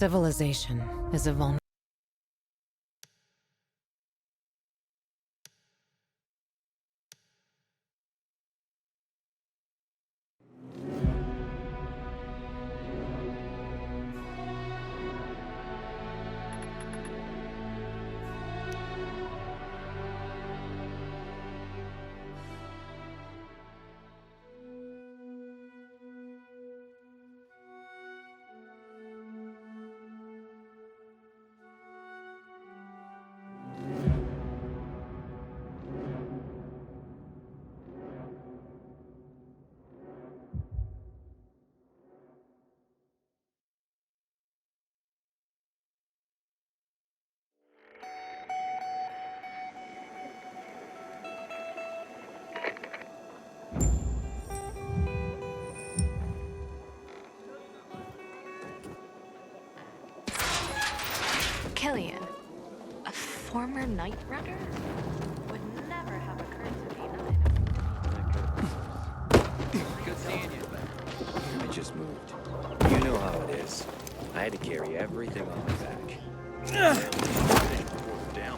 Civilization is a vulnerable. Killian, a former Night Runner? Would never have occurred to me Good seeing you. I just moved. You know how it is. I had to carry everything on my back. Down.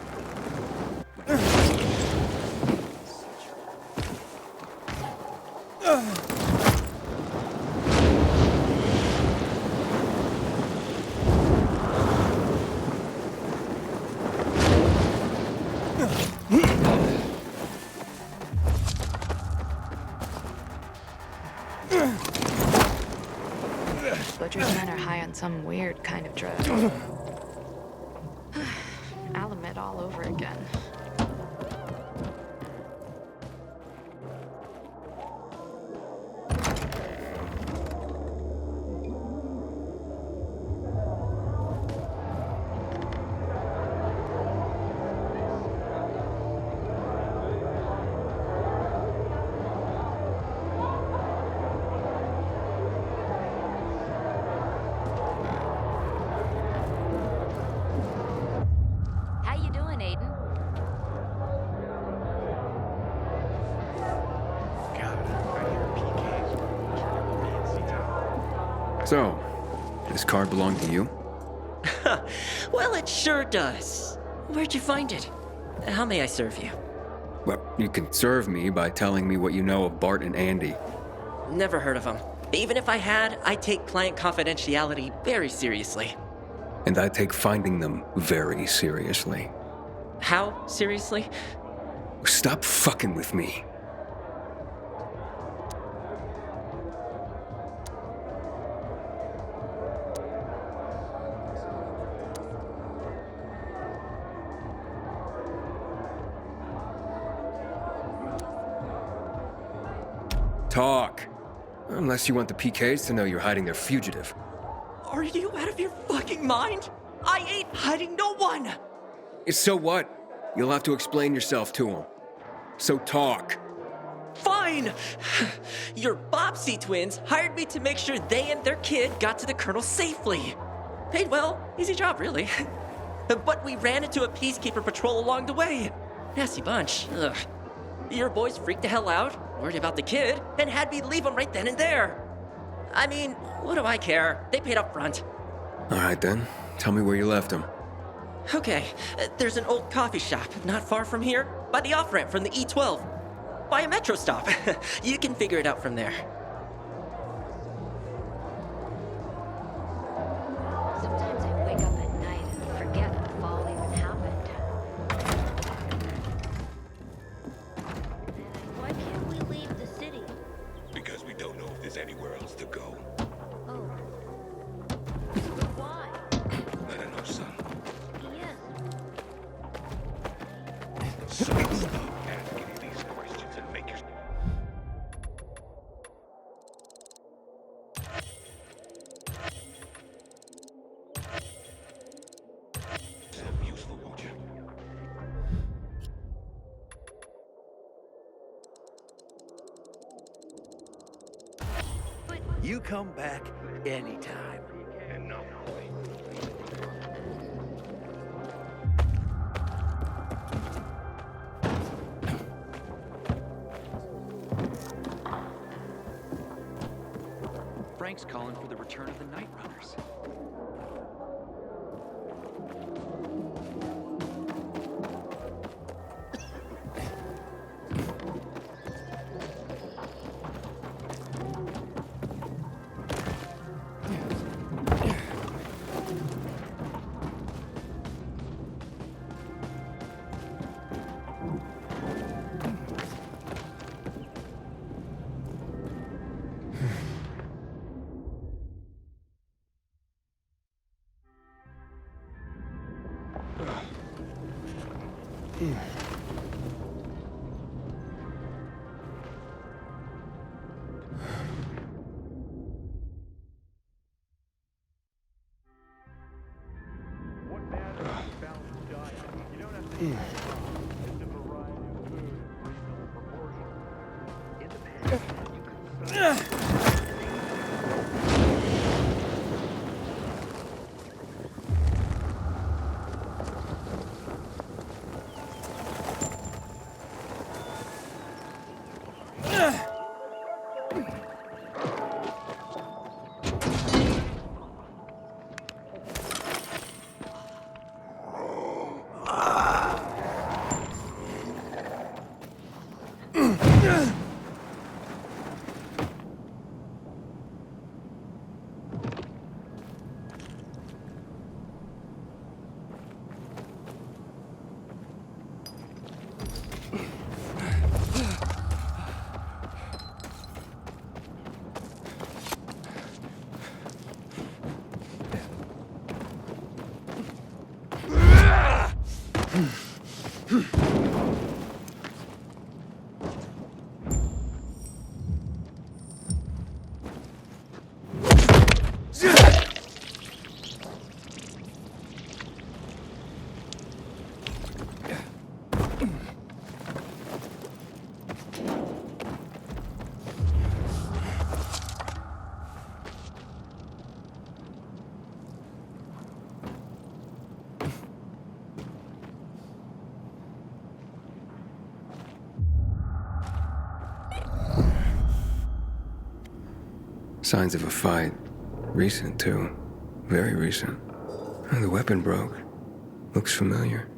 Butcher's men are high on some weird kind of drug. I'll admit all over again. How you doing, Aiden? So, this card belong to you? Well, it sure does. Where'd you find it? How may I serve you? Well, you can serve me by telling me what you know of Bart and Andy. Never heard of them. Even if I had, I take client confidentiality very seriously. And I take finding them very seriously. How seriously? Stop fucking with me. Talk. Unless you want the PKs to know you're hiding their fugitive. Are you out of your fucking mind? I ain't hiding no one! So what? You'll have to explain yourself to them. So talk. Fine! Your Bobbsey twins hired me to make sure they and their kid got to the Colonel safely. Paid well, easy job, really. But we ran into a peacekeeper patrol along the way. Nasty bunch. Ugh. Your boys freaked the hell out, worried about the kid, and had me leave him right then and there. I mean, what do I care? They paid up front. All right then. Tell me where you left them. Okay, there's an old coffee shop not far from here, by the off-ramp from the E12. By a metro stop. You can figure it out from there. Sometimes I wake up at night and forget the fall even happened. Why can't we leave the city? Because we don't know if there's anywhere else to go. Oh. Why? I don't know, son. Yes. So stop asking these questions and make your... Sound useful, won't you? But You come back anytime. And no. Frank's calling for the return of the Night Runners. Signs of a fight. Recent, too. Very recent. Oh, the weapon broke. Looks familiar.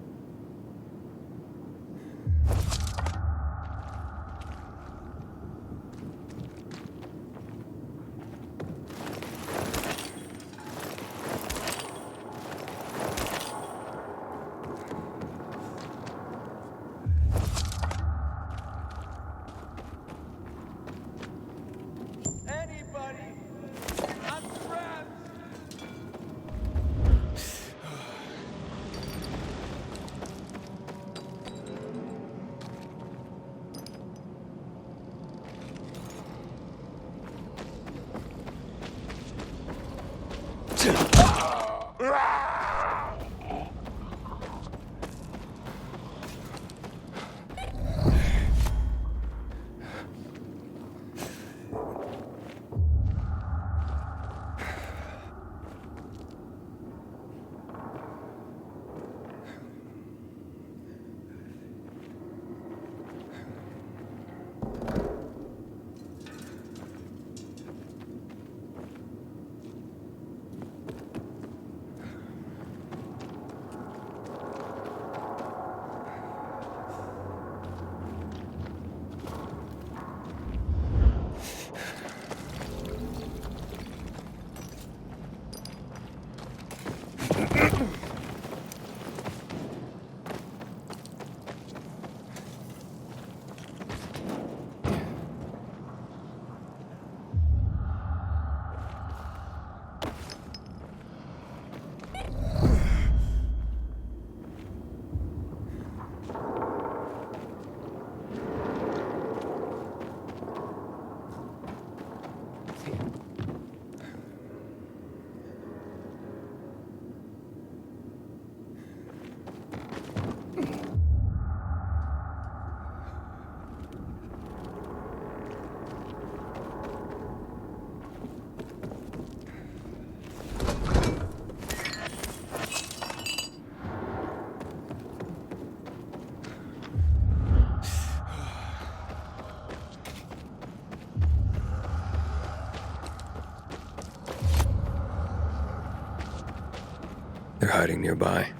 They're hiding nearby.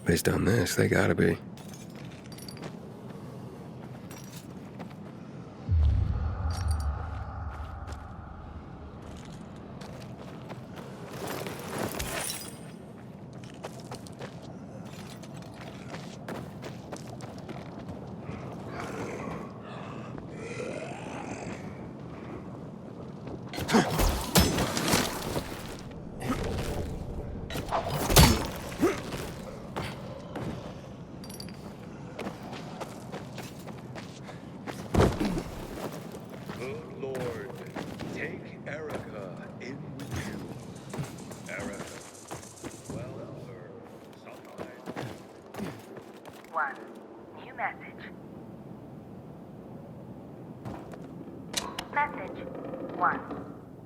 Based on this, they gotta be. Good Lord, take Erica in with you. Erica, well served. Sometimes. One. New message. Message 1.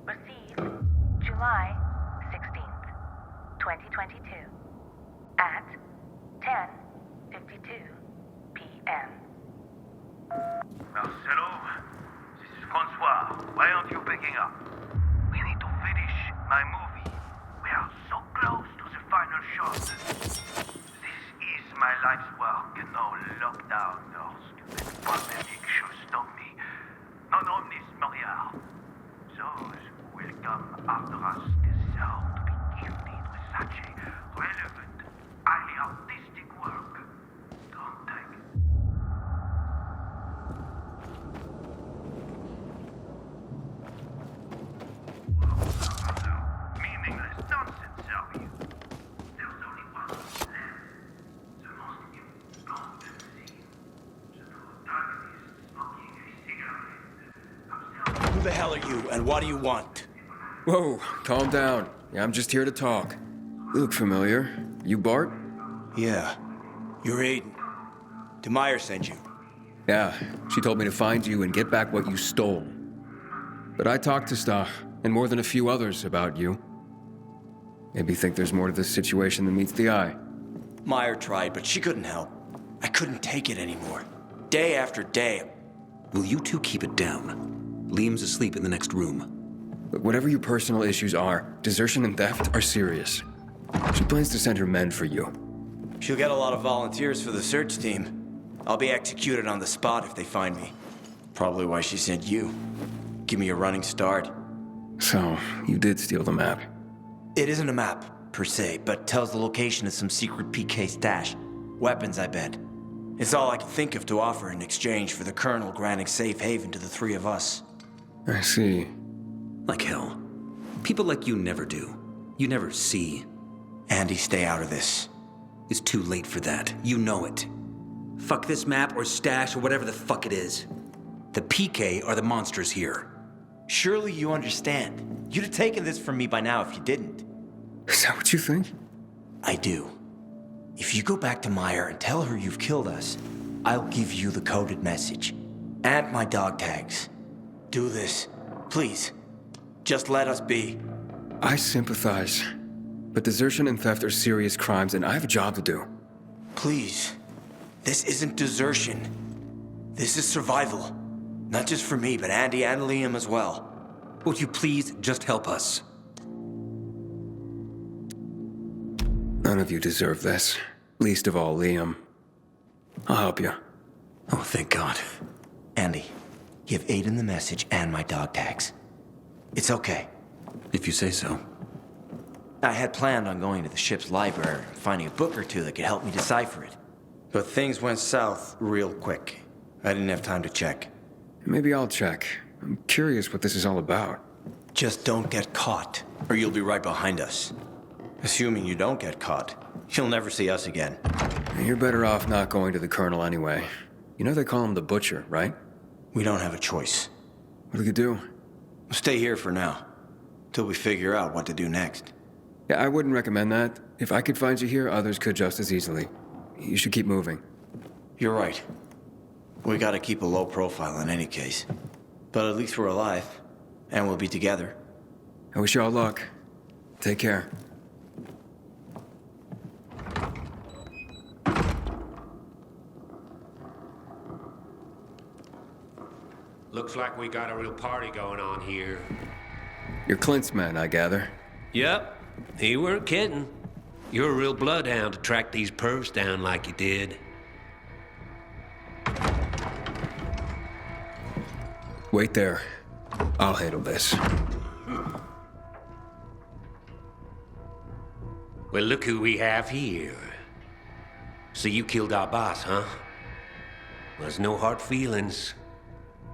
Received July 16th, 2022 at 10:52 p.m. Marcelo, this is Francois. Why aren't you picking up? We need to finish my movie. We are so close to the final shot. This is my life's work. No lockdown, no stupid pandemic should stop me. Non omnis moriar. Those who will come after us deserve to be gifted with such a relevant, highly artistic work. Don't they? Meaningless nonsense, are you? There's only one left. The most important scene. The protagonist smoking a cigarette. Who the hell are you, and what do you want? Whoa, calm down. Yeah, I'm just here to talk. You look familiar. You Bart? Yeah, you're Aiden. DeMeyer sent you. Yeah, she told me to find you and get back what you stole. But I talked to Stach, and more than a few others about you. Maybe think there's more to this situation than meets the eye. Meyer tried, but she couldn't help. I couldn't take it anymore. Day after day. Will you two keep it down? Liam's asleep in the next room. But whatever your personal issues are, desertion and theft are serious. She plans to send her men for you. She'll get a lot of volunteers for the search team. I'll be executed on the spot if they find me. Probably why she sent you. Give me a running start. So, you did steal the map. It isn't a map, per se, but tells the location of some secret PK stash. Weapons, I bet. It's all I can think of to offer in exchange for the Colonel granting safe haven to the three of us. I see. Like hell. People like you never do. You never see. Andy, stay out of this. It's too late for that. You know it. Fuck this map or stash or whatever the fuck it is. The PK are the monsters here. Surely you understand. You'd have taken this from me by now if you didn't. Is that what you think? I do. If you go back to Meyer and tell her you've killed us, I'll give you the coded message. And my dog tags. Do this. Please. Just let us be. I sympathize. But desertion and theft are serious crimes, and I have a job to do. Please. This isn't desertion. This is survival. Not just for me, but Andy and Liam as well. Would you please just help us? None of you deserve this. Least of all, Liam. I'll help you. Oh, thank God. Andy, give Aiden the message and my dog tags. It's okay. If you say so. I had planned on going to the ship's library and finding a book or two that could help me decipher it. But things went south real quick. I didn't have time to check. Maybe I'll check. I'm curious what this is all about. Just don't get caught, or you'll be right behind us. Assuming you don't get caught, you'll never see us again. You're better off not going to the Colonel anyway. You know they call him the Butcher, right? We don't have a choice. What do you do? We'll stay here for now, till we figure out what to do next. Yeah, I wouldn't recommend that. If I could find you here, others could just as easily. You should keep moving. You're right. We gotta keep a low profile in any case. But at least we're alive, and we'll be together. I wish you all luck. Take care. Looks like we got a real party going on here. You're Clint's man, I gather. Yep, he weren't kidding. You're a real bloodhound to track these pervs down like you did. Wait there. I'll handle this. Well, look who we have here. So you killed our boss, huh? Well, there's no hard feelings.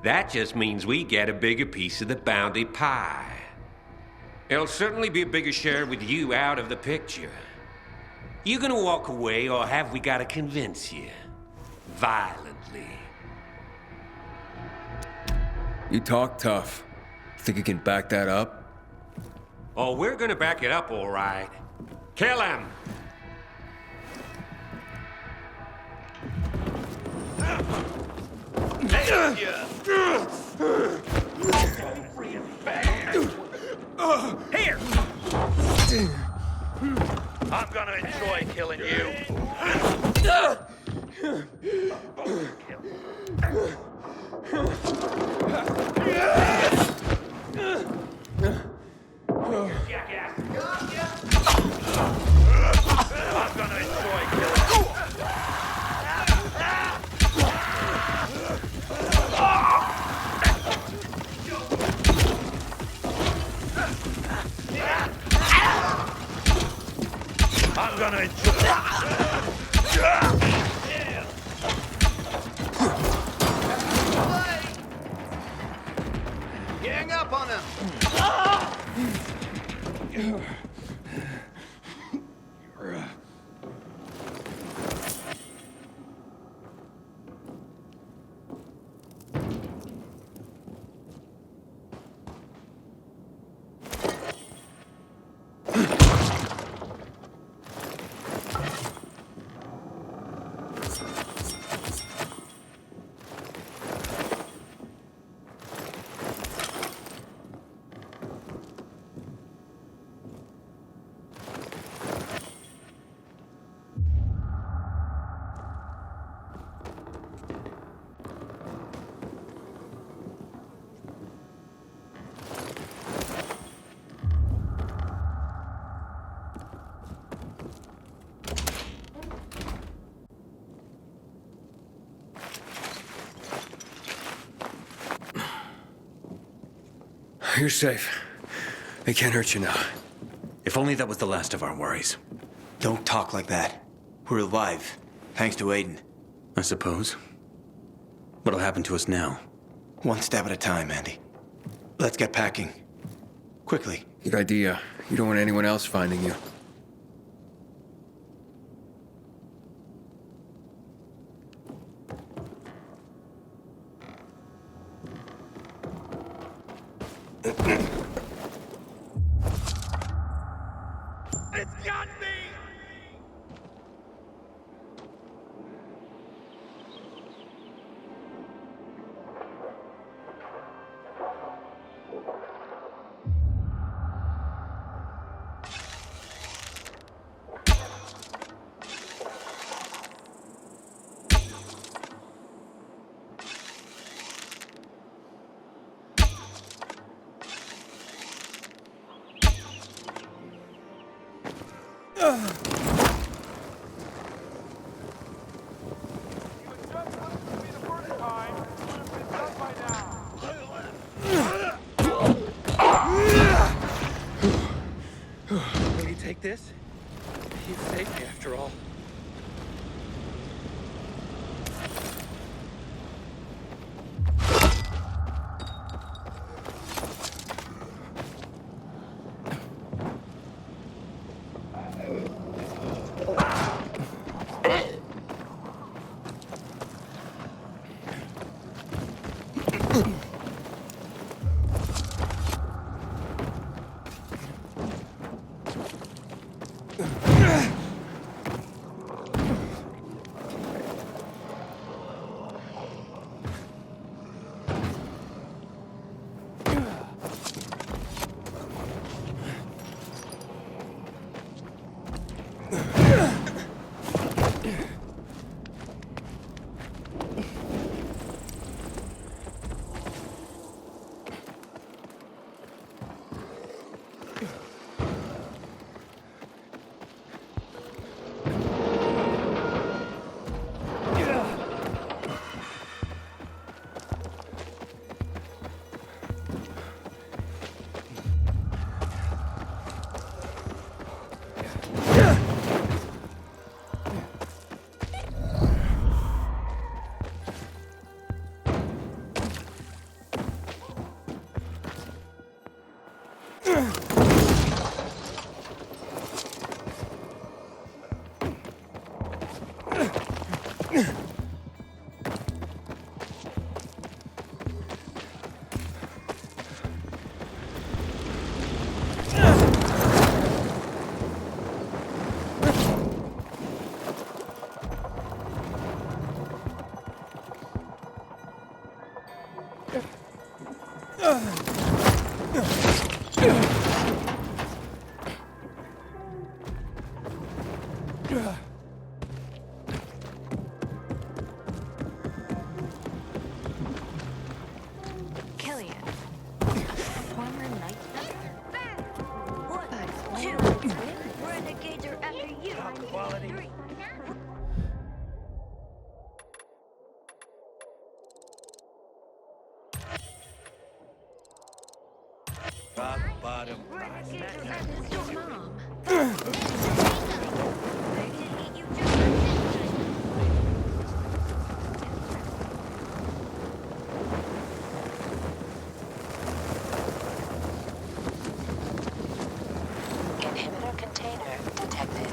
That just means we get a bigger piece of the bounty pie. It'll certainly be a bigger share with you out of the picture. You gonna walk away, or have we gotta convince you? Violently. You talk tough. Think you can back that up? Oh, we're gonna back it up, all right. Kill him! gonna enjoy Gang up on him! You're safe. They can't hurt you now. If only that was the last of our worries. Don't talk like that. We're alive, thanks to Aiden. I suppose. What'll happen to us now? One step at a time, Andy. Let's get packing. Quickly. Good idea. You don't want anyone else finding you. It's got me! Will you take this? You saved me after all. Killian, a former night rider. One, two, Renegades after you. quality. Three. Top, bottom, Renegades after your mom. Inhibitor container detected.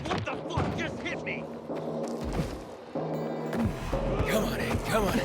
What the fuck just hit me? Come on, Hank, come on.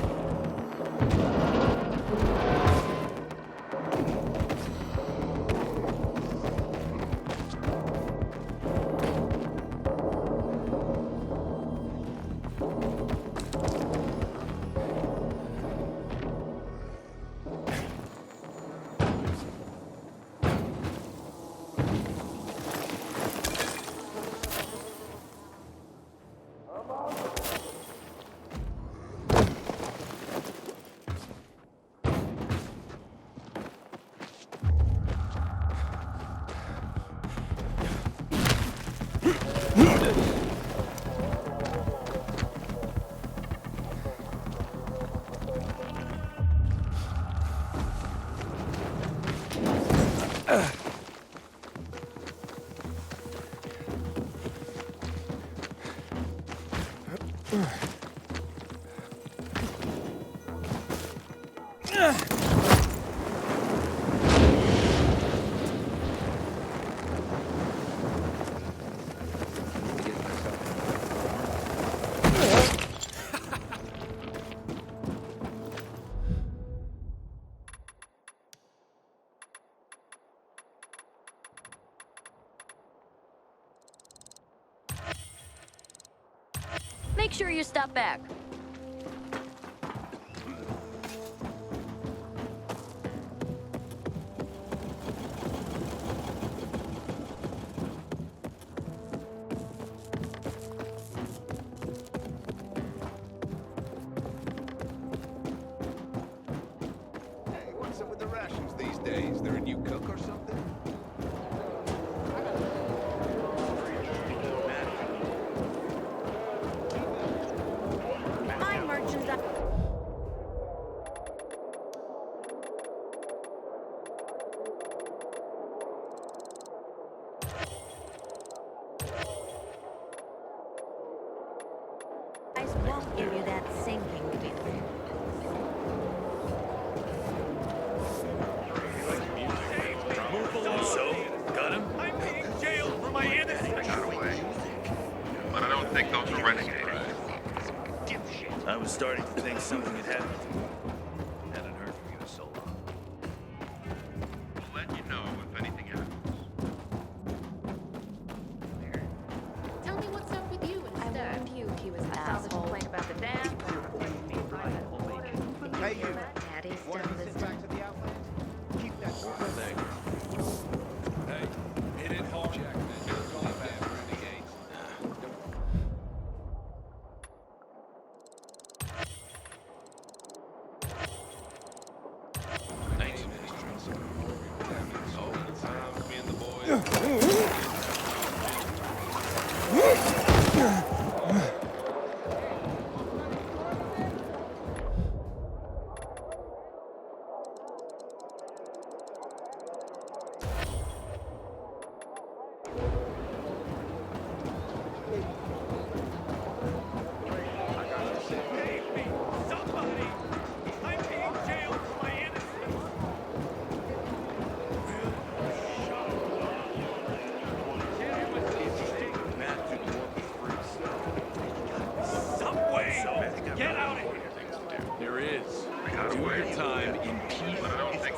Make sure you stop back. Hey, what's up with the rations these days? They're a new cook or something? My merchandise. I won't give you that sinking feeling. So, got him? I'm being jailed for my innocence. They got away. But I don't think those were renegades. I was starting to think something had happened. Hadn't heard from you in so long. We'll let you know if anything happens. Tell me what's up with you I instead. won't puke, he was an I saw this asshole. complaint about the dam. Hey, you. Daddy's Want done to be this. sent back to the outlands? Keep that going. Thank you. Hey, hit it hard. Jack, man. You're going back, renegades. Thanks. All the time, me and the boys. Save me! Somebody! I'm being jailed for my innocence! Subway! Get out of here! There is. Do your time in peace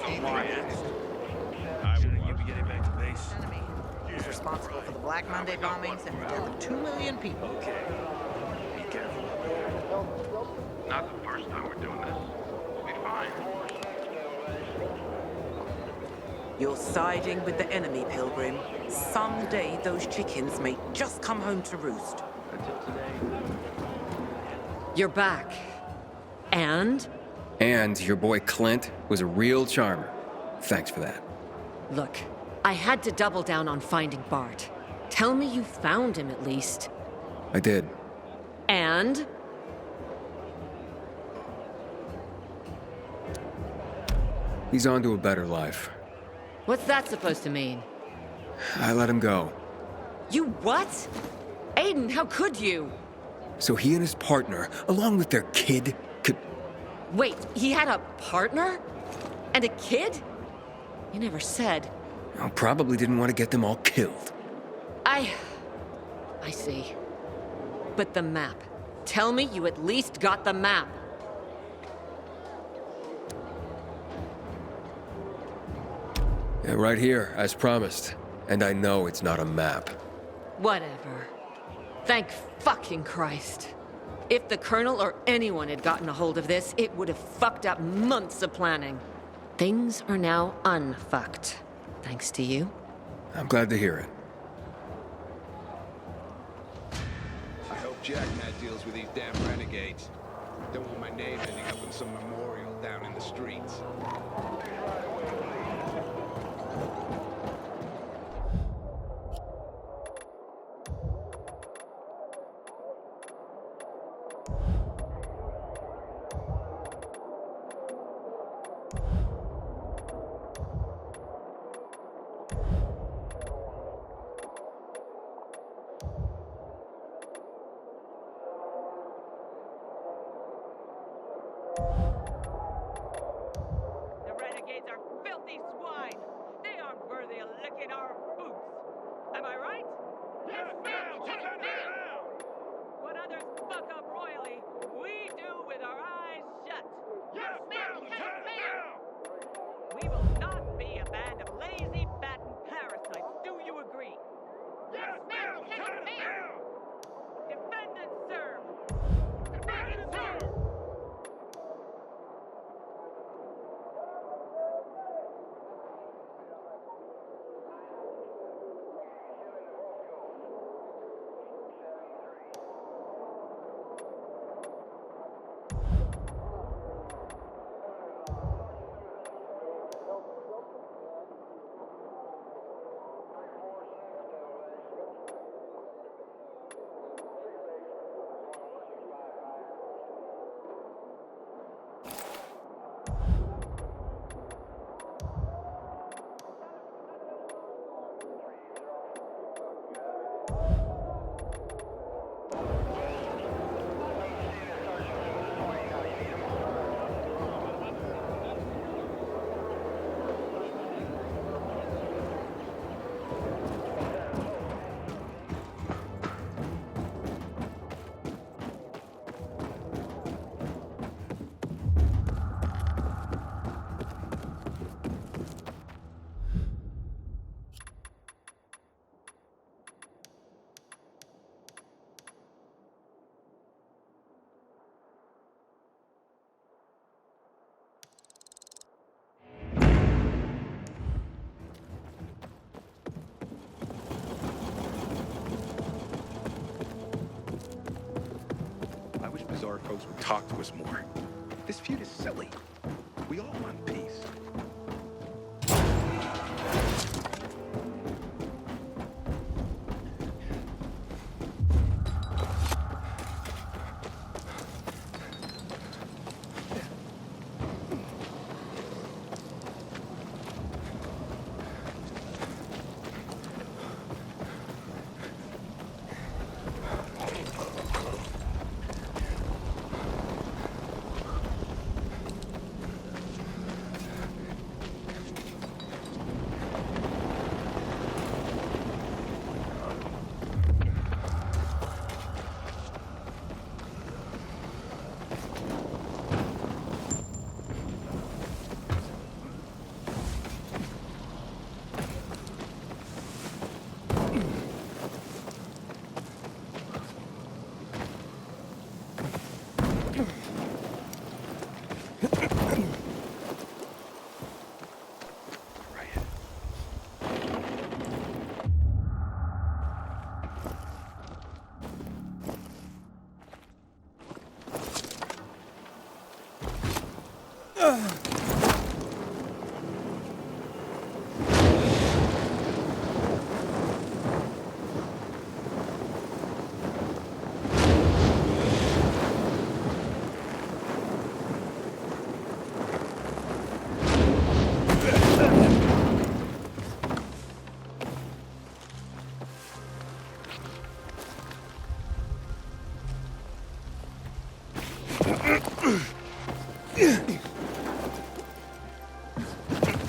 and quiet. Shouldn't You be getting back to base? He's responsible for the Black Monday bombings and the death of 2 million people. Okay. Be careful. Not the first time we're doing this. We'll be fine. You're siding with the enemy, Pilgrim. Someday those chickens may just come home to roost. You're back. And? And your boy Clint was a real charmer. Thanks for that. Look, I had to double down on finding Bart. Tell me you found him at least. I did. And? He's on to a better life. What's that supposed to mean? I let him go. You what? Aiden, how could you? So he and his partner, along with their kid, could... Wait, he had a partner? And a kid? You never said. Well, probably didn't want to get them all killed. I see. But the map. Tell me you at least got the map. Yeah, right here, as promised. And I know it's not a map. Whatever. Thank fucking Christ. If the Colonel or anyone had gotten a hold of this, it would have fucked up months of planning. Things are now unfucked. Thanks to you. I'm glad to hear it. I hope Jack had deals with these damn renegades. Don't want my name ending up in some memorial down in the streets. The renegades are filthy swine. They aren't worthy of licking our boots. Am I right? Yes, ma'am! Yes, ma'am! What others fuck up royally, we do with our eyes shut. Yes, ma'am! Yes, ma'am! We will not be a band of lazy, battened parasites. Do you agree? Yes, ma'am! Yes, ma'am! Defend and serve. Defend and serve. I wish Bizarre folks would talk to us more. This feud is silly. We all want peace.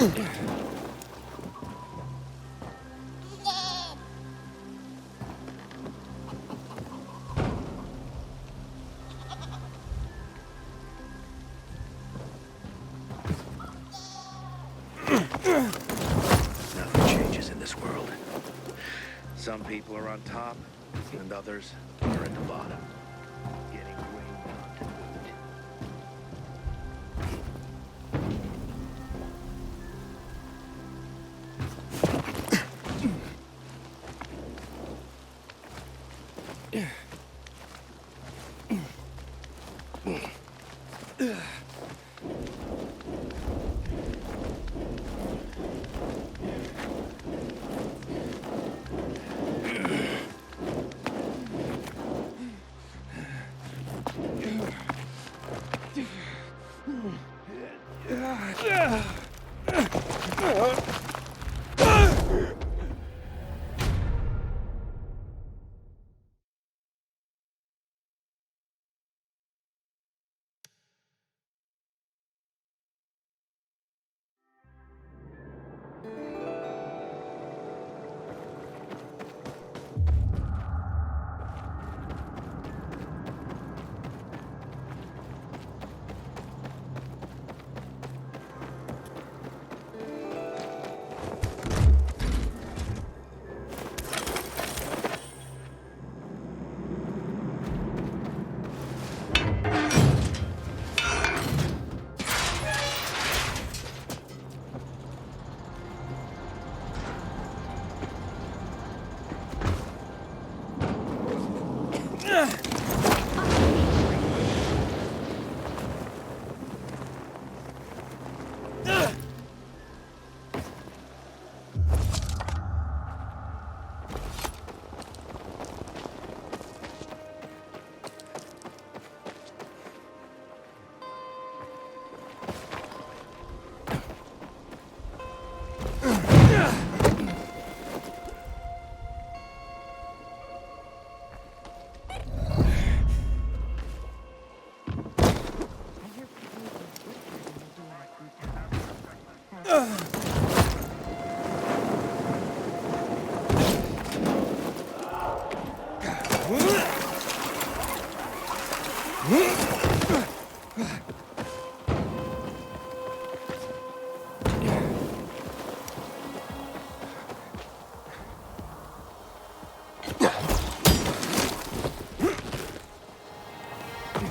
Nothing changes in this world. Some people are on top, and others are at the bottom. Getting rained on to boot.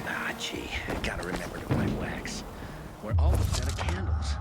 Ah, gee, gotta remember to buy wax. We're almost out of candles.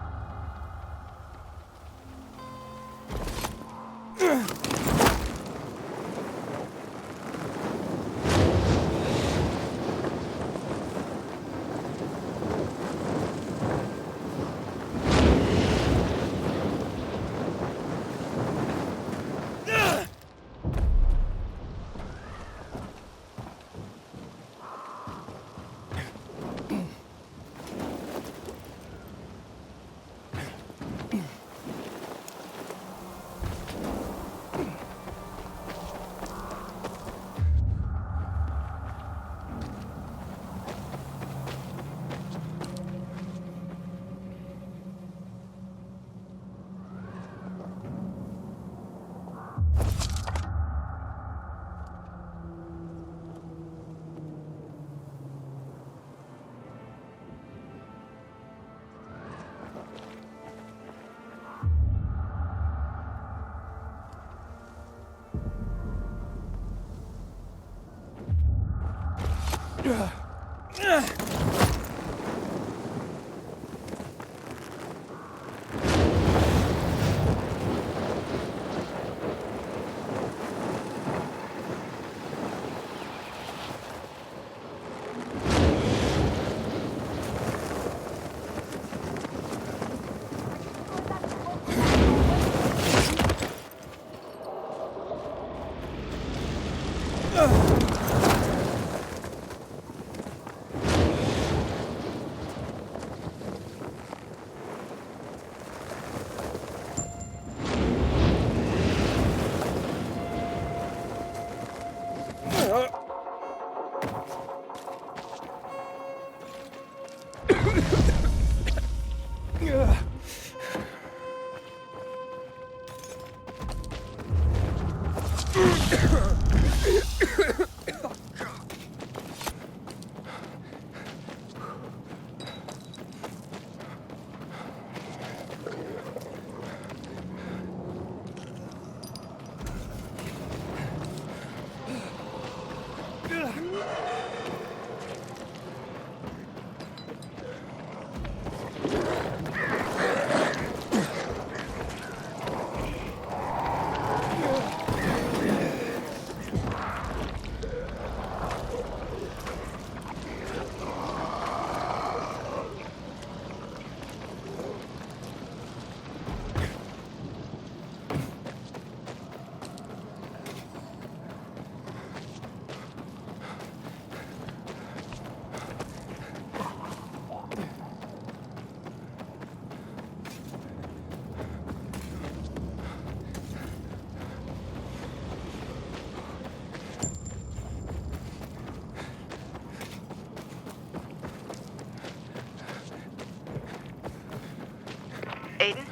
Aiden,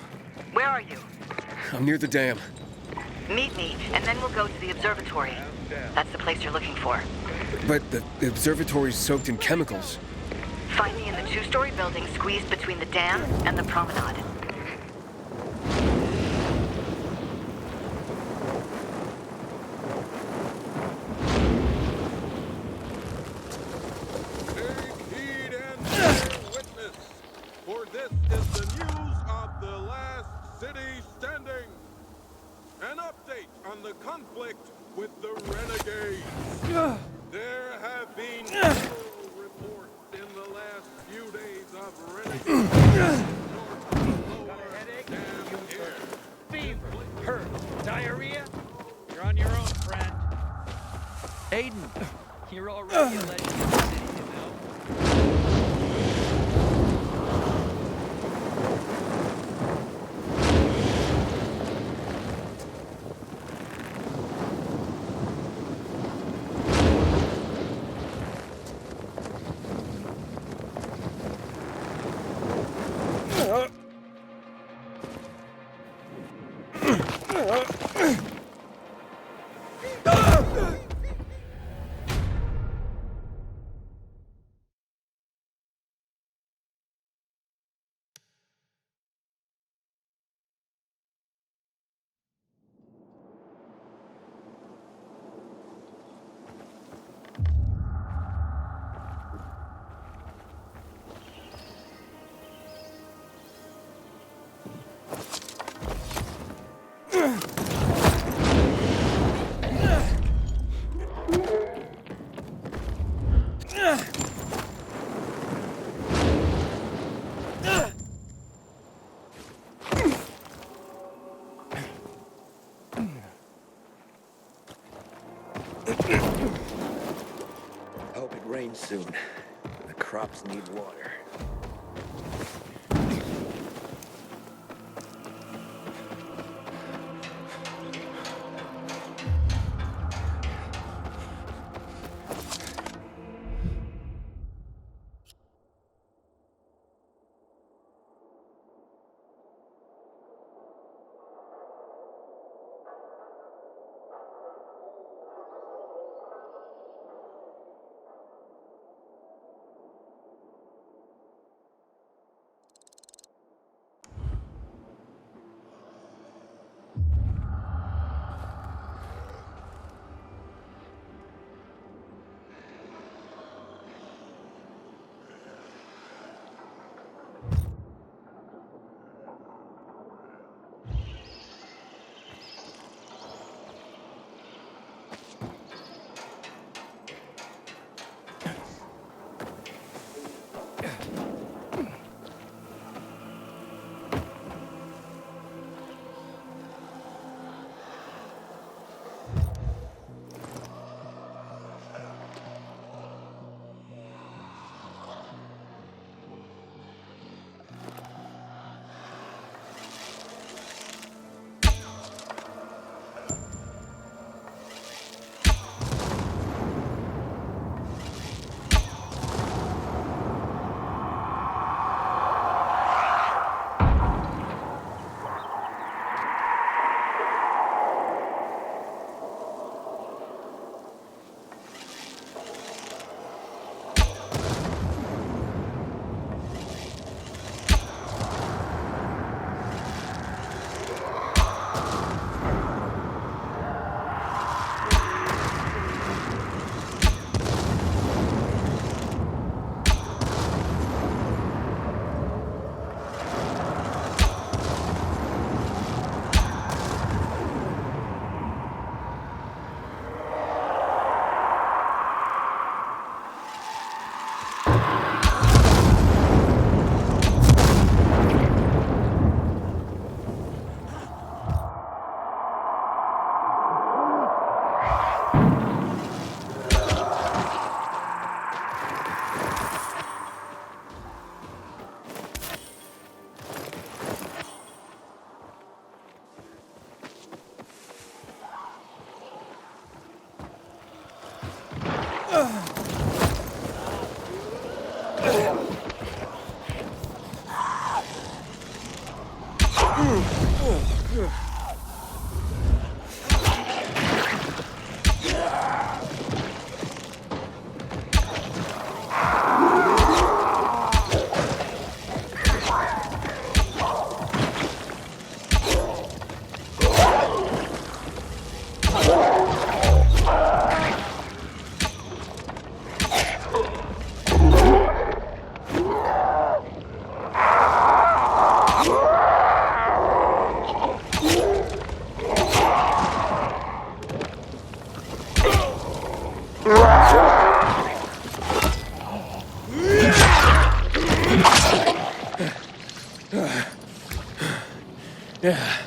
where are you? I'm near the dam. Meet me, and then we'll go to the observatory. That's the place you're looking for. But the observatory's soaked in chemicals. Find me in the two-story building squeezed between the dam and the promenade. For this is the news of the last city standing. An update on the conflict with the renegades. There have been several reports in the last few days of renegades. Got a headache? Fever, hurt, diarrhea? You're on your own, friend. Aiden, you're already a legend in the city, you know? Hope it rains soon. The crops need water. Yeah.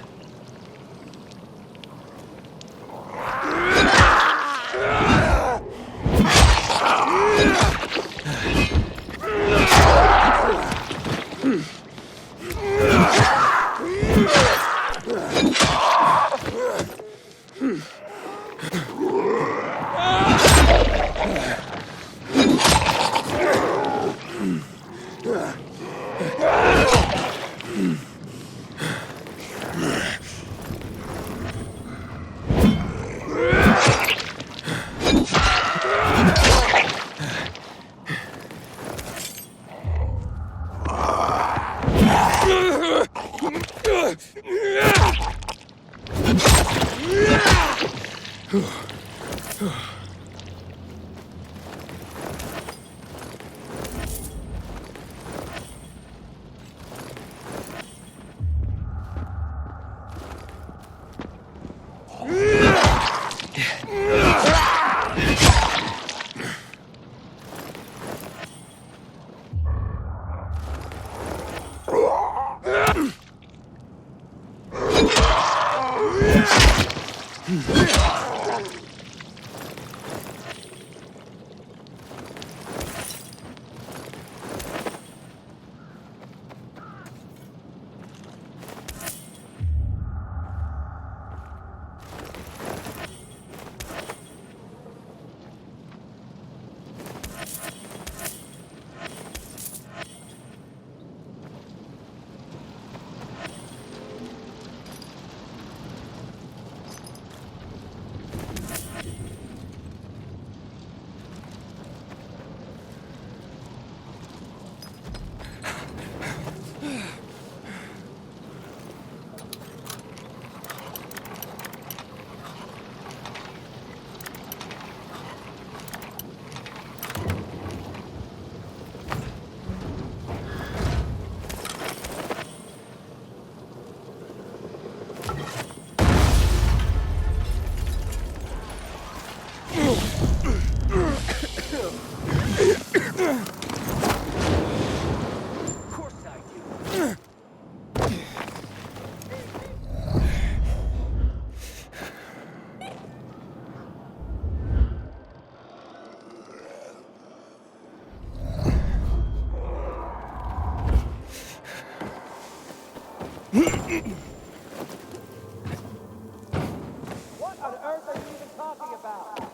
What on earth are you even talking about?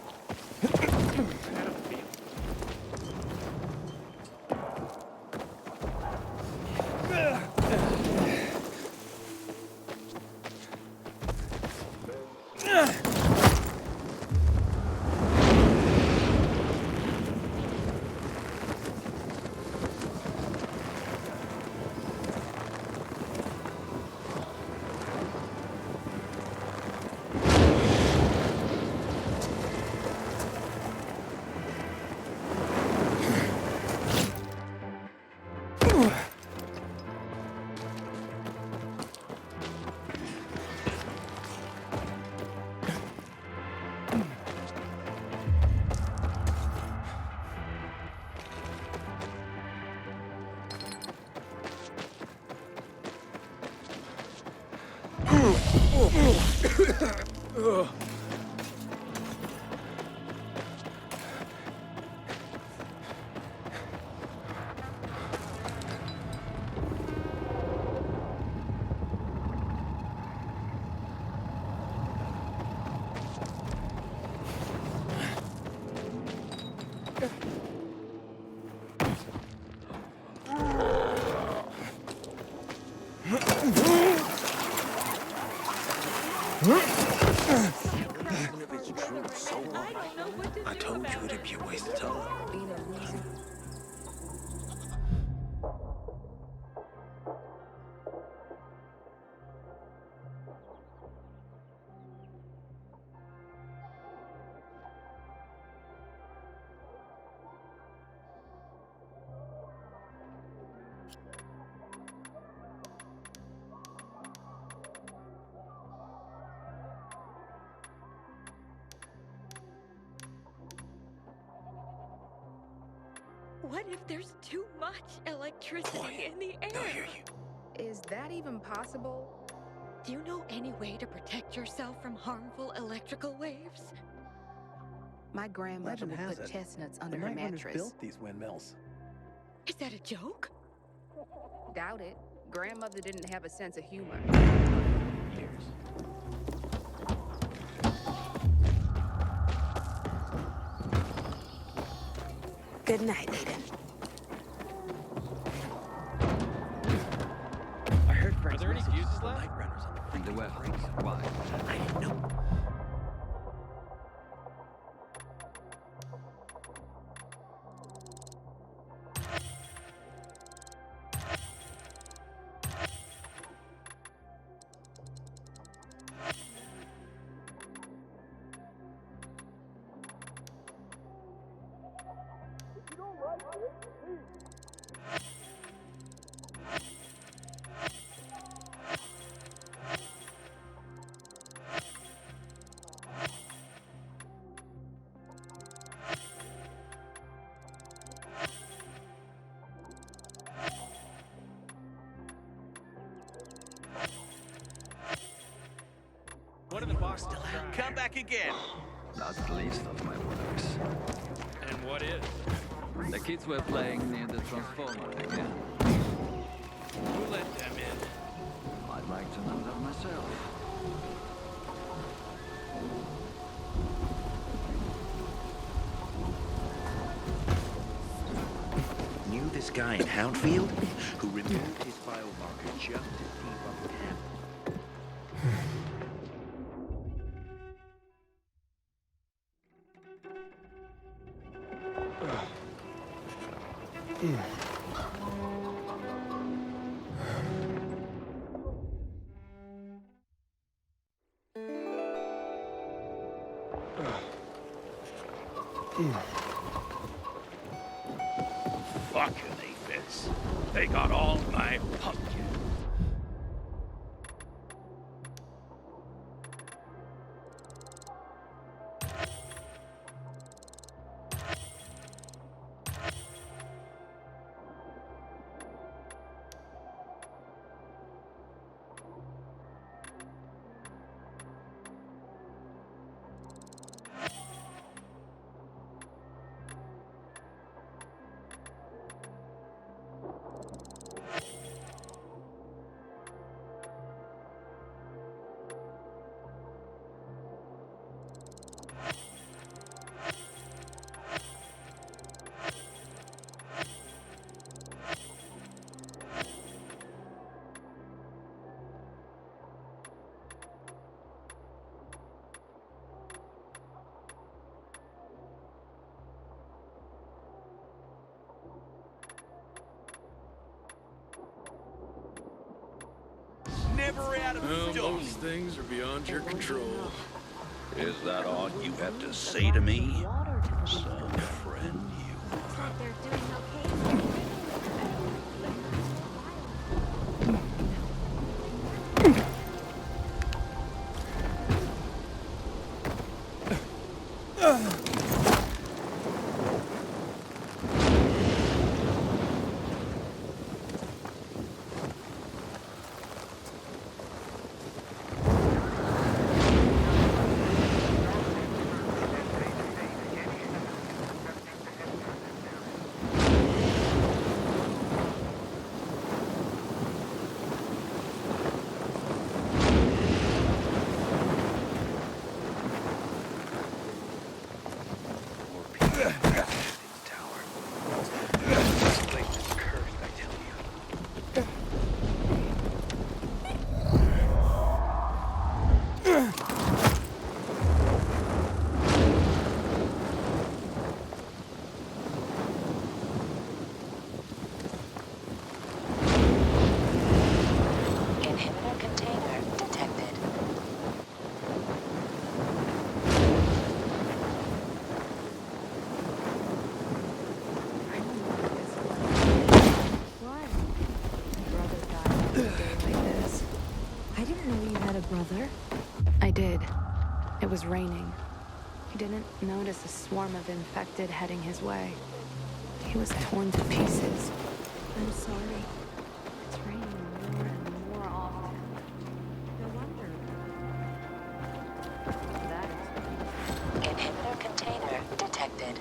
Even if it's true, so what? I told you it'd be a waste of time. What if there's too much electricity in the air? They'll hear you. Is that even possible? Do you know any way to protect yourself from harmful electrical waves? My grandmother Legend would has put it, chestnuts the under her Night Runners mattress. built these windmills. Is that a joke? Doubt it. Grandmother didn't have a sense of humor. Years. Good night, Aiden. I heard Frank's there any fuses left? Night Runners on the freaking brakes. Why? I didn't know. One of the boxes still out. Come back again. That's the least of my worries. And what is? The kids were playing near the transformer again. Who let them in? I'd like to know that myself. Knew this guy in Houndfield who removed his biomarker just to debunk him. Fucking aphids. They got all my pumpkin. Never out of Well, stock. most things are beyond your control. Is that all you have to say to me? Some friend you They're doing okay. on a day like this. I didn't know you had a brother. I did. It was raining. He didn't notice a swarm of infected heading his way. He was torn to pieces. I'm sorry. It's raining more and more often. No wonder. Inhibitor container detected.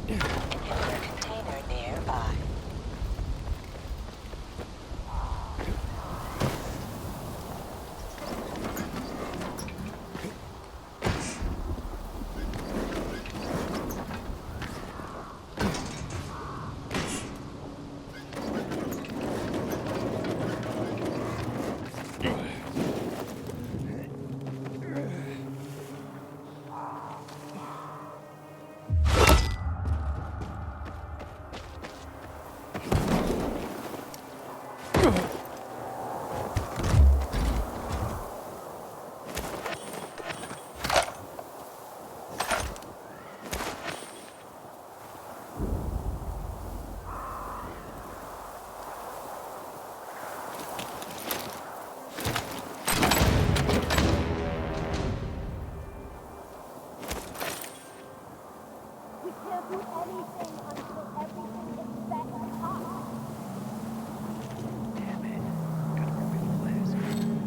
Inhibitor container nearby.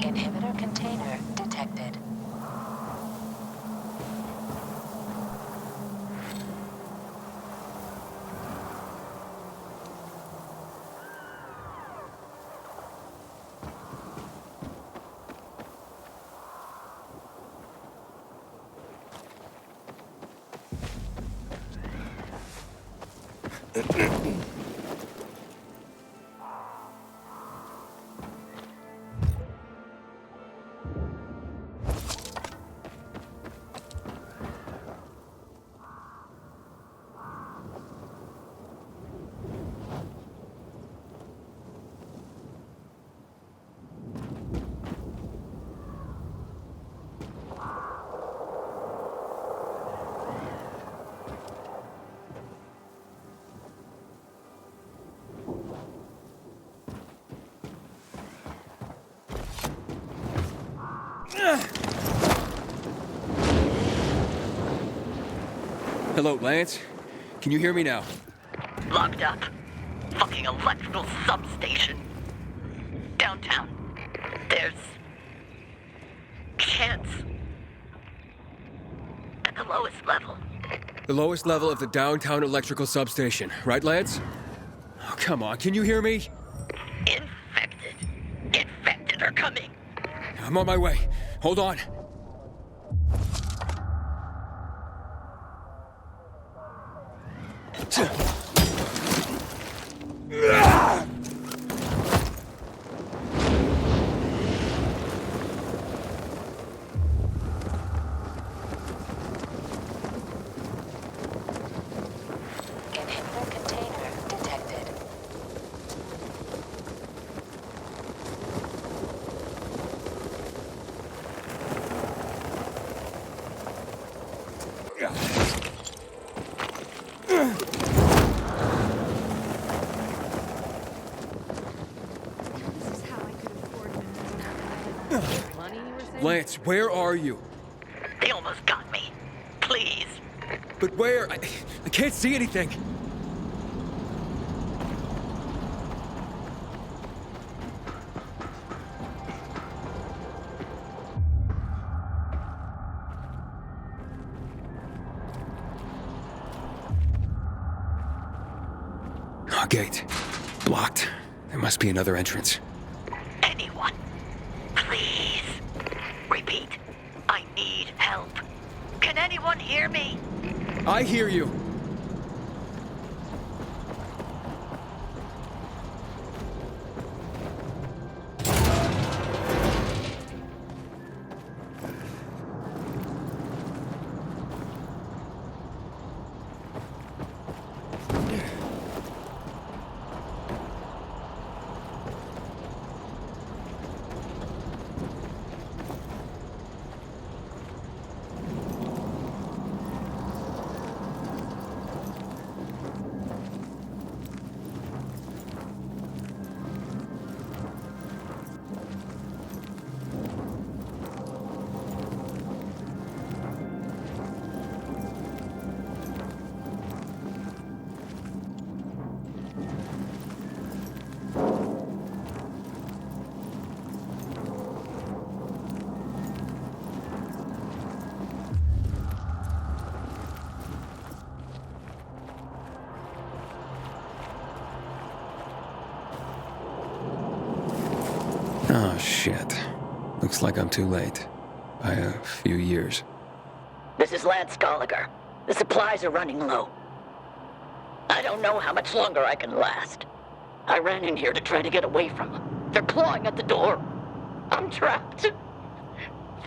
Inhibitor container detected. Hello, Lance. Can you hear me now? Locked up. Fucking electrical substation. Downtown. There's... chance. At the lowest level. The lowest level of the downtown electrical substation, right, Lance? Oh, come on, can you hear me? Infected. Infected are coming. I'm on my way. Hold on. Inhibitor container detected. Lance, where are you? They almost got me. Please. But where? I can't see anything. Gate. Blocked. There must be another entrance. Anyone, please. Repeat, I need help. Can anyone hear me? I hear you. Oh, shit. Looks like I'm too late. By a few years. This is Lance Gallagher. The supplies are running low. I don't know how much longer I can last. I ran in here to try to get away from them. They're clawing at the door. I'm trapped.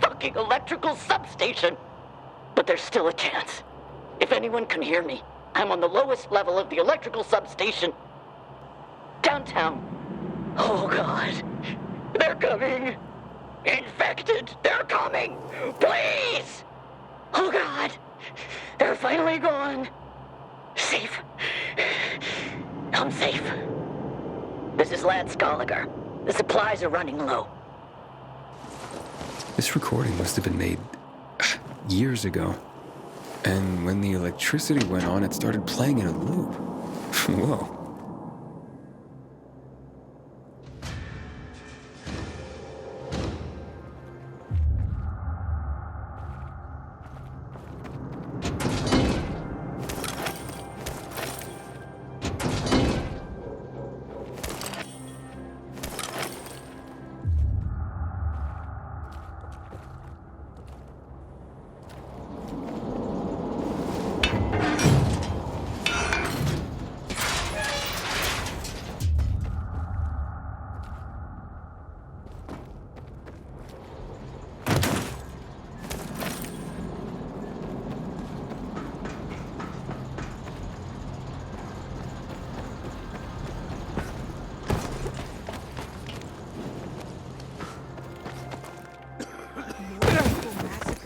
Fucking electrical substation. But there's still a chance. If anyone can hear me, I'm on the lowest level of the electrical substation. Downtown. Oh, God. They're coming. Infected. They're coming. Please. Oh, God. They're finally gone. Safe. I'm safe. This is Lance Gallagher. The supplies are running low. This recording must have been made years ago. And when the electricity went on, it started playing in a loop. Whoa.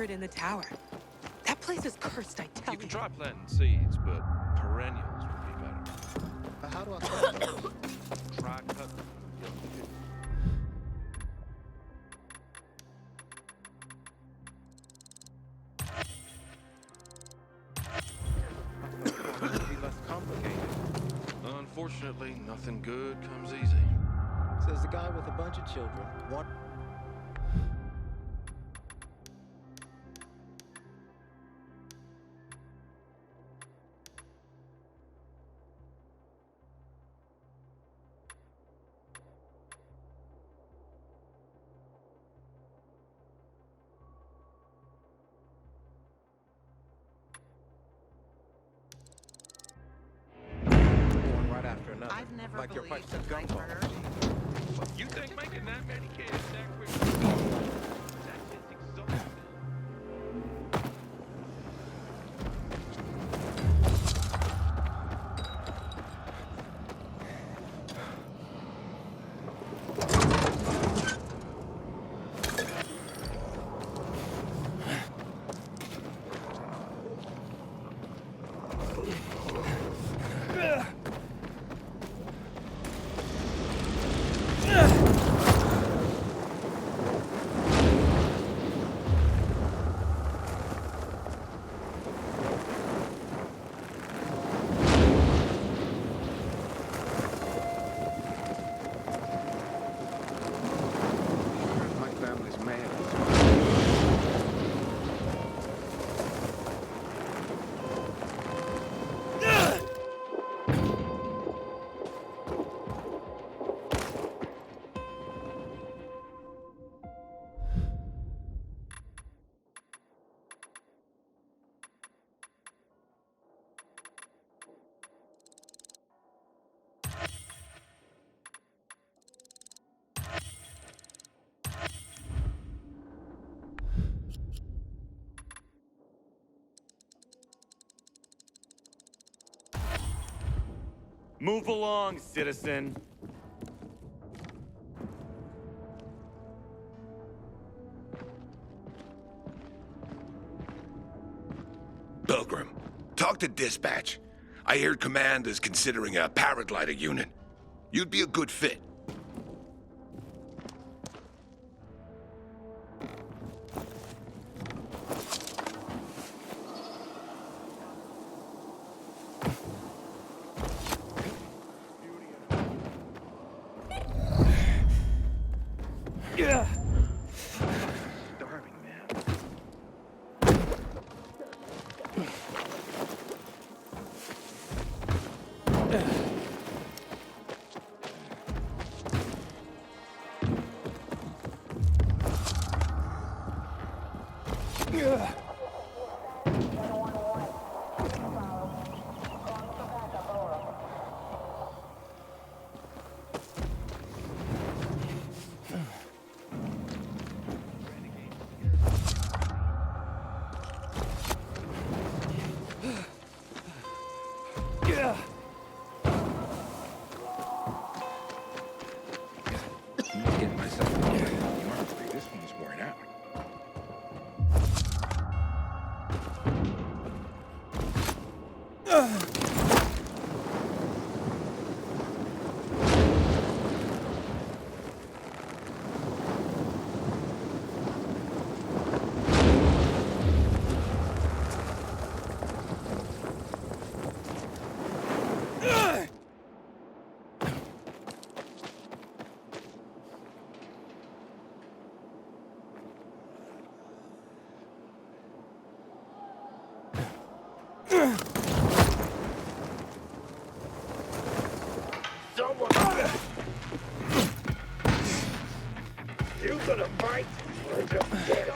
In the tower. That place is cursed, I tell you. You can try planting seeds, but perennials would be better. How do I try cutting? Be less complicated. Unfortunately, nothing good comes easy. Says the guy with a bunch of children. One. I've never like your believed question that I gumball. heard. You think making that many kids that quick? That's just exhausting. Move along, citizen. Pilgrim, talk to dispatch. I hear command is considering a paraglider unit. You'd be a good fit. Yeah. Starving, man. Yeah. Yeah. Getting myself a little bit. This one's worn out. You gonna fight or just get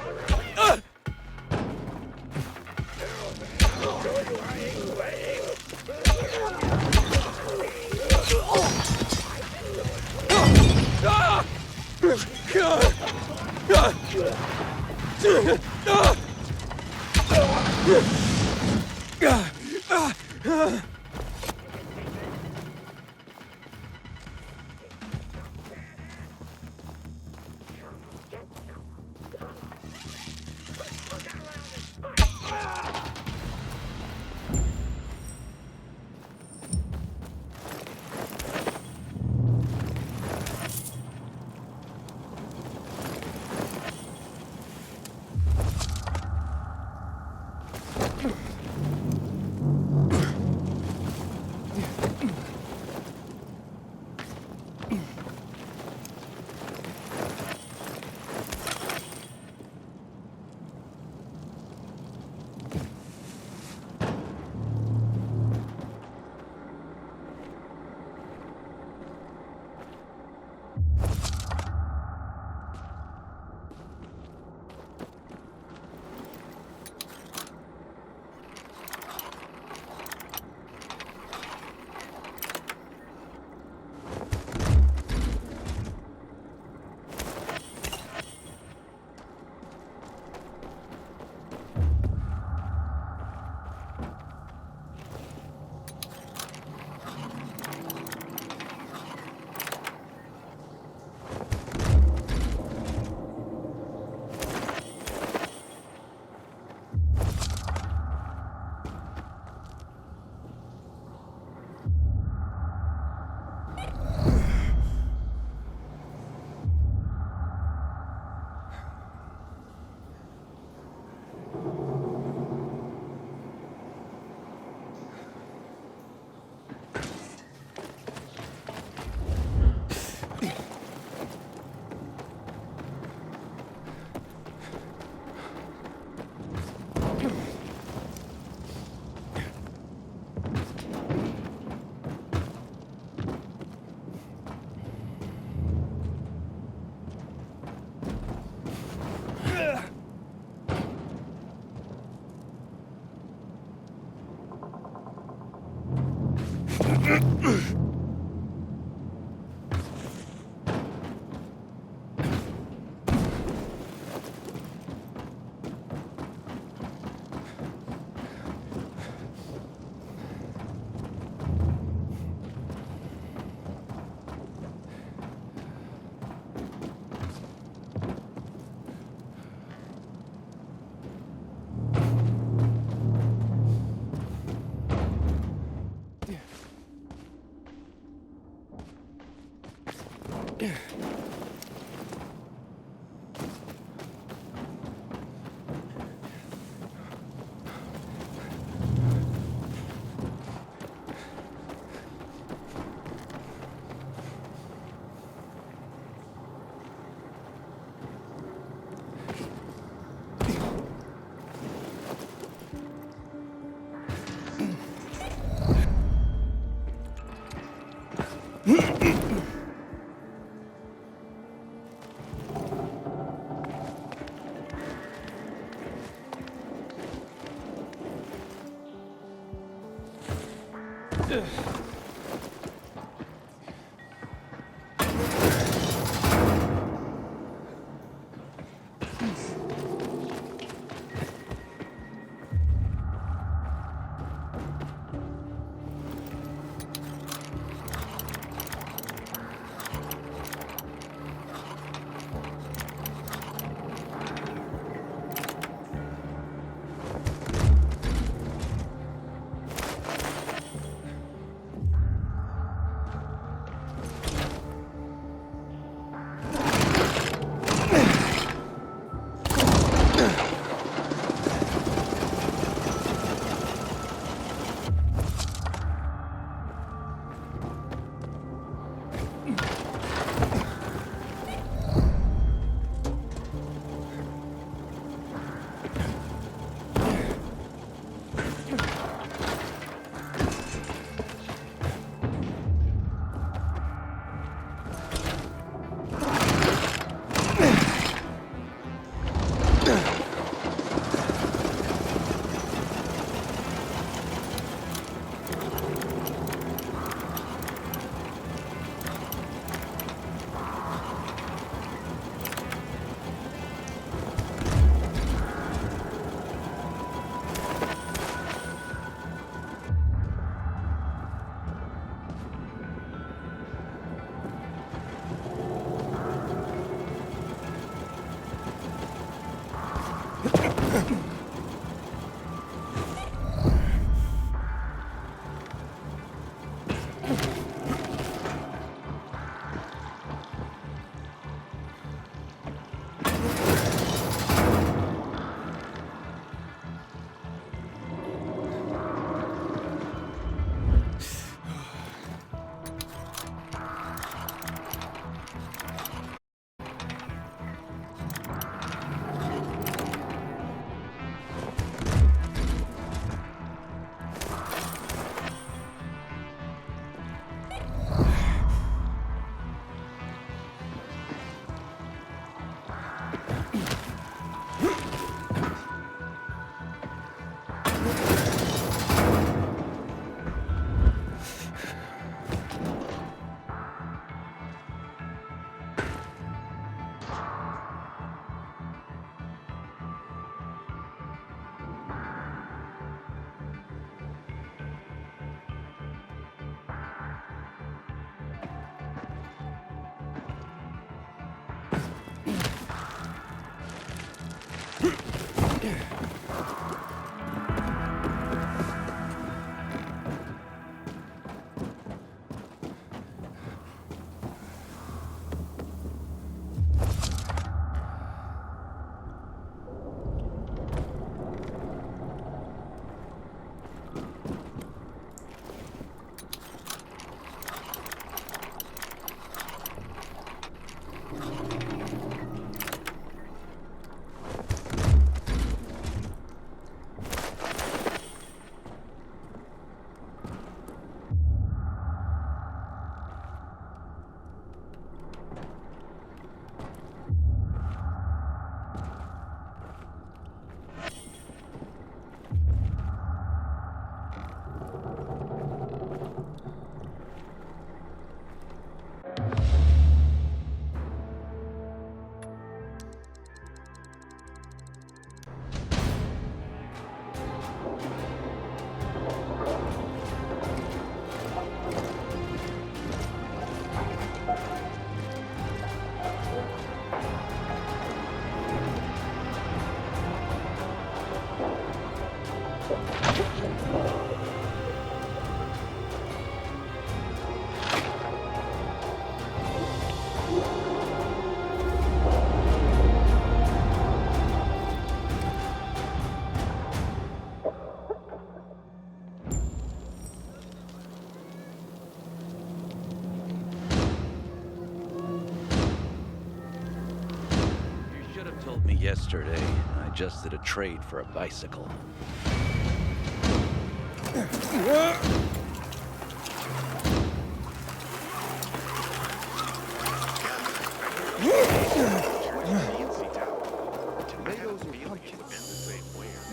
Told me yesterday. I just did a trade for a bicycle.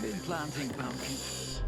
Been planting pumpkins.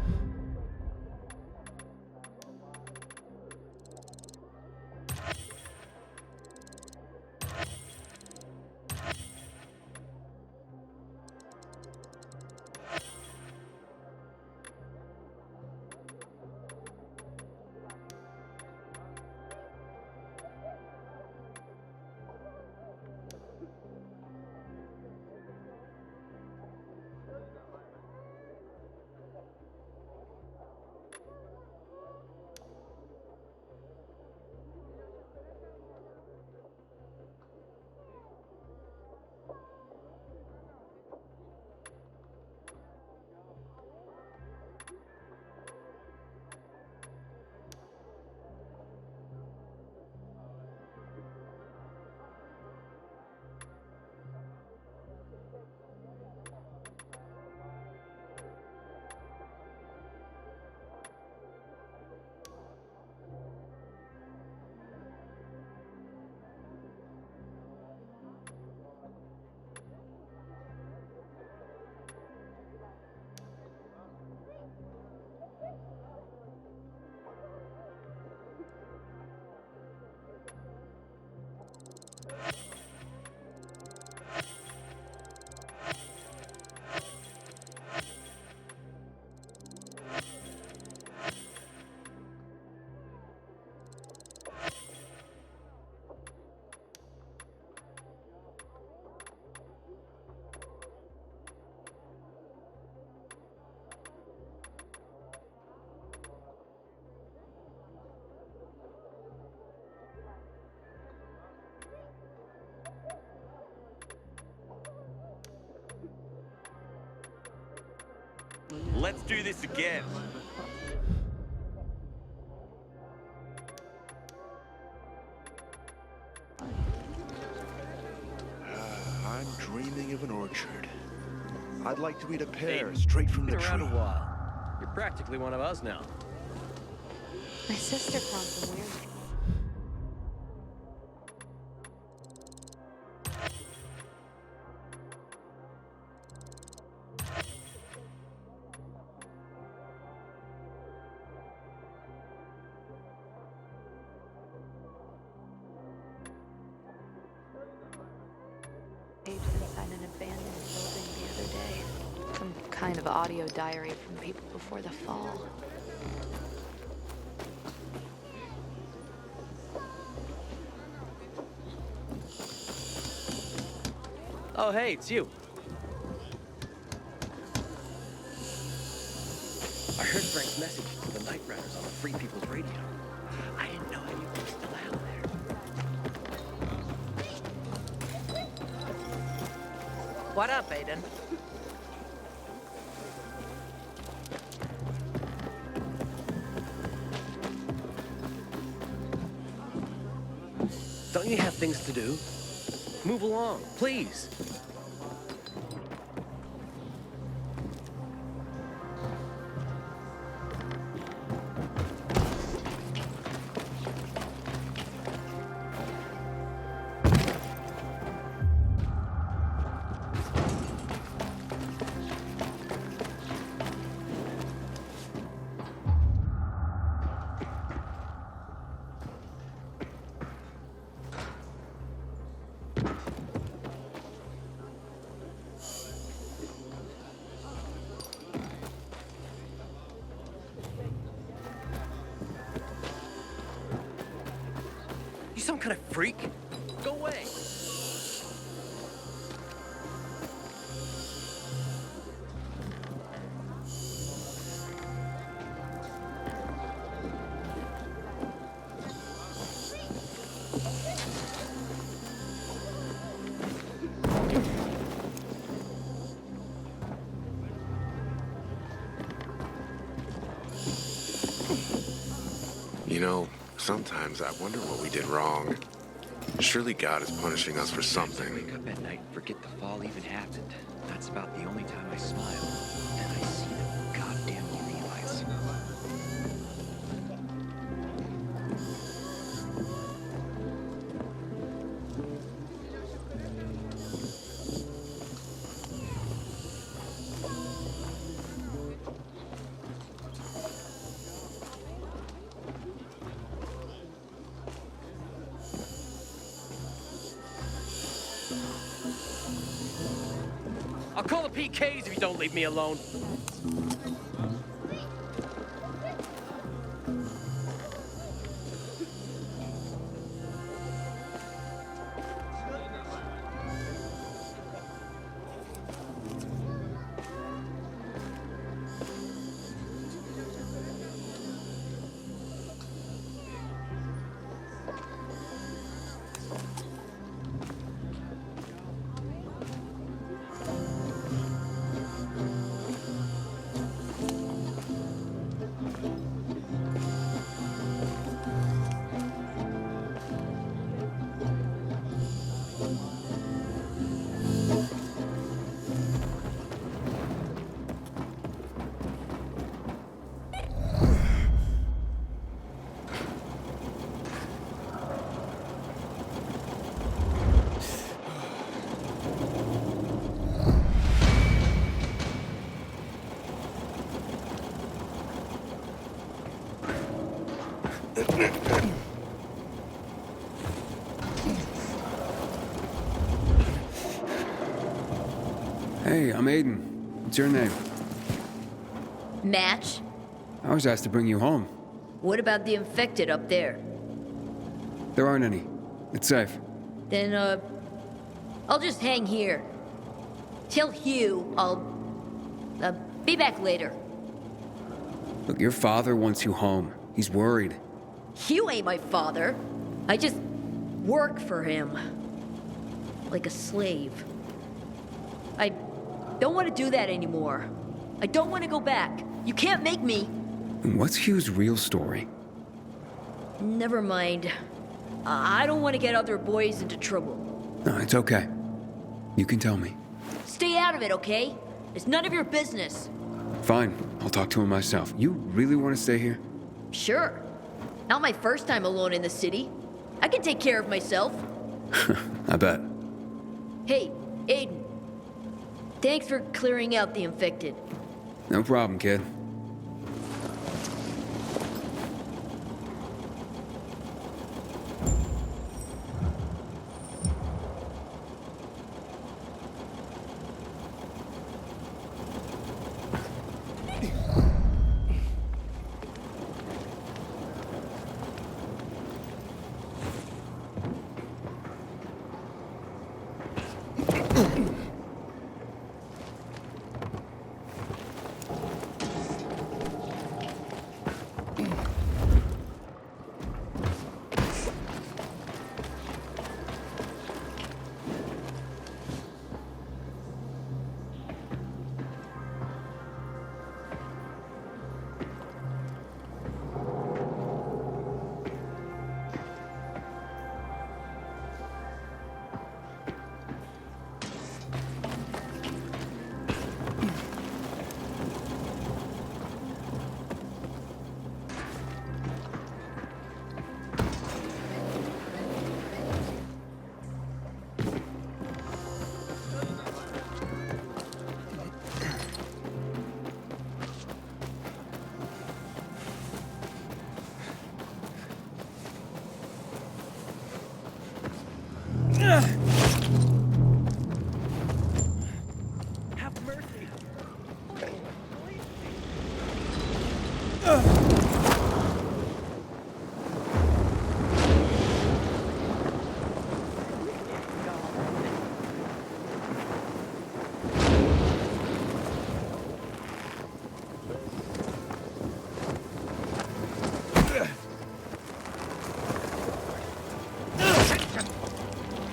Let's do this again. I'm dreaming of an orchard. I'd like to eat a pear straight from the Been around tree. a while. You're practically one of us now. My sister found some weird. Page inside an abandoned building the other day. Some kind of audio diary from people before the fall. Oh, hey, it's you. I heard Frank's message to the Night Riders on the Free People's Radio. I didn't know you were still out there. What up, Aiden? Don't you have things to do? Move along, please. You some kind of freak? Go away. You know, sometimes I wonder what we did wrong. Surely God is punishing us for something. I wake up at night and forget the fall even happened. That's about the only time I smile. And I see them goddamn UV lights. I'll call the PKs if you don't leave me alone. Hey, I'm Aiden. What's your name? Match? I was asked to bring you home. What about the infected up there? There aren't any. It's safe. Then, I'll just hang here. Tell Hugh I'll, be back later. Look, your father wants you home. He's worried. Hugh ain't my father. I just work for him. Like a slave. I don't want to do that anymore. I don't want to go back. You can't make me. What's Hugh's real story? Never mind. I don't want to get other boys into trouble. No, it's okay. You can tell me. Stay out of it, okay? It's none of your business. Fine, I'll talk to him myself. You really want to stay here? Sure. Not my first time alone in the city. I can take care of myself. I bet. Hey, Aiden. Thanks for clearing out the infected. No problem, kid. Have mercy.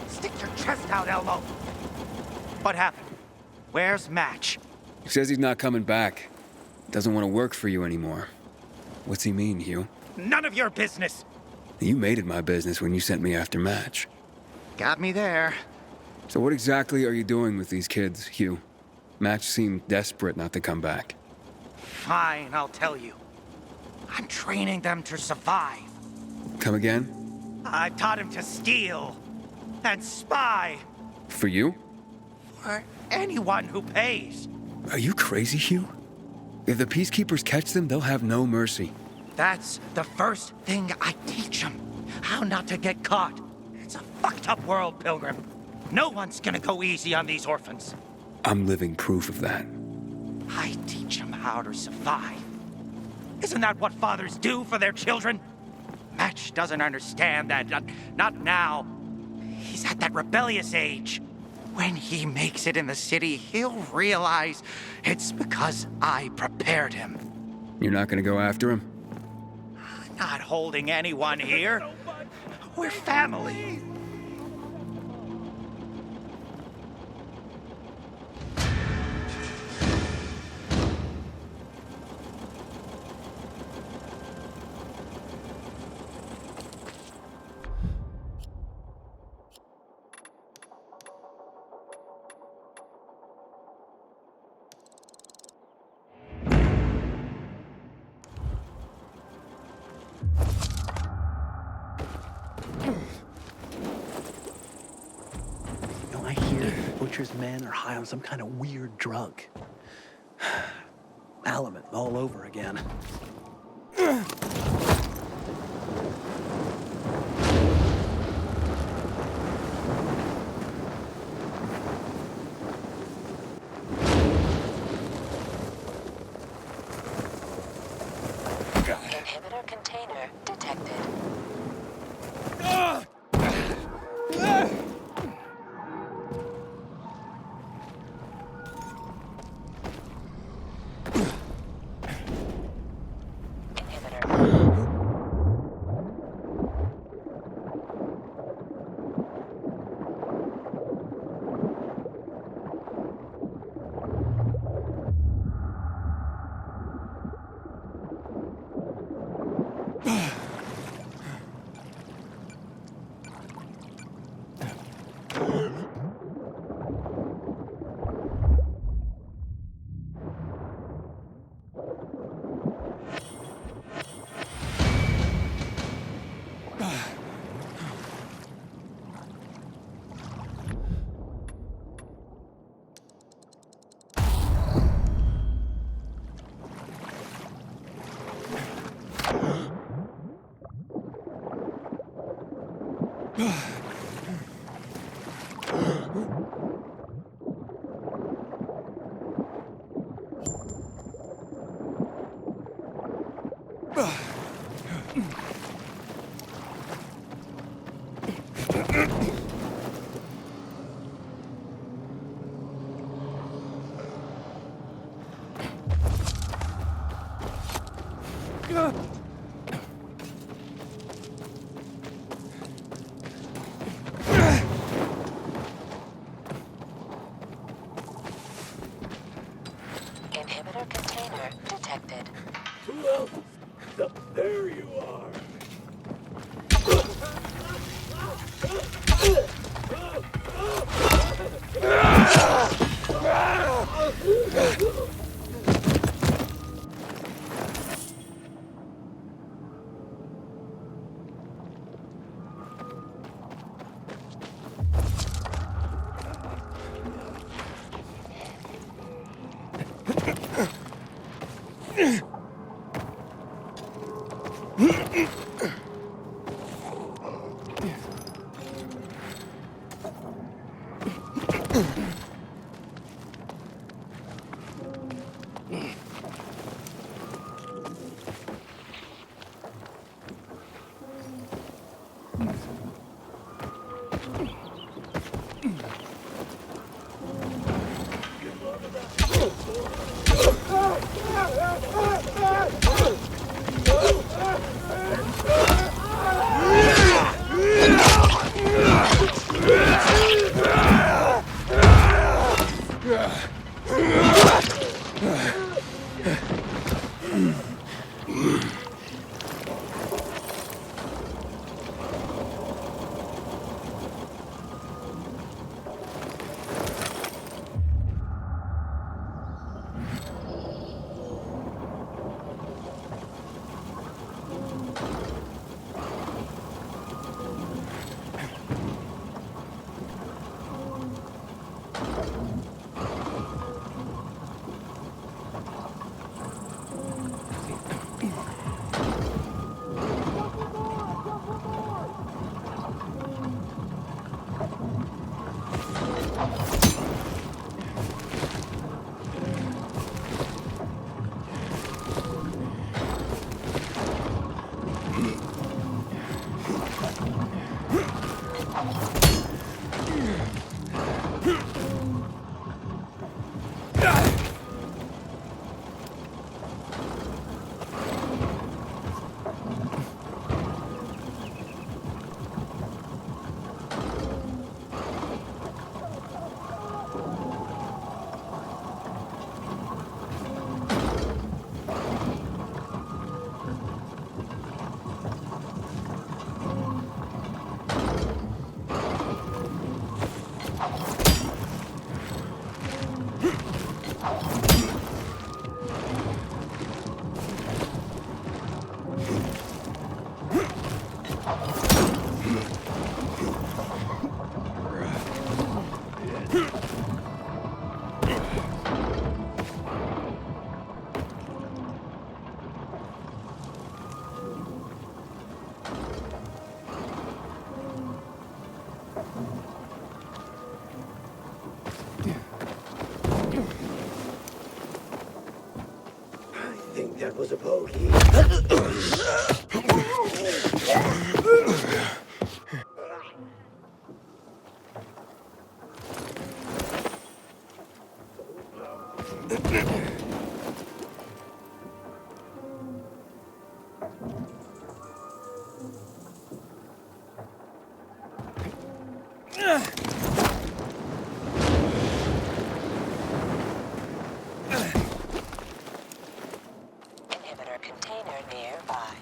Stick your chest out, Elmo. What happened? Where's Match? He says he's not coming back. Doesn't want to work for you anymore. What's he mean, Hugh? None of your business. You made it my business when you sent me after Match. Got me there. So what exactly are you doing with these kids, Hugh? Match seemed desperate not to come back. Fine, I'll tell you. I'm training them to survive. Come again? I taught him to steal and spy For you? for anyone who pays. Are you crazy, Hugh? If the Peacekeepers catch them, they'll have no mercy. That's the first thing I teach them. How not to get caught. It's a fucked up world, Pilgrim. No one's gonna go easy on these orphans. I'm living proof of that. I teach them how to survive. Isn't that what fathers do for their children? Match doesn't understand that. Not now. He's at that rebellious age. When he makes it in the city, he'll realize it's because I prepared him. You're not gonna go after him? Not holding anyone here. We're family. I hear Butcher's men are high on some kind of weird drug. Element all over again. Inhibitor container detected. Inhibitor container detected. Well, there you are. That was a bogey. Inhibitor container nearby.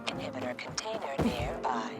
Inhibitor container nearby.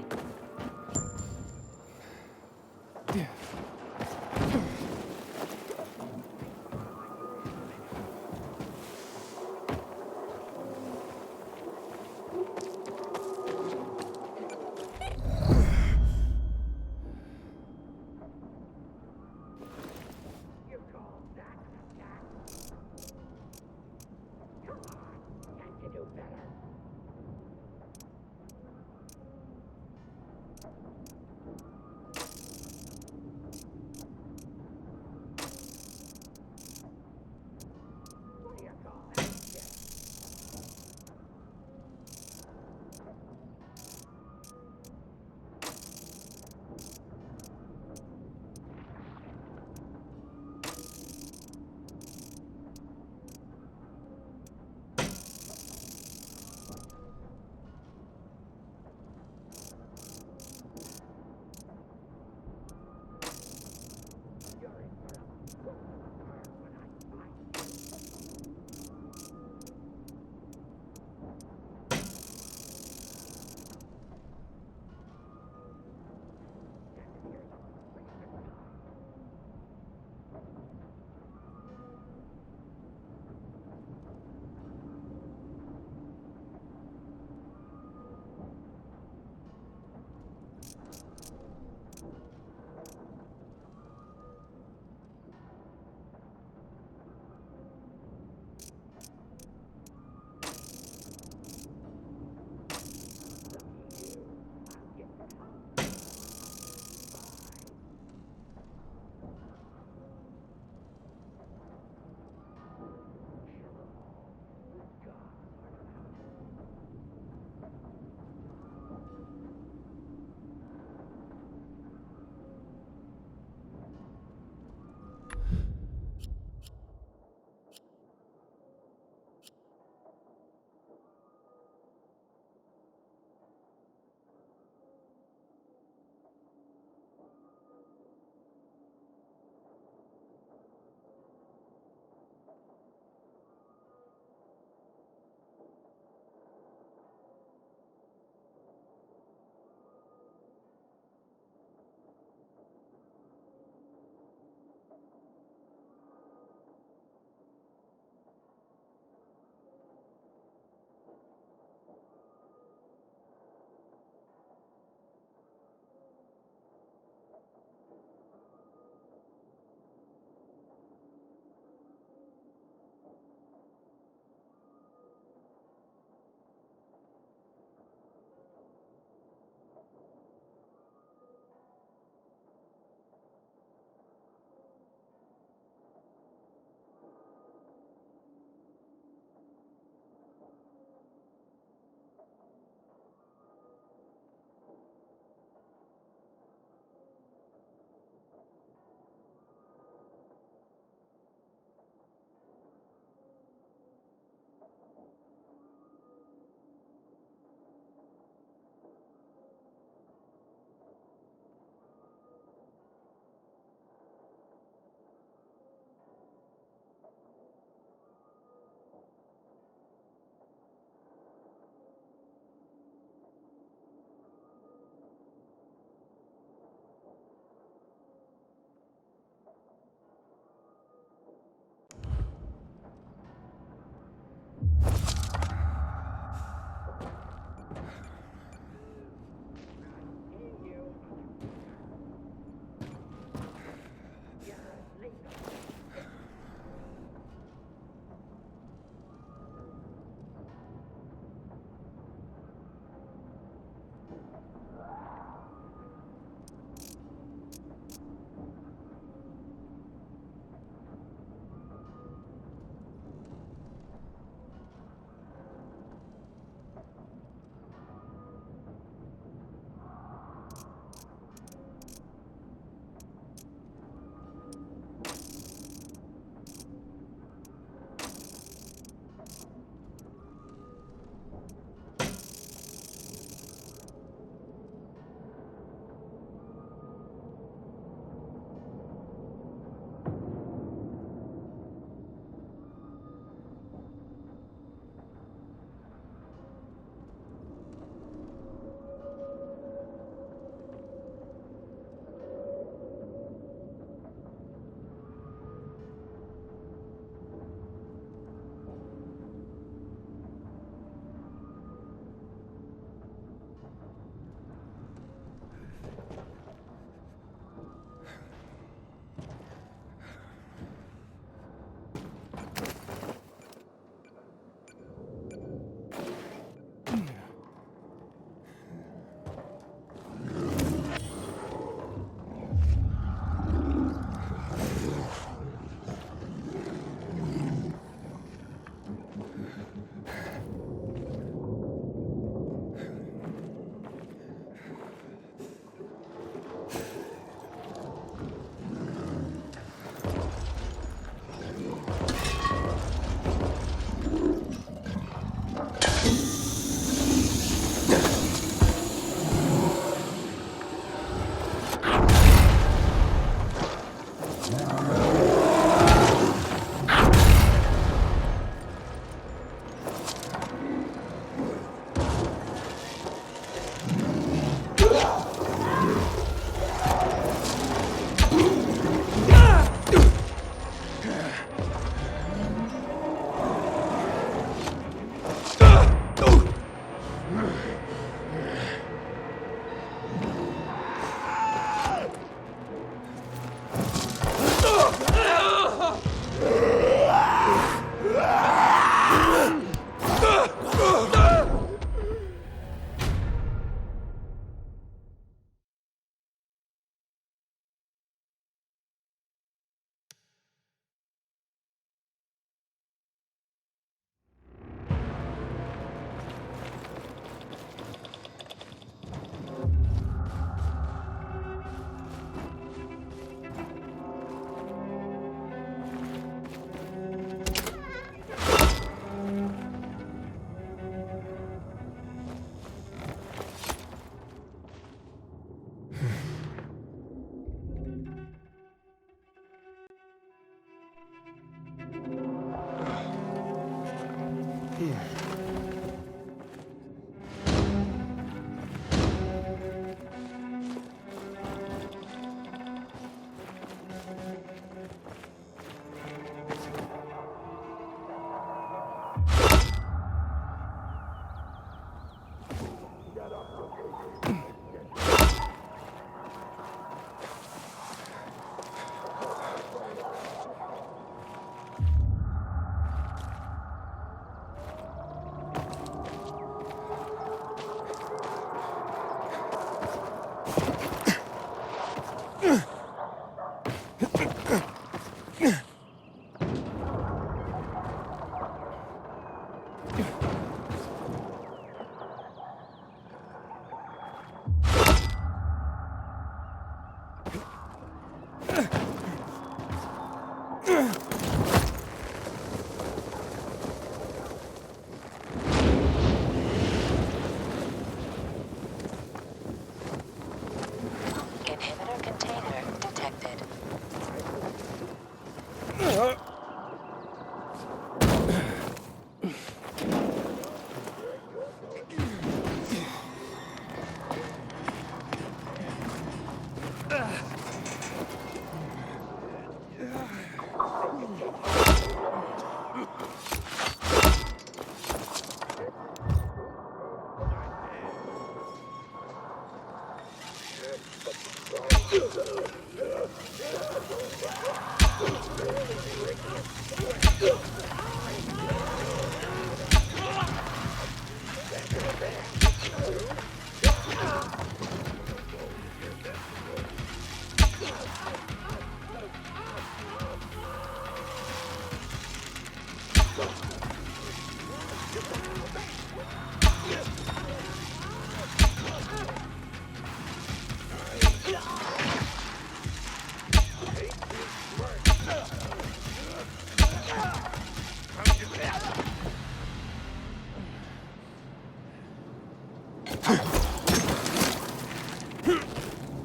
Inhibitor container detected.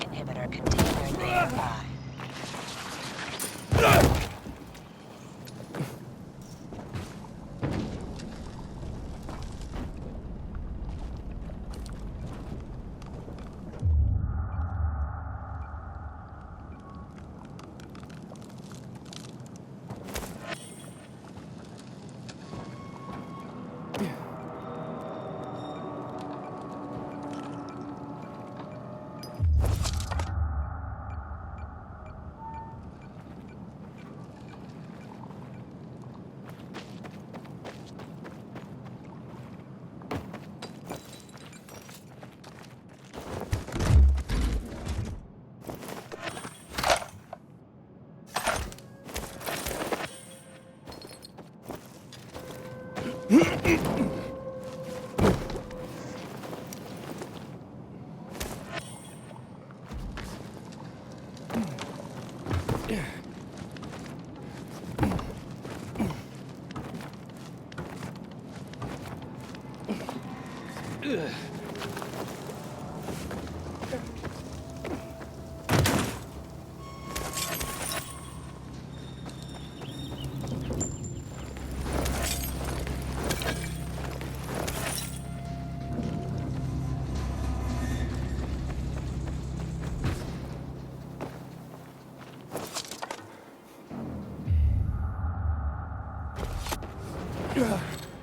Inhibitor container nearby.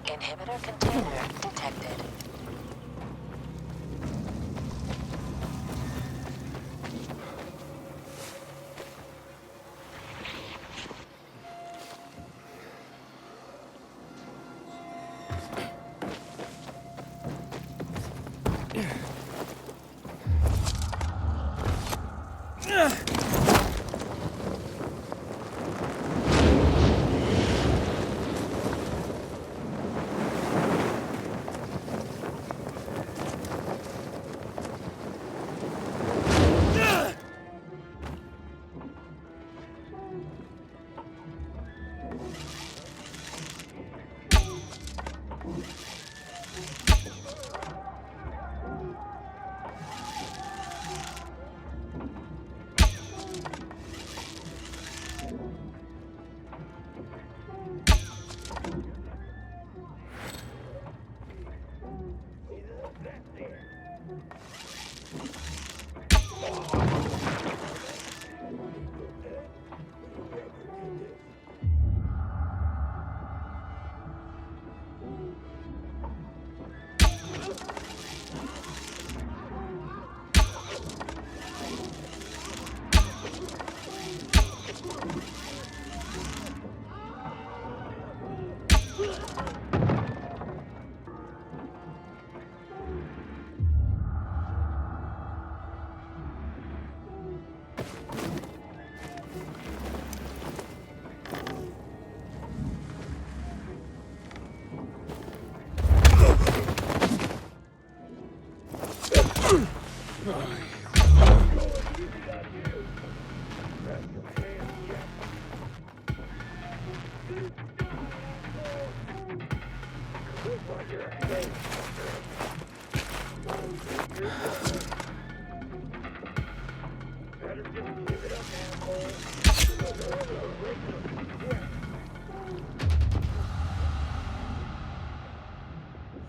Inhibitor container detected.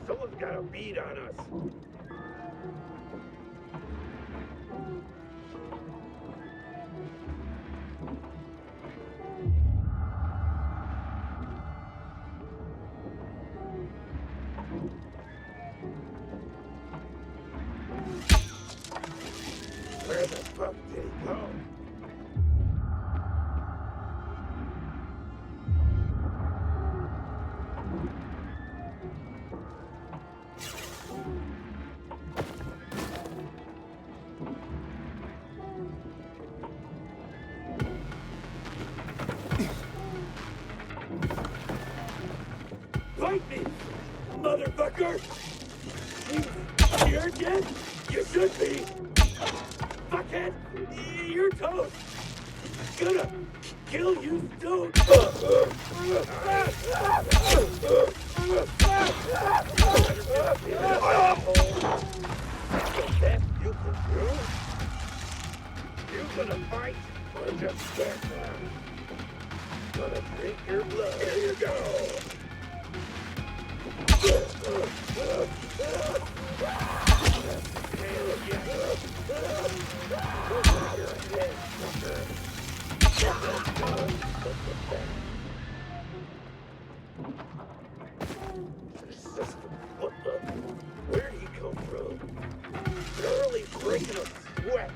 Someone's got a bead on us. Where the fuck did he go? Fight me, motherfucker! You hurt yet? You should be! Fuckhead! You're toast! Gonna kill you soon! You gonna fight or just stand there? Gonna drink your blood. Here you go! What the? Where'd he come from? Thoroughly breaking a sweat.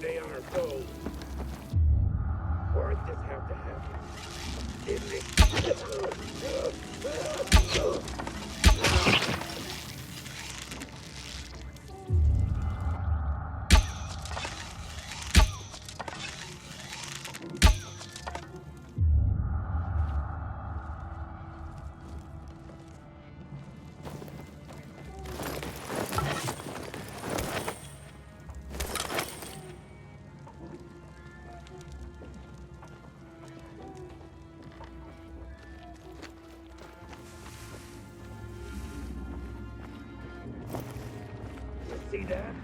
They are foes. Why'd this have to happen? Didn't it? See that?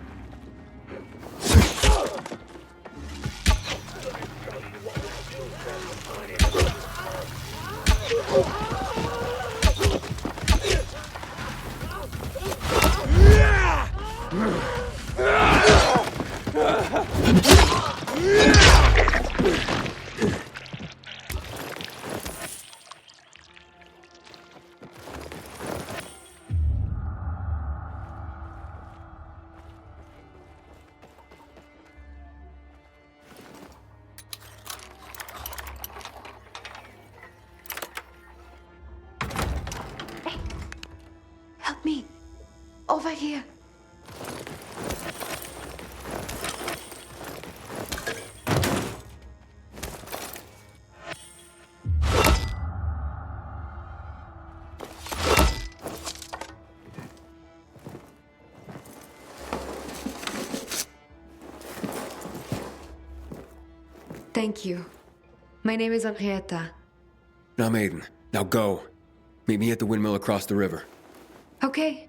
Help me. Over here. Thank you. My name is Henrietta. I'm Aiden. Now go. Meet me at the windmill across the river. Okay.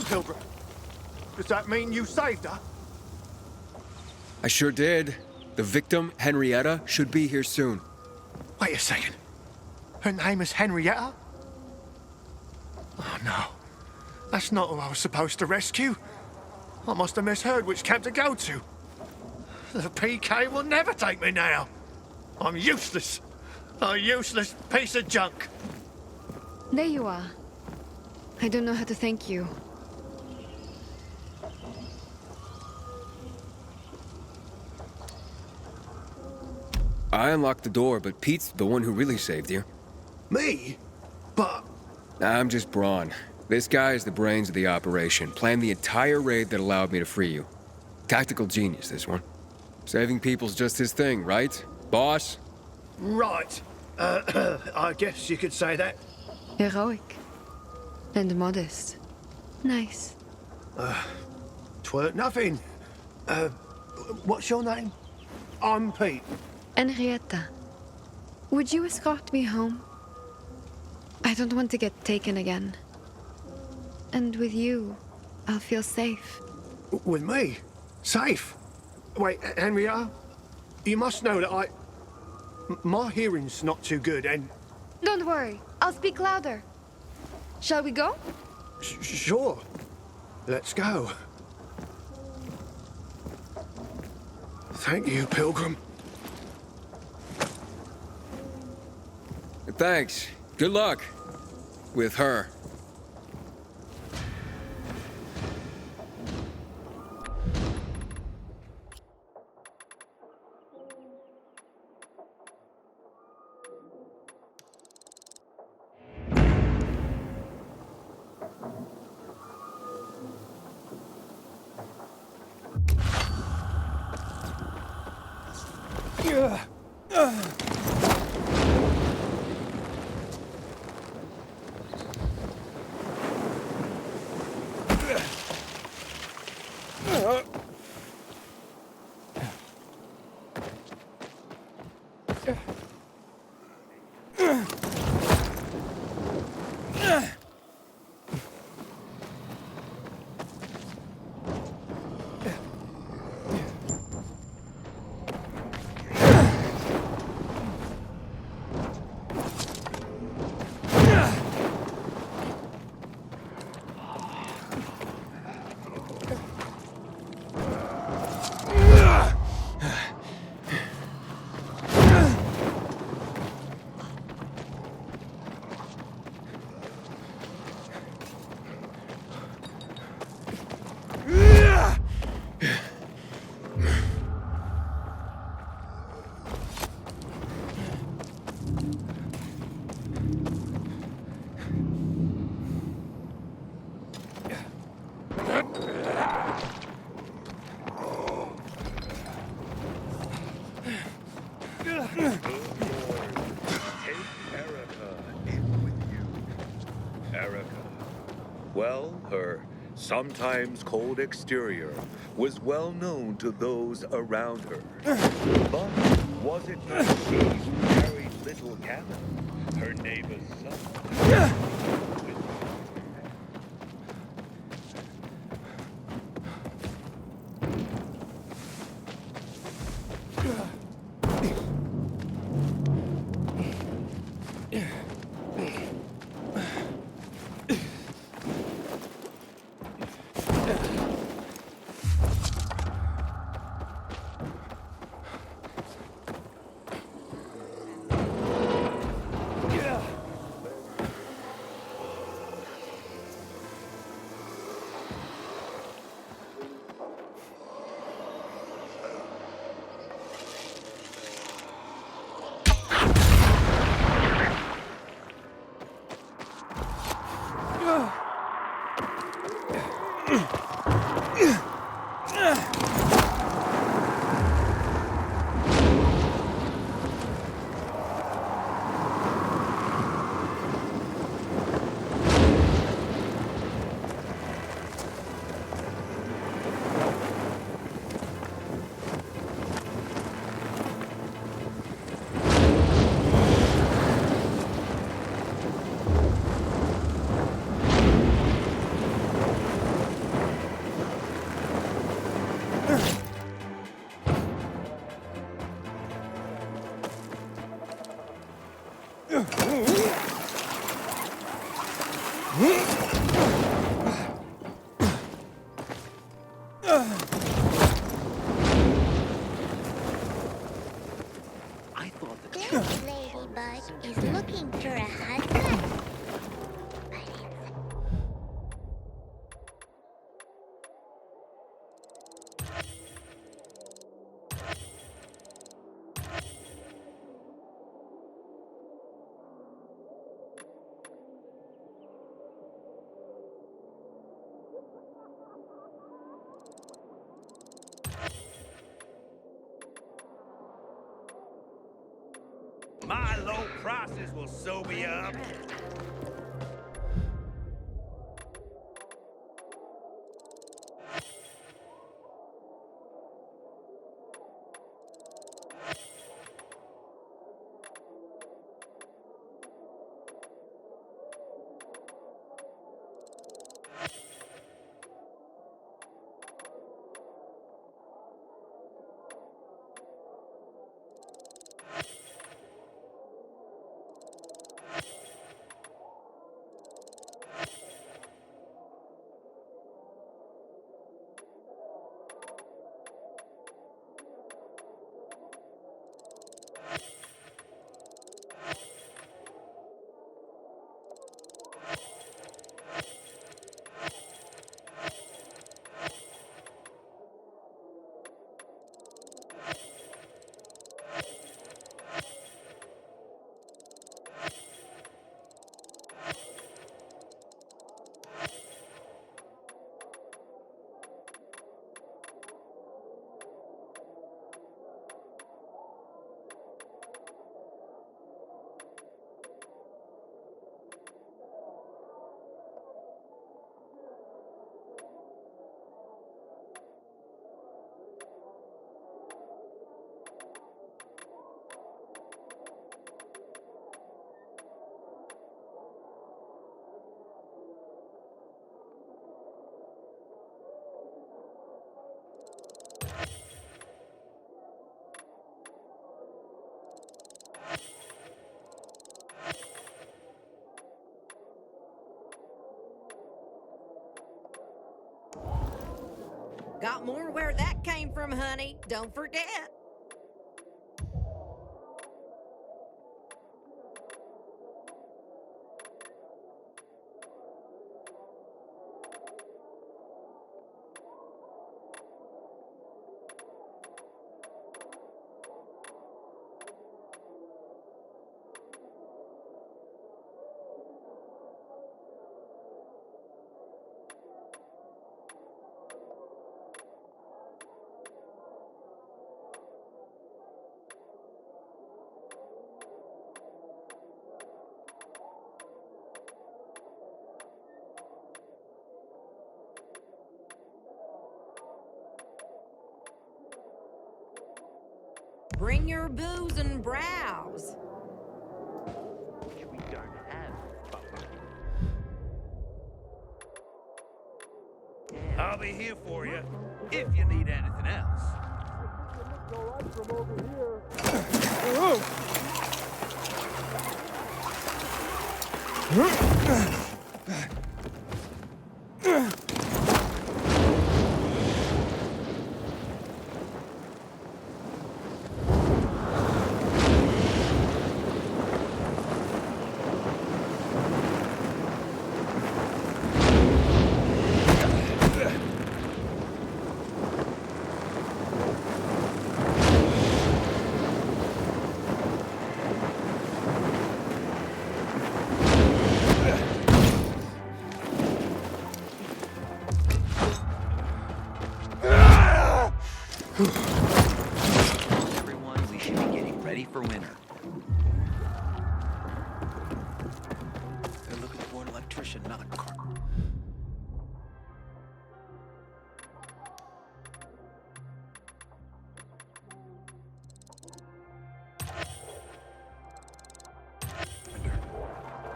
time, Pilgrim? Does that mean you saved her? I sure did. The victim, Henrietta, should be here soon. Wait a second. Her name is Henrietta? Oh, no. That's not who I was supposed to rescue. I must have misheard which camp to go to. The PK will never take me now. I'm useless. A useless piece of junk. There you are. I don't know how to thank you. I unlocked the door, but Pete's the one who really saved you. Me? But... I'm just Braun. This guy is the brains of the operation. Planned the entire raid that allowed me to free you. Tactical genius, this one. Saving people's just his thing, right, boss? Right. I guess you could say that. Heroic. And modest. Nice. Twerk nothing. What's your name? I'm Pete. Henrietta. Would you escort me home? I don't want to get taken again. And with you, I'll feel safe. With me? Safe? Wait, Henrietta? You must know that my hearing's not too good, and... Don't worry. I'll speak louder. Shall we go? Sure. Let's go. Thank you, Pilgrim. Thanks. Good luck. With her. Well, her sometimes cold exterior was well known to those around her. But was it not she who carried little Kevin, her neighbor's son? Ladybug is looking for a husband. My low prices will sew me up. Got more where that came from, honey. Don't forget. Bring your booze and browse. Which we don't have, Papa. I'll be here for you if you need anything else. Everyone, we should be getting ready for winter. They're looking for an electrician, not a car.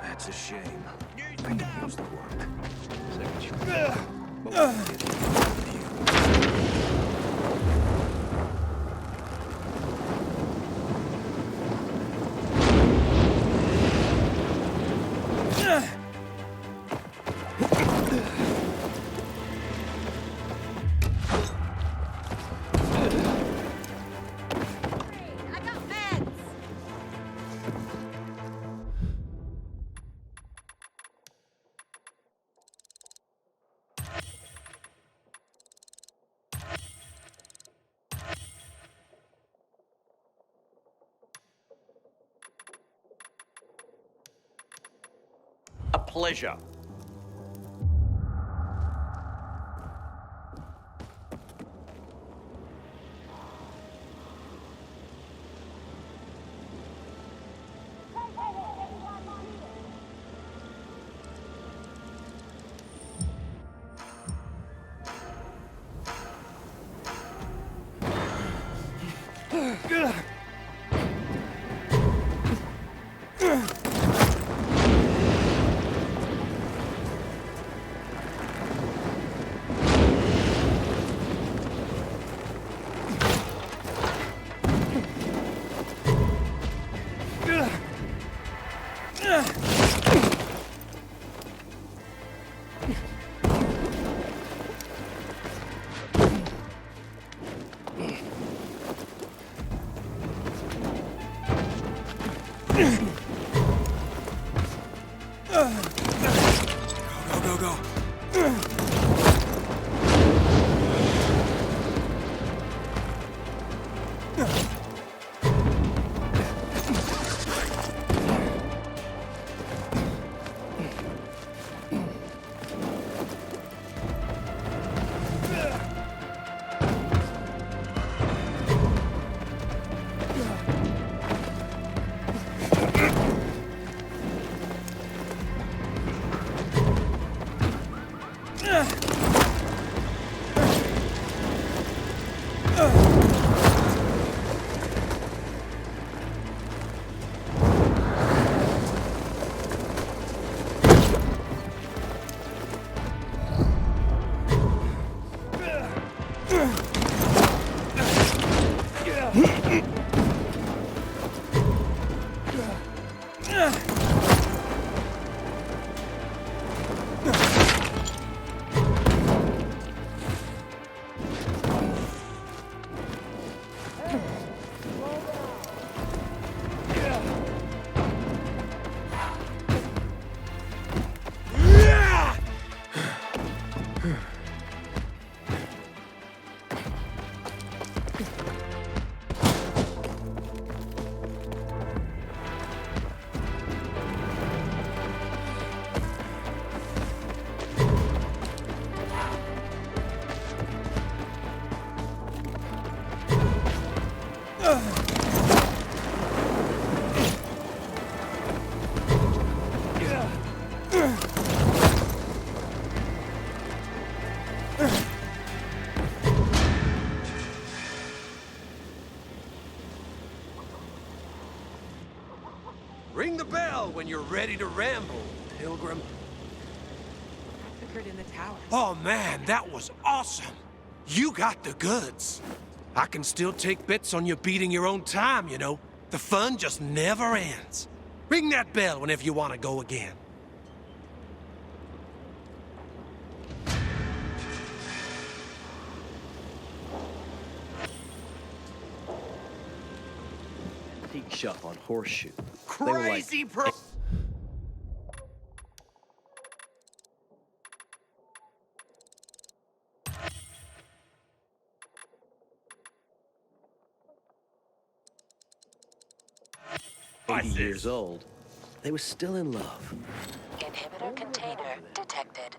That's a shame. I can use the work. Second choice. But we'll get it with you. pleasure. Ring the bell when you're ready to ramble, Pilgrim. Massacred in the towers. Oh man, that was awesome! You got the goods. I can still take bets on you beating your own time, you know. The fun just never ends. Ring that bell whenever you want to go again. Antique shop on Horseshoe. Crazy pro... Years old. They were still in love. Inhibitor container detected.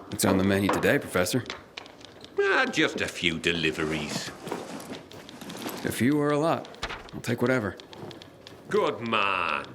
What's on the menu today, Professor? Just a few deliveries. A few or a lot. I'll take whatever. Good man.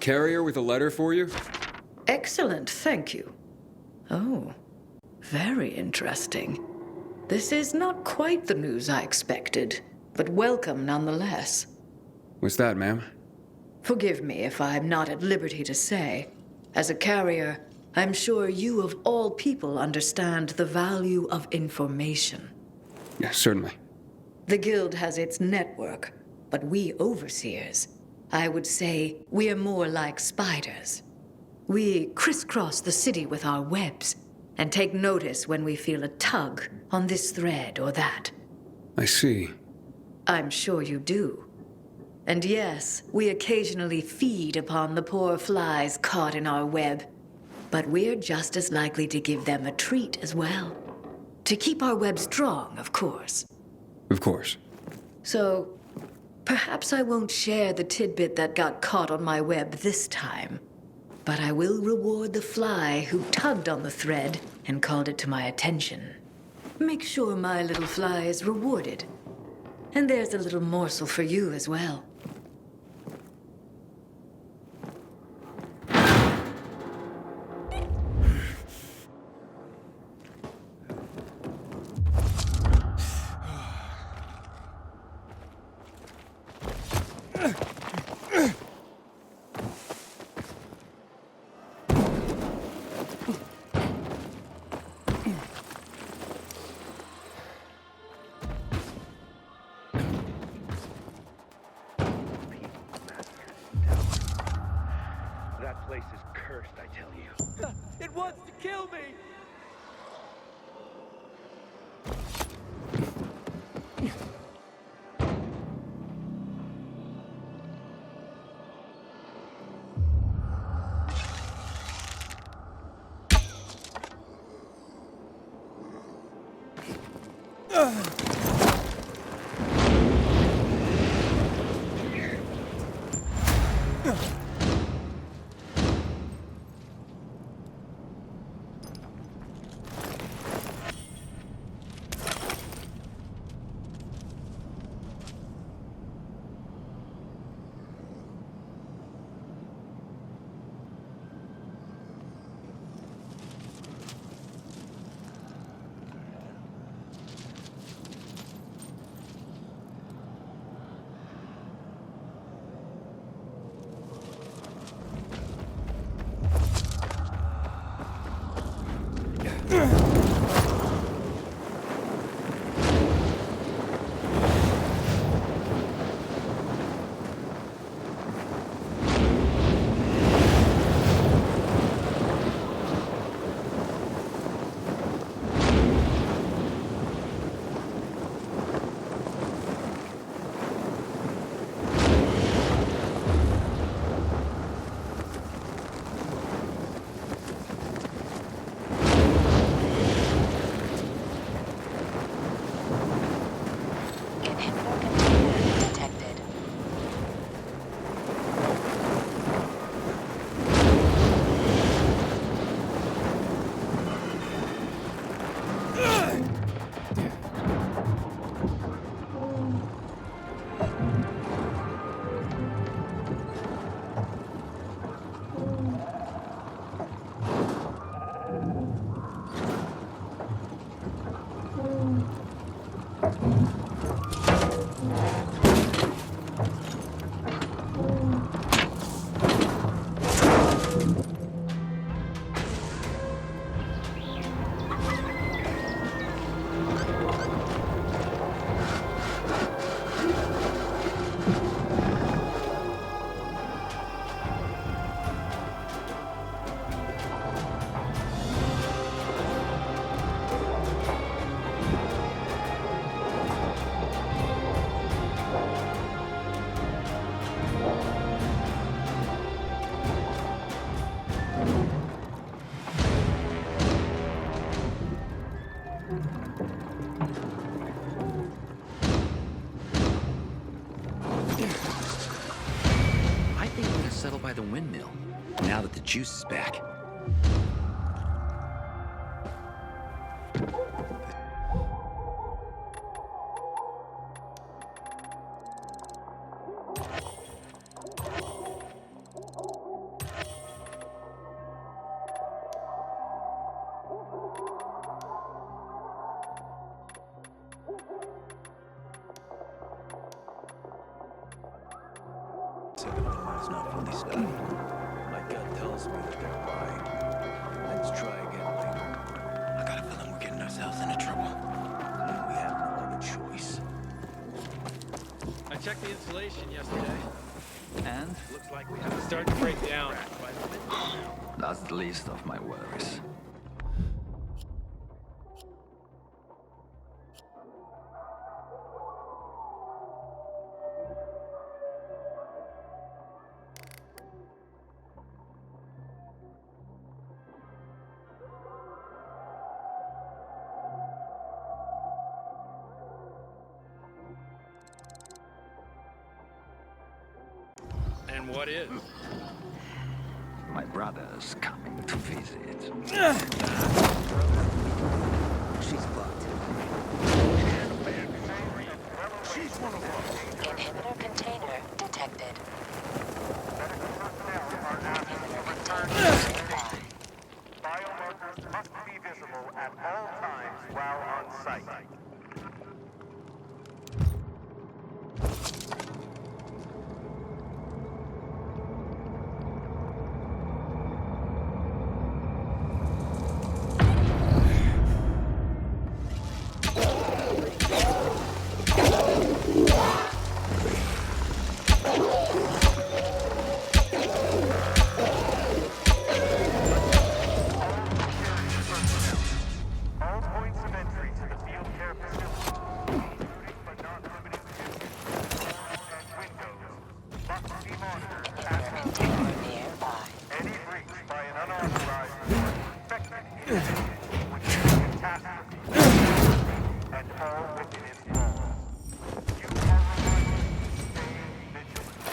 Carrier with a letter for you? Excellent, thank you. Oh, very interesting. This is not quite the news I expected, but welcome nonetheless. What's that, ma'am? Forgive me if I'm not at liberty to say. As a carrier, I'm sure you of all people understand the value of information. Yes, certainly. The Guild has its network, but we overseers, I would say we're more like spiders. We crisscross the city with our webs and take notice when we feel a tug on this thread or that. I see. I'm sure you do. And yes, we occasionally feed upon the poor flies caught in our web, but we're just as likely to give them a treat as well. To keep our web strong, of course. Of course. So, perhaps I won't share the tidbit that got caught on my web this time, but I will reward the fly who tugged on the thread and called it to my attention. Make sure my little fly is rewarded. And there's a little morsel for you as well. That place is cursed, I tell you. It wants to kill me! juice is back. It's not fully studied. My gut tells me that they're lying. Let's try again later. I got a feeling we're getting ourselves into trouble. And we have no other choice. I checked the insulation yesterday. And? Looks like we have to start to break down. That's the least of my worries. And what is? My brother's coming to visit. She's fucked. She's one of us. Inhibitor container detected. Biomarkers must be visible at all times while on site. All points of entry to the field care facility, including but not limited to and windows, must be monitored at all times. Any breach by an unauthorized or infected individual would be a catastrophe, and all within its walls. You are reminded to stay vigilant.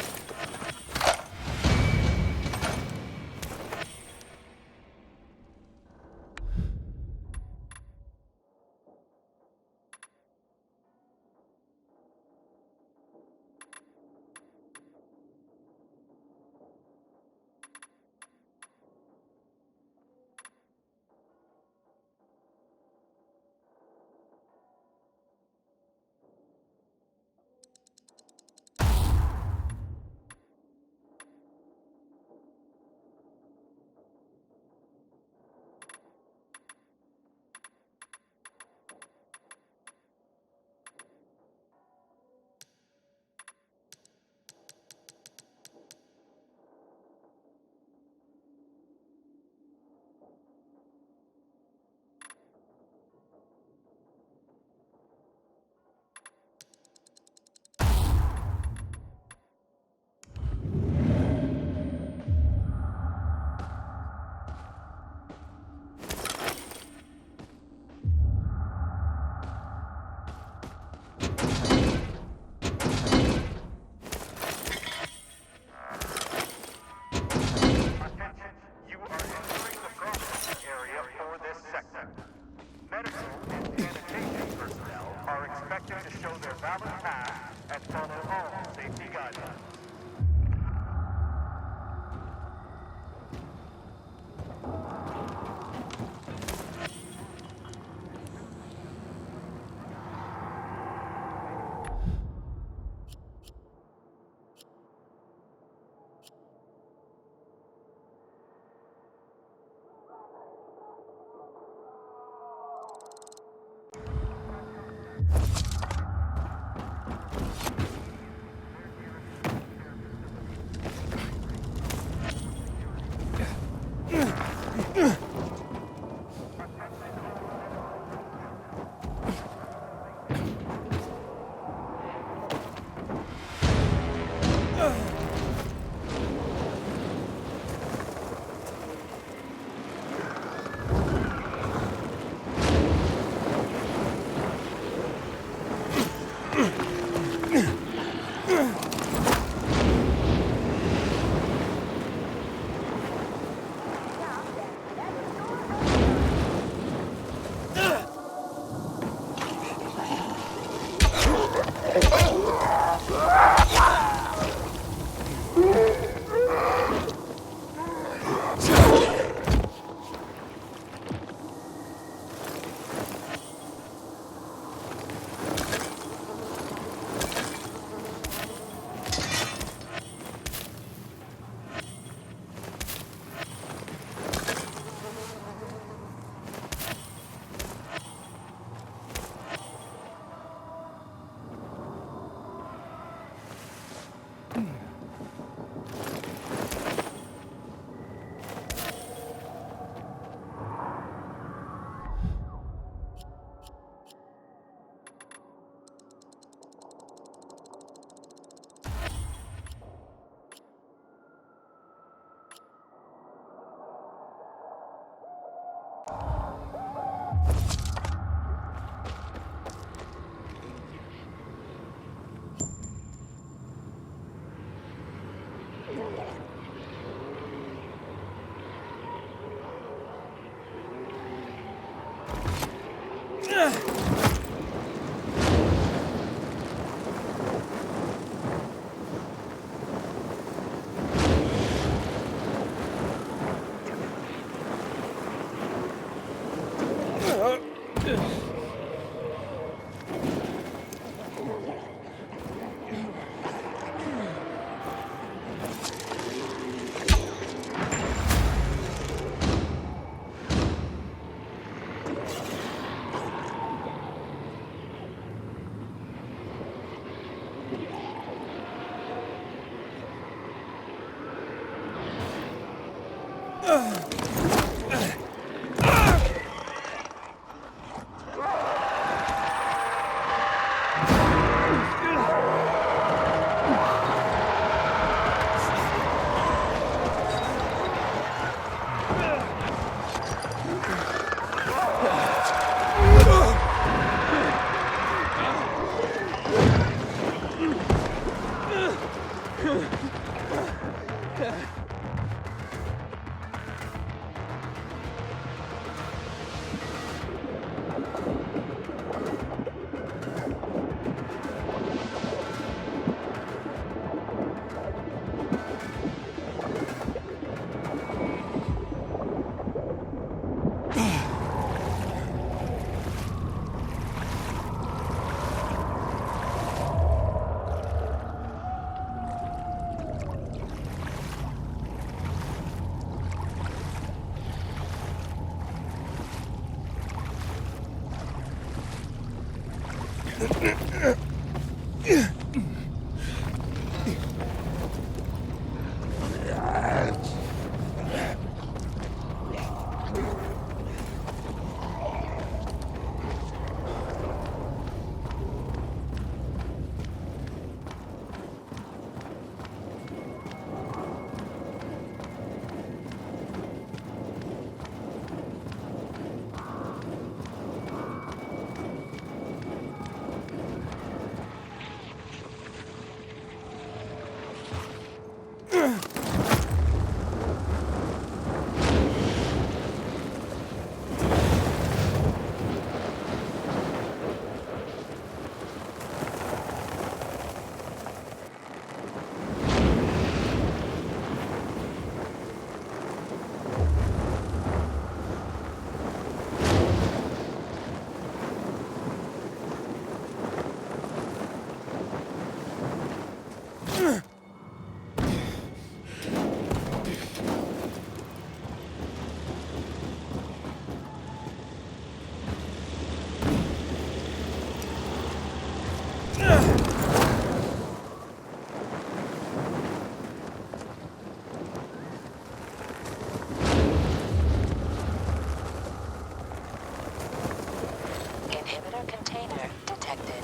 Inhibitor container detected.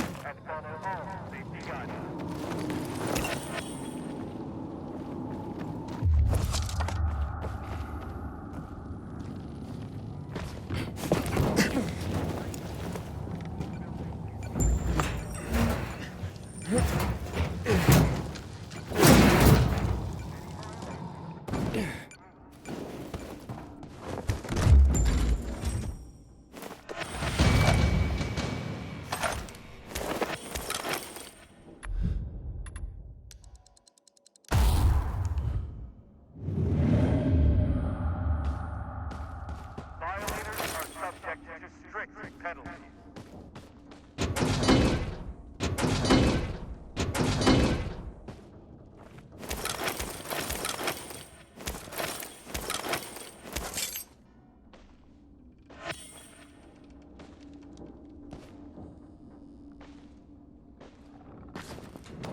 and follow all safety guidelines. Violators are subject to strict penalties.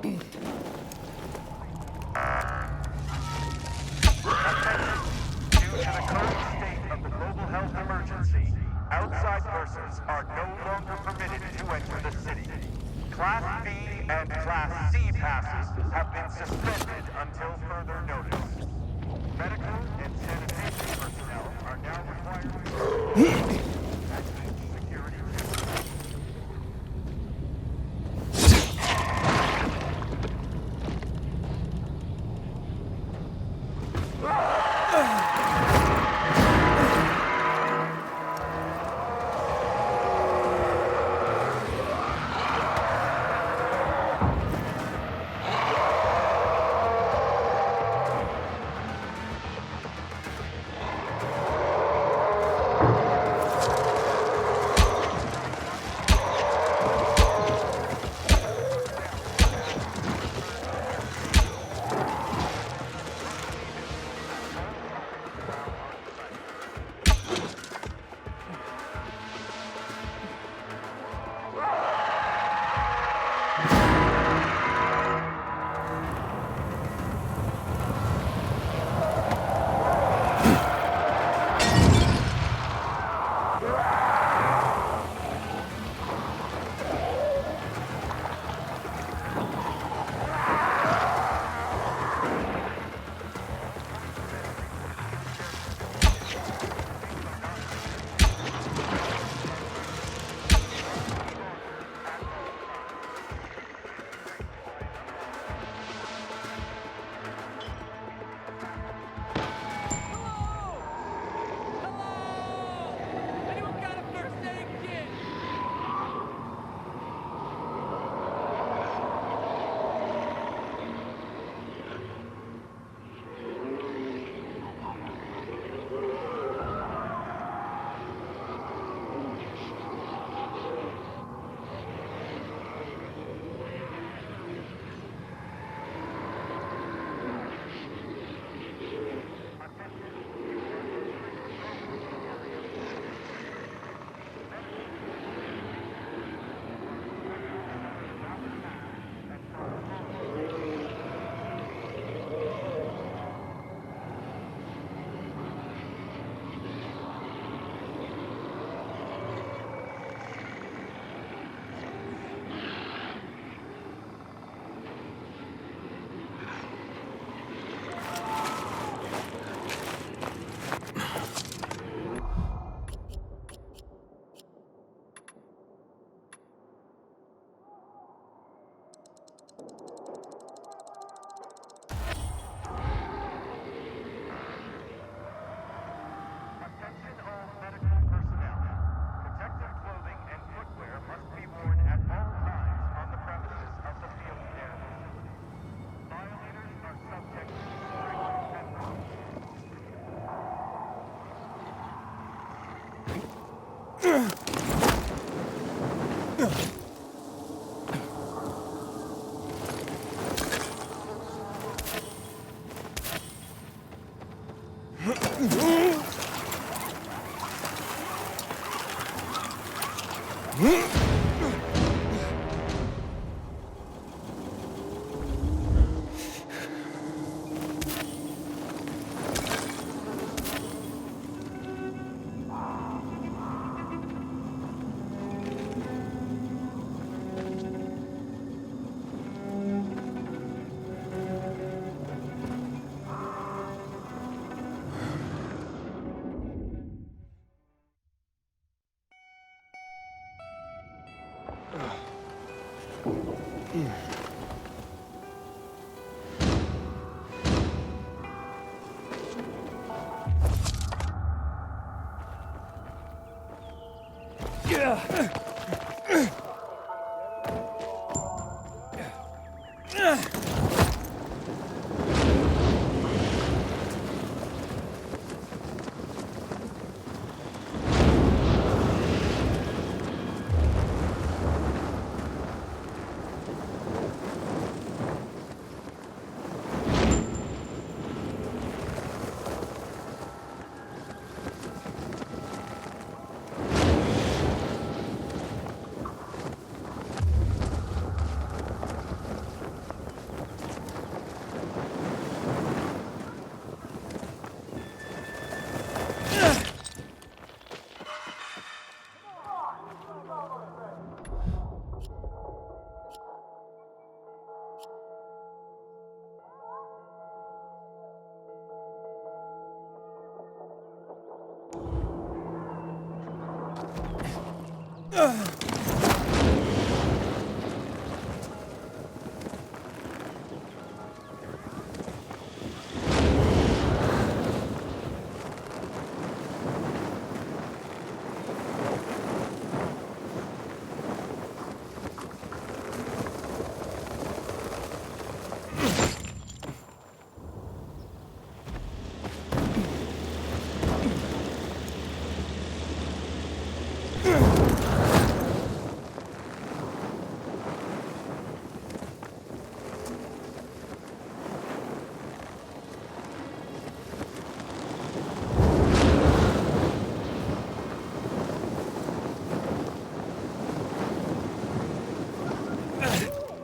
Due to the current state of the global health emergency, outside persons are no longer permitted to enter the city. Class B and Class C passes have been suspended until further notice. Medical and sanitation personnel are now required to security.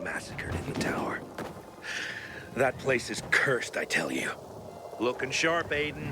Massacred in the tower. That place is cursed, I tell you. Looking sharp, Aiden.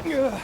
The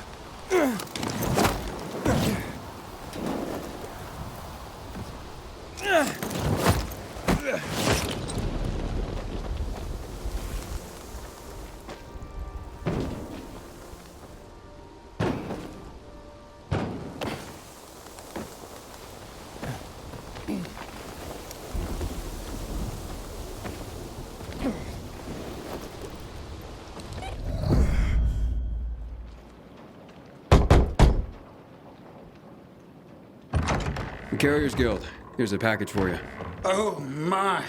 Carriers Guild. Here's a package for you. Oh my!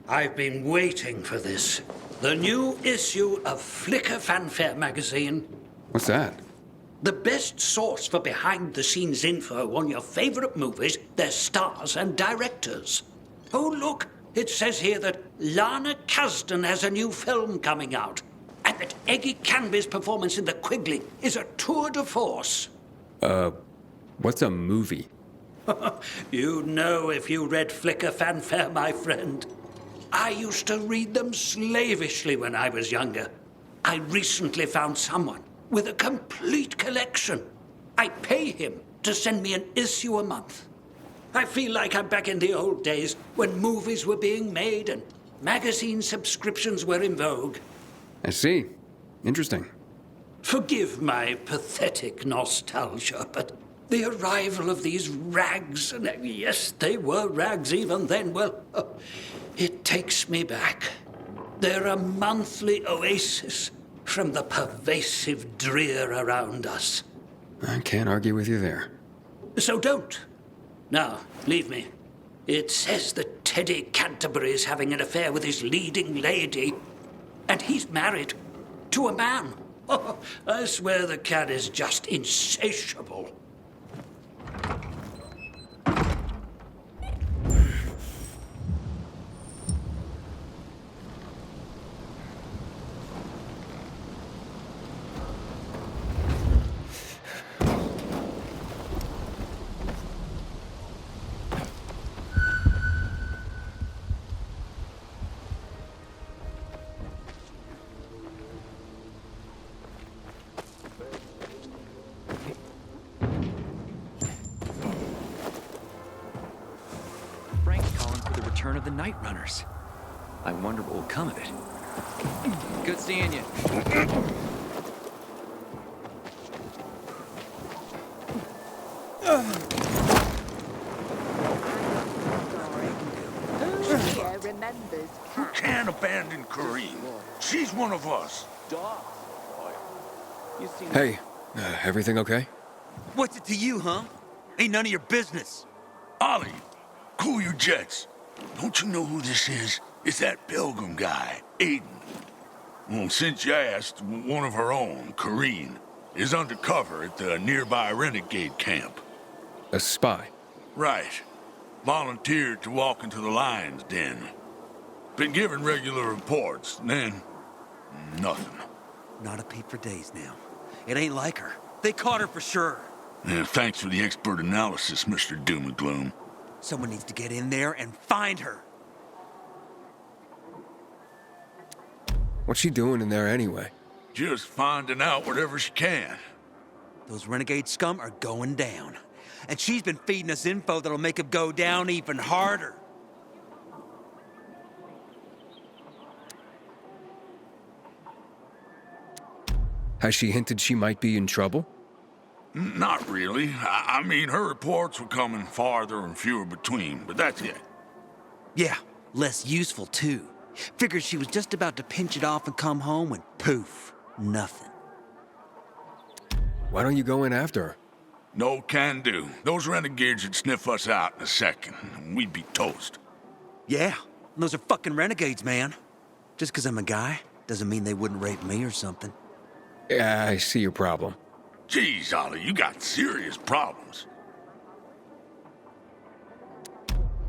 I've been waiting for this. The new issue of Flicker Fanfare magazine. What's that? The best source for behind-the-scenes info on your favorite movies, their stars and directors. Oh, look! It says here that Lana Kasdan has a new film coming out, and that Eggy Canby's performance in The Quigley is a tour de force. What's a movie? You'd know if you read Flicker Fanfare, my friend. I used to read them slavishly when I was younger. I recently found someone with a complete collection. I pay him to send me an issue a month. I feel like I'm back in the old days when movies were being made and magazine subscriptions were in vogue. I see. Interesting. Forgive my pathetic nostalgia, but the arrival of these rags, and yes, they were rags even then, well, it takes me back. They're a monthly oasis from the pervasive drear around us. I can't argue with you there. So don't. Now, leave me. It says that Teddy Canterbury is having an affair with his leading lady, and he's married to a man. Oh, I swear the cat is just insatiable. Frank's calling for the return of the Night Runners. I wonder what will come of it. Good seeing you. You can't abandon Corrine. She's one of us. Hey, everything okay? What's it to you, huh? Ain't none of your business. Ollie, cool your jets. Don't you know who this is? It's that Pilgrim guy, Aiden. Well, since you asked, one of her own, Corrine, is undercover at the nearby renegade camp. A spy? Right. Volunteered to walk into the lion's den. Been given regular reports, and then nothing. Not a peep for days now. It ain't like her. They caught her for sure. Yeah, thanks for the expert analysis, Mr. Doom and Gloom. Someone needs to get in there and find her. What's she doing in there anyway? Just finding out whatever she can. Those renegade scum are going down. And she's been feeding us info that'll make them go down even harder. Has she hinted she might be in trouble? Not really. I mean, her reports were coming farther and fewer between, but that's it. Yeah, less useful too. Figured she was just about to pinch it off and come home when poof, nothing. Why don't you go in after her? No can do. Those renegades would sniff us out in a second, and we'd be toast. Yeah, those are fucking renegades, man. Just 'cause I'm a guy doesn't mean they wouldn't rape me or something. Yeah, I see your problem. Jeez, Ollie, you got serious problems.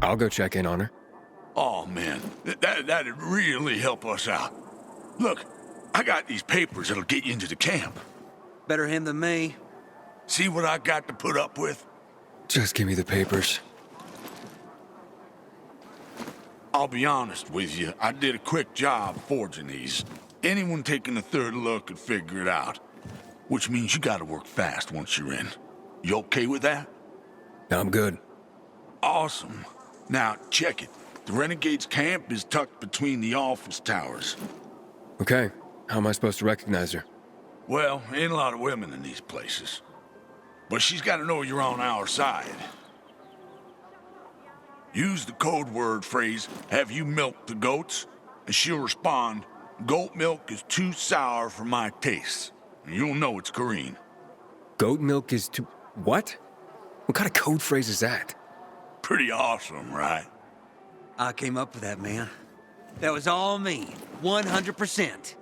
I'll go check in on her. Oh, man, that'd really help us out. Look, I got these papers that'll get you into the camp. Better him than me. See what I got to put up with? Just give me the papers. I'll be honest with you, I did a quick job forging these. Anyone taking a third look could figure it out. which means you gotta work fast once you're in. You okay with that? I'm good. Awesome. Now, check it. The Renegades' camp is tucked between the office towers. Okay, how am I supposed to recognize her? Well, ain't a lot of women in these places. But she's gotta know you're on our side. Use the code word phrase, "Have you milked the goats?" And she'll respond, "Goat milk is too sour for my taste." And you'll know it's Corrine. Goat milk is too... What? What kind of code phrase is that? Pretty awesome, right? I came up with that, man. That was all me. 100%.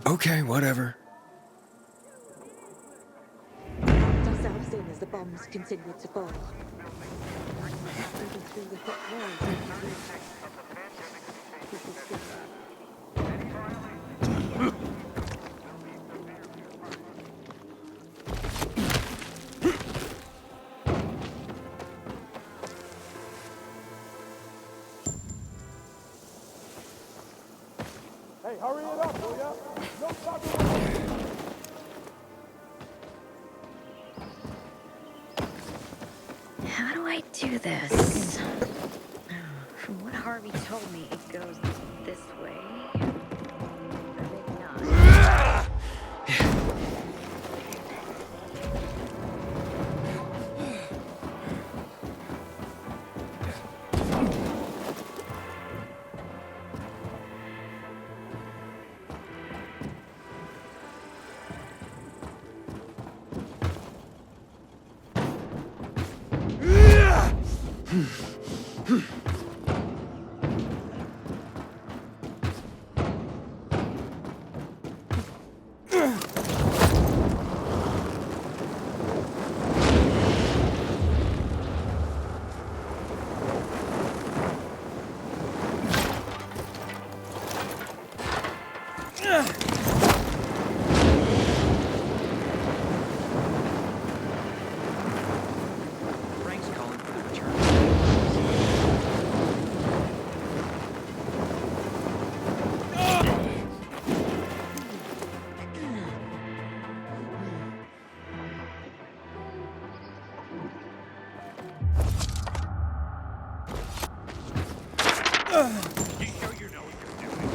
Okay, whatever. Ourselves in as the bombs continued to fall. Even through the thick walls, we could see. Hey, hurry it up, will ya? No fucking. How do I do this? From what Harvey told me, it goes this way. Or maybe not. Frank's calling for the return. You sure you know what you're doing?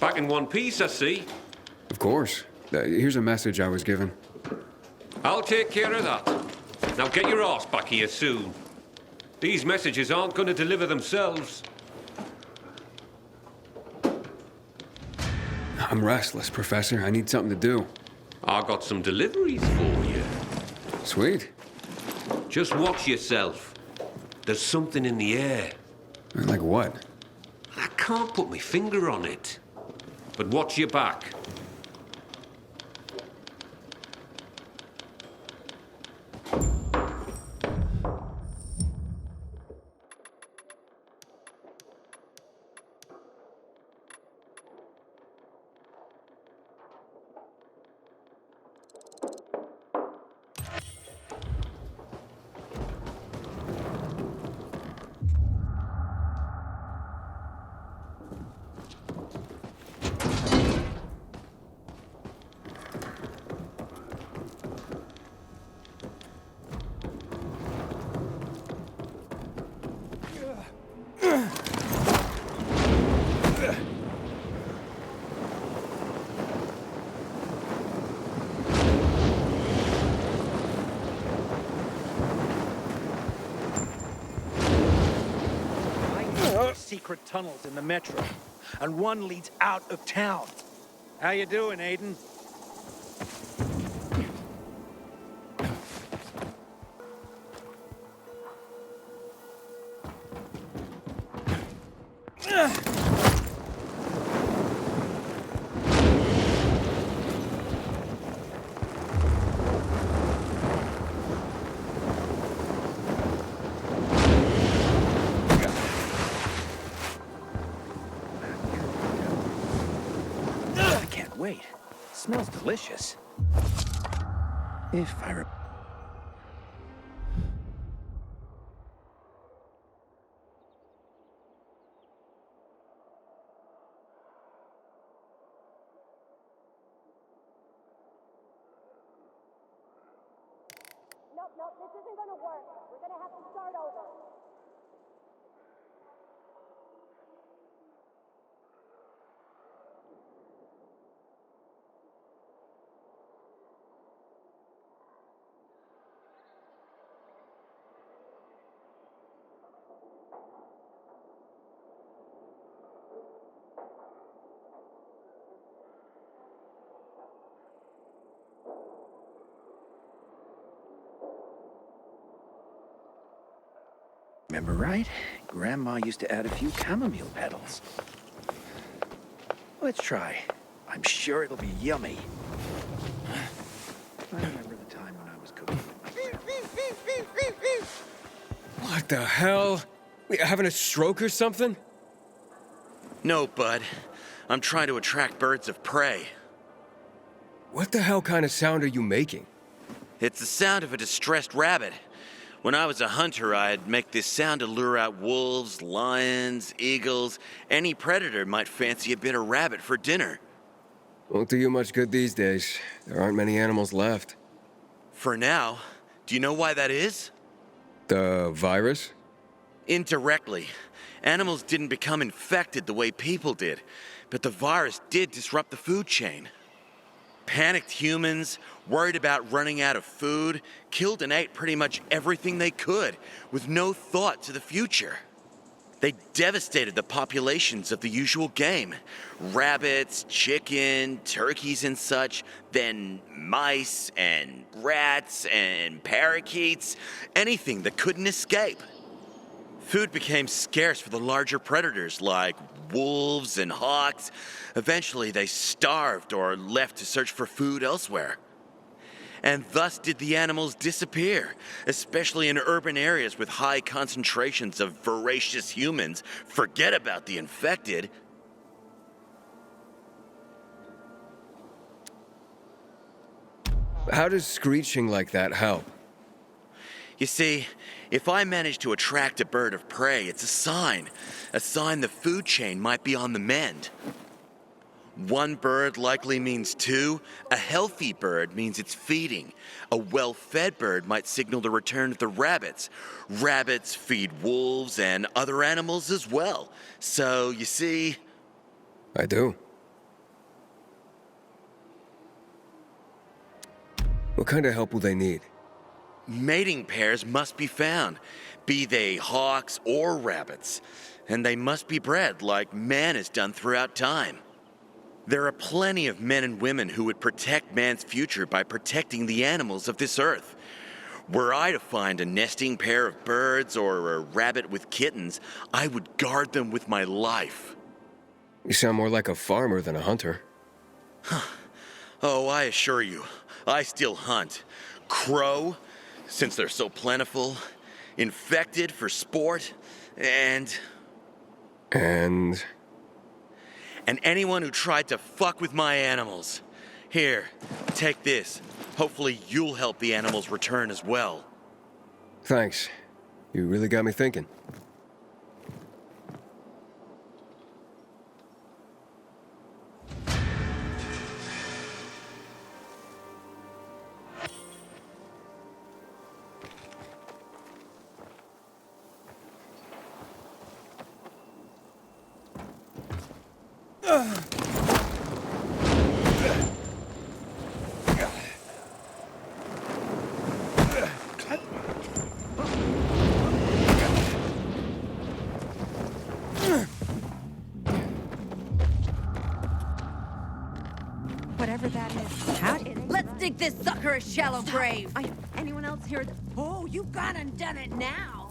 Back in one piece, I see. Of course. Here's a message I was given. I'll take care of that. Now get your ass back here soon. These messages aren't going to deliver themselves. I'm restless, Professor. I need something to do. I got some deliveries for you. Sweet. Just watch yourself. There's something in the air. Like what? I can't put my finger on it. But watch your back. Secret tunnels in the metro, and one leads out of town. How you doing, Aiden? wait. Smells delicious. If I re- Nope, this isn't gonna work. We're gonna have to start over. Remember right? Grandma used to add a few chamomile petals. Let's try. I'm sure it'll be yummy. I remember the time when I was cooking. What the hell? We having a stroke or something? No, bud. I'm trying to attract birds of prey. What the hell kind of sound are you making? It's the sound of a distressed rabbit. When I was a hunter, I'd make this sound to lure out wolves, lions, eagles. Any predator might fancy a bit of rabbit for dinner. Won't do you much good these days. There aren't many animals left. For now. Do you know why that is? The virus? Indirectly. Animals didn't become infected the way people did, but the virus did disrupt the food chain. Panicked humans, worried about running out of food, killed and ate pretty much everything they could, with no thought to the future. They devastated the populations of the usual game. Rabbits, chicken, turkeys and such, then mice and rats and parakeets, anything that couldn't escape. Food became scarce for the larger predators like wolves and hawks. Eventually, they starved or left to search for food elsewhere. And thus did the animals disappear, especially in urban areas with high concentrations of voracious humans. Forget about the infected. How does screeching like that help? You see, if I manage to attract a bird of prey, it's a sign the food chain might be on the mend. One bird likely means two. A healthy bird means it's feeding. A well-fed bird might signal the return of the rabbits. Rabbits feed wolves and other animals as well. So, you see... I do. What kind of help will they need? Mating pairs must be found, be they hawks or rabbits. And they must be bred like man has done throughout time. There are plenty of men and women who would protect man's future by protecting the animals of this earth. Were I to find a nesting pair of birds or a rabbit with kittens, I would guard them with my life. You sound more like a farmer than a hunter. Oh, I assure you, I still hunt. Crow, since they're so plentiful. Infected for sport. And anyone who tried to fuck with my animals. Here, take this. Hopefully you'll help the animals return as well. Thanks. You really got me thinking. Whatever that is. Let's dig this sucker a shallow grave. Anyone else here? Oh, you've gone and done it now.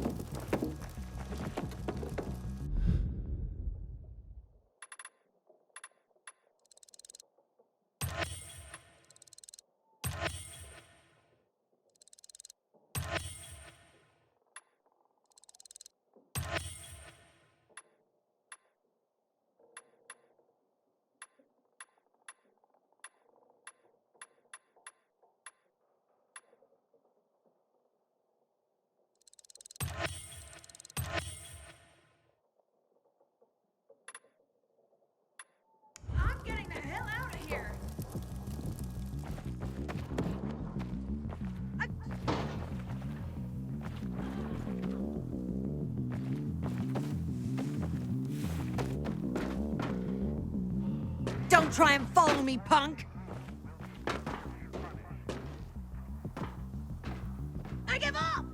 try and follow me, punk! I give up!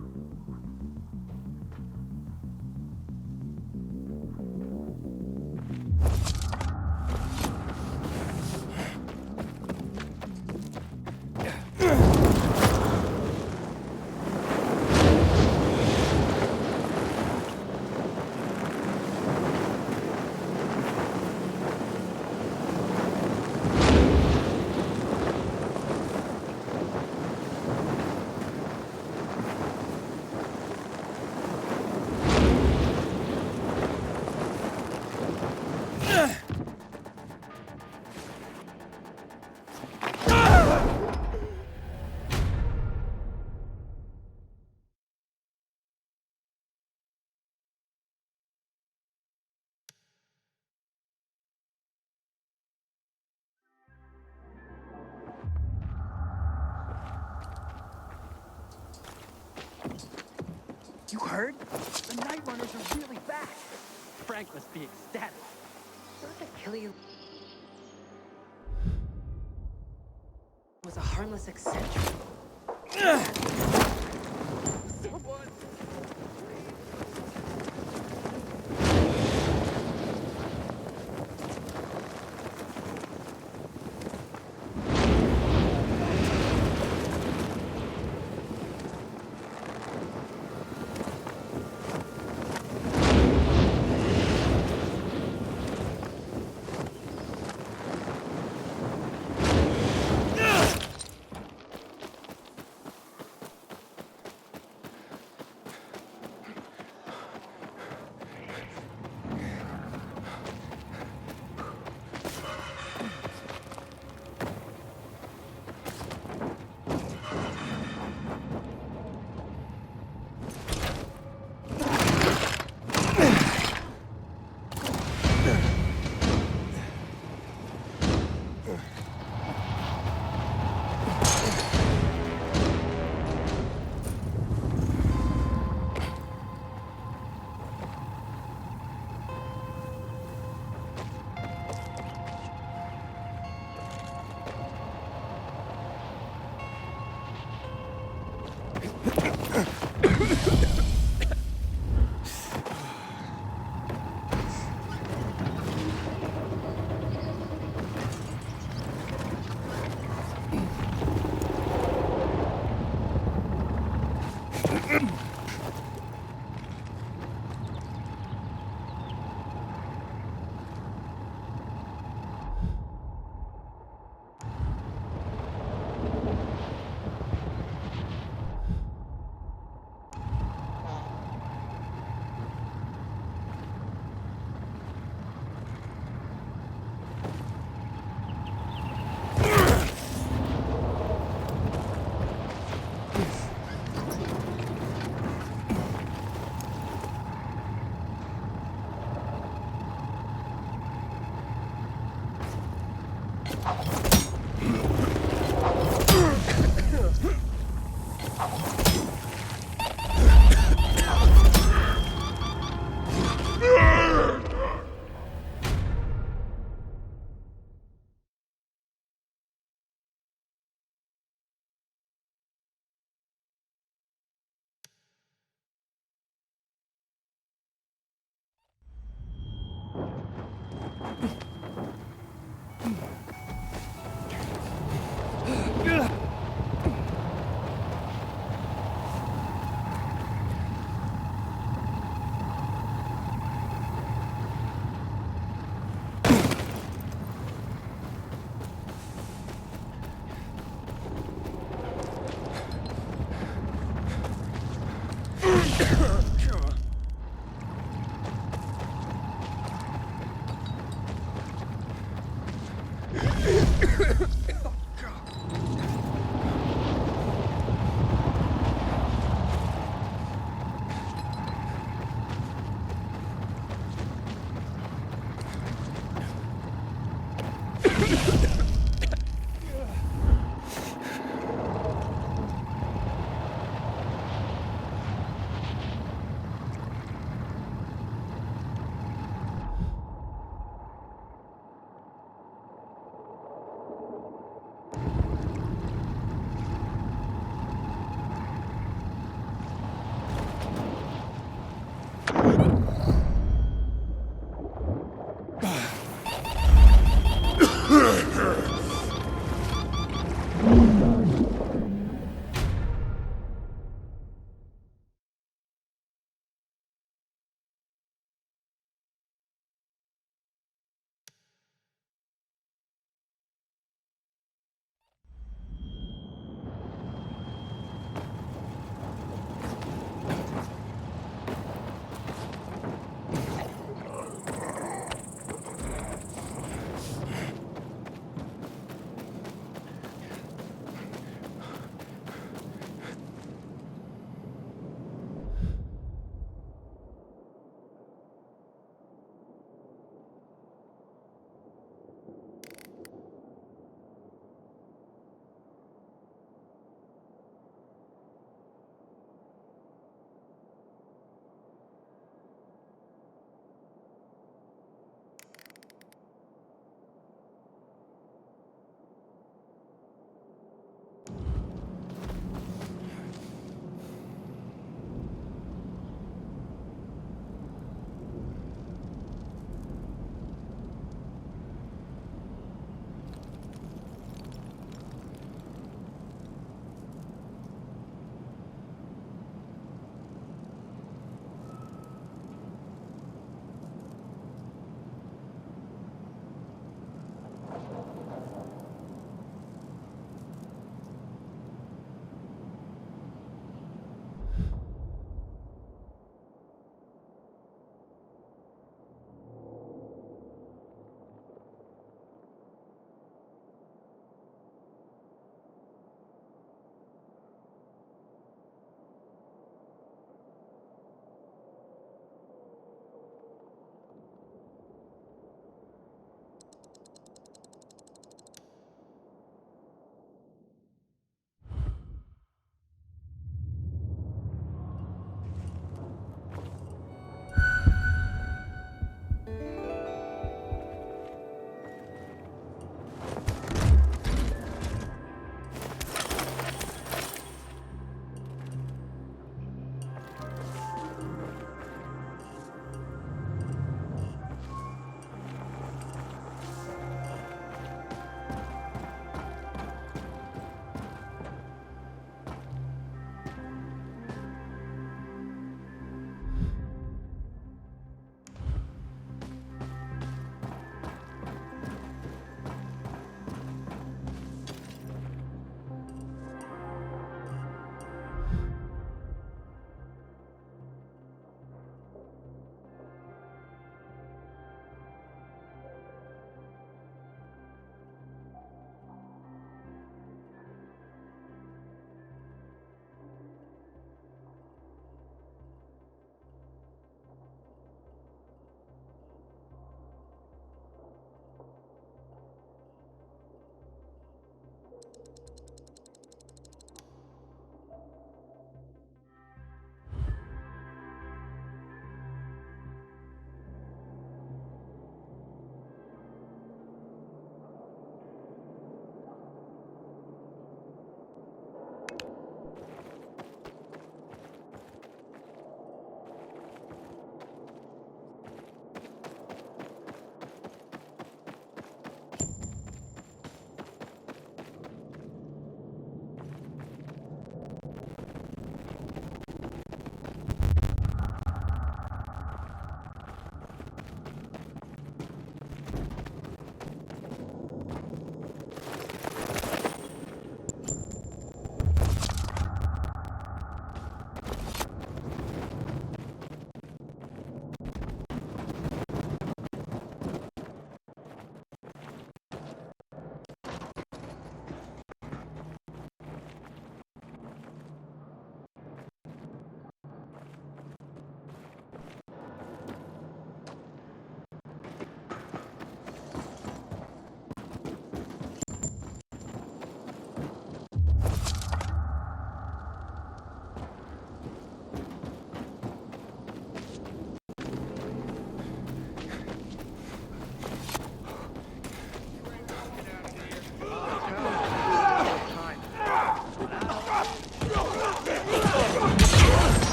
You heard? The Night Runners are really back. Frank must be ecstatic. Those that kill you Was a harmless eccentric.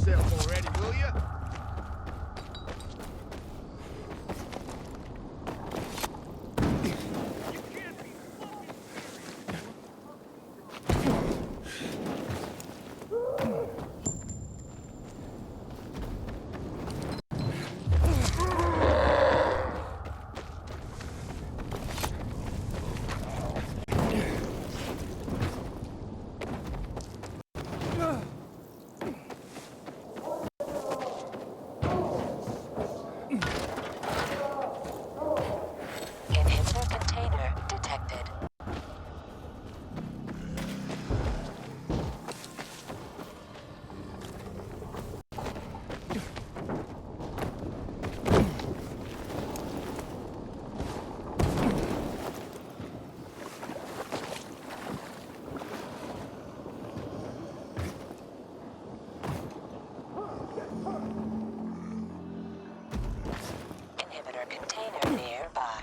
yourself already, will you? Inhibitor container detected. Inhibitor container nearby.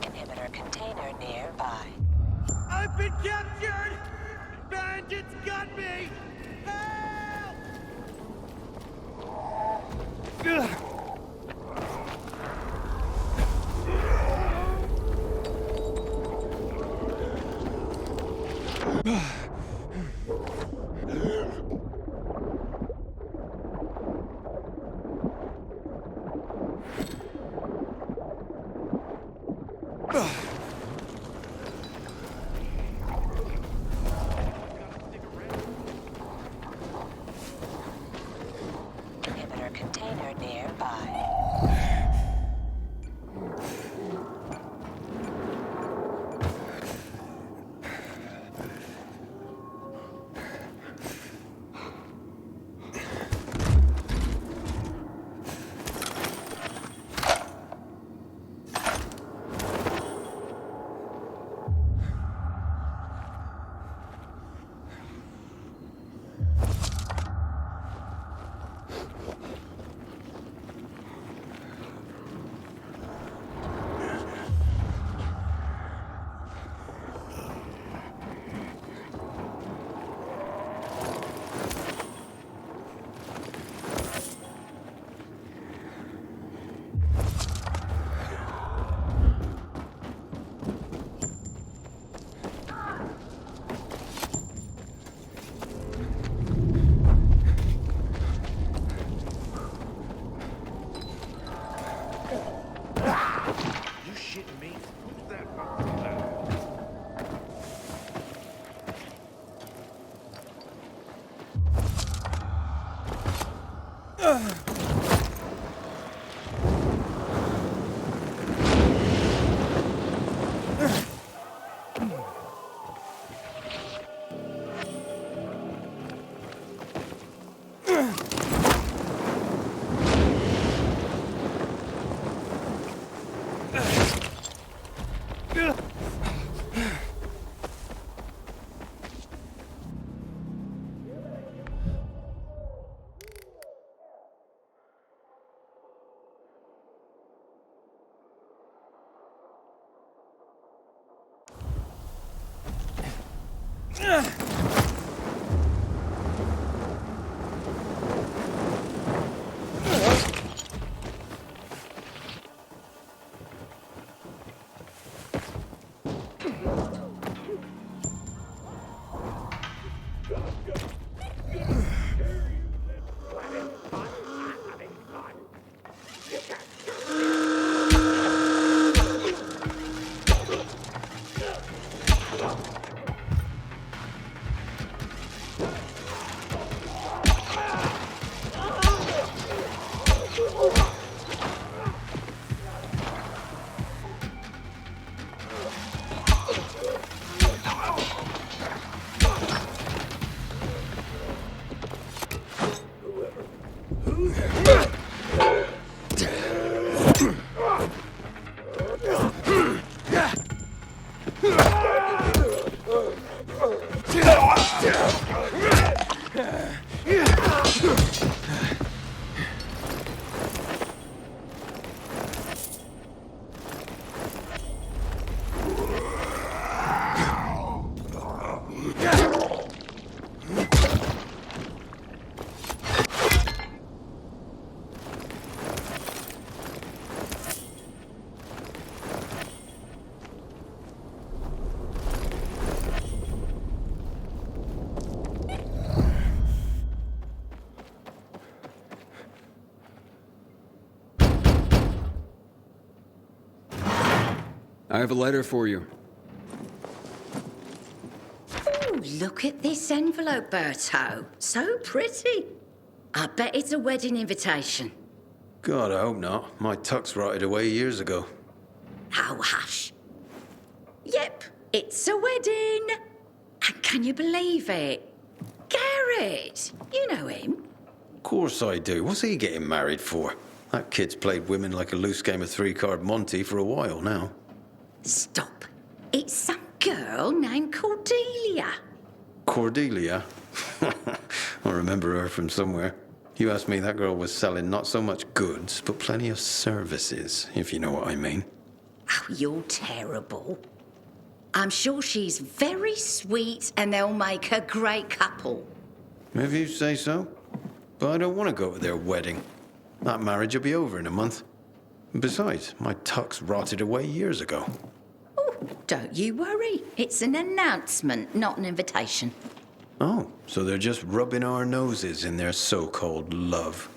Inhibitor container nearby. I've been captured! Bandits got me! Inhibitor container nearby. You shitting me? Who's that fucking guy? I have a letter for you. Ooh, look at this envelope, Berto. So pretty. I bet it's a wedding invitation. God, I hope not. My tux rotted away years ago. Oh, hush. Yep, it's a wedding. And can you believe it? Garrett, you know him. Of course I do. What's he getting married for? That kid's played women like a loose game of three-card Monty for a while now. Stop. It's some girl named Cordelia. Cordelia? I remember her from somewhere. You asked me, that girl was selling not so much goods, but plenty of services, if you know what I mean. Oh, you're terrible. I'm sure she's very sweet and they'll make a great couple. If you say so. But I don't want to go to their wedding. That marriage will be over in a month. Besides, my tux rotted away years ago. Oh, don't you worry. It's an announcement, not an invitation. Oh, so they're just rubbing our noses in their so-called love.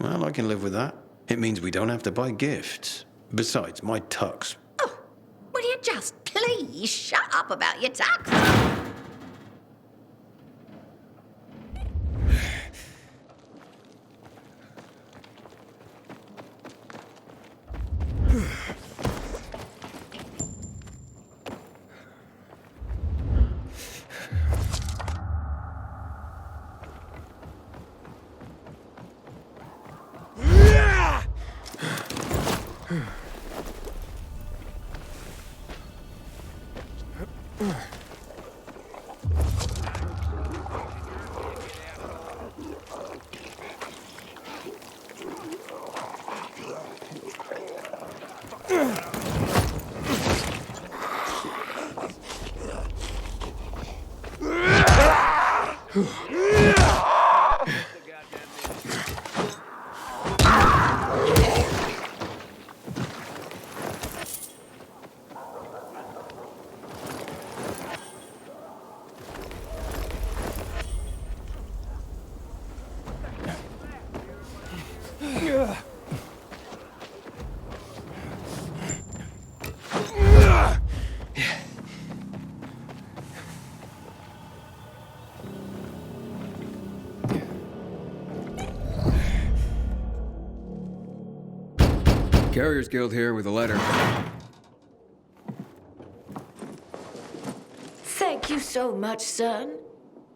Well, I can live with that. It means we don't have to buy gifts. Besides, my tux. Oh, will you just please shut up about your tux? Carriers Guild here with a letter. Thank you so much, son.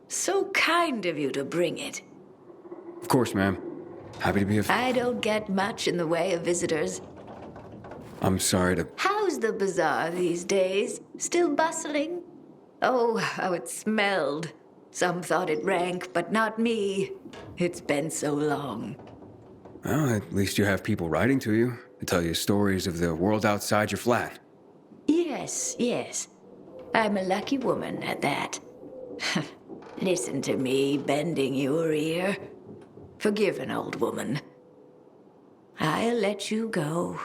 So kind of you to bring it. Of course, ma'am. Happy to be of... I don't get much in the way of visitors. I'm sorry to... How's the bazaar these days? Still bustling? Oh, how it smelled. Some thought it rank, but not me. It's been so long. Well, at least you have people writing to you to tell you stories of the world outside your flat. Yes, yes. I'm a lucky woman at that. Listen to me bending your ear. Forgive an old woman. I'll let you go.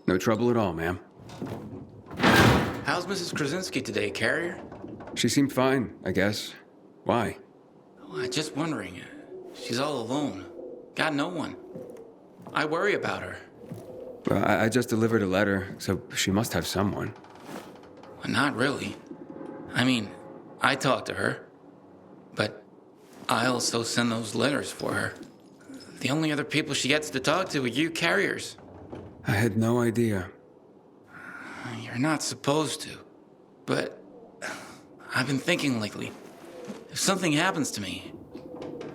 No trouble at all, ma'am. How's Mrs. Krasinski today, Carrier? She seemed fine, I guess. Why? Oh, I'm just wondering. She's all alone. Got no one. I worry about her. Well, I just delivered a letter, so she must have someone. Well, not really. I mean, I talk to her. But I also send those letters for her. The only other people she gets to talk to are you carriers. I had no idea. You're not supposed to. But I've been thinking lately. If something happens to me,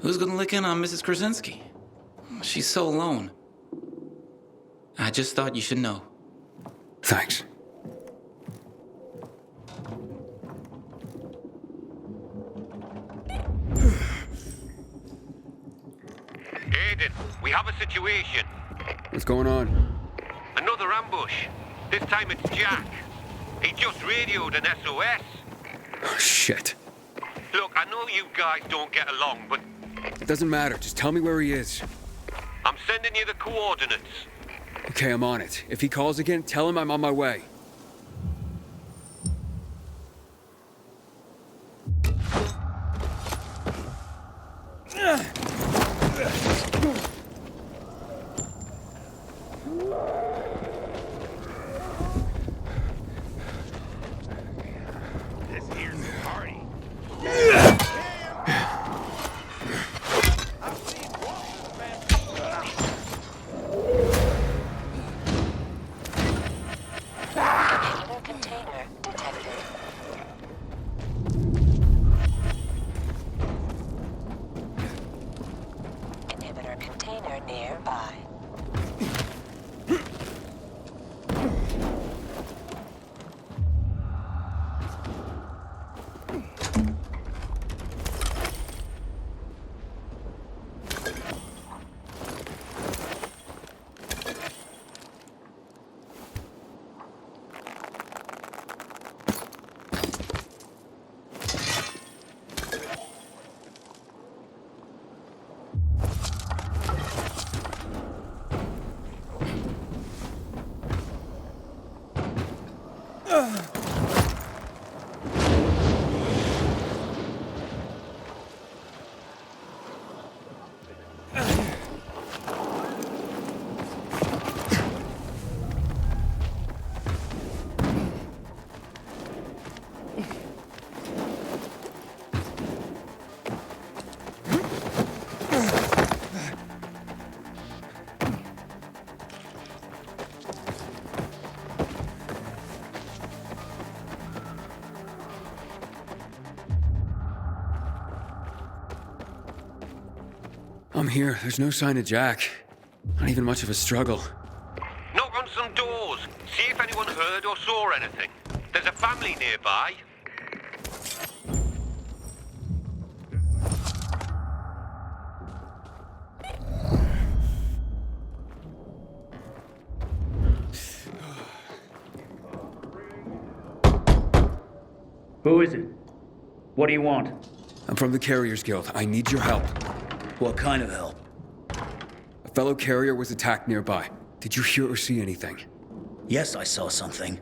who's gonna lick in on Mrs. Krasinski? She's so alone. I just thought you should know. Thanks. Aiden, we have a situation. What's going on? Another ambush. This time it's Jack. He just radioed an SOS. Oh, shit. Look, I know you guys don't get along, but It doesn't matter. Just tell me where he is. I'm sending you the coordinates. Okay, I'm on it. If he calls again, tell him I'm on my way. This here's the party. Inhibitor container detected. Inhibitor container nearby. I'm here. There's no sign of Jack. Not even much of a struggle. Knock on some doors. See if anyone heard or saw anything. There's a family nearby. Who is it? What do you want? I'm from the Carriers Guild. I need your help. What kind of help? A fellow carrier was attacked nearby. Did you hear or see anything? Yes, I saw something.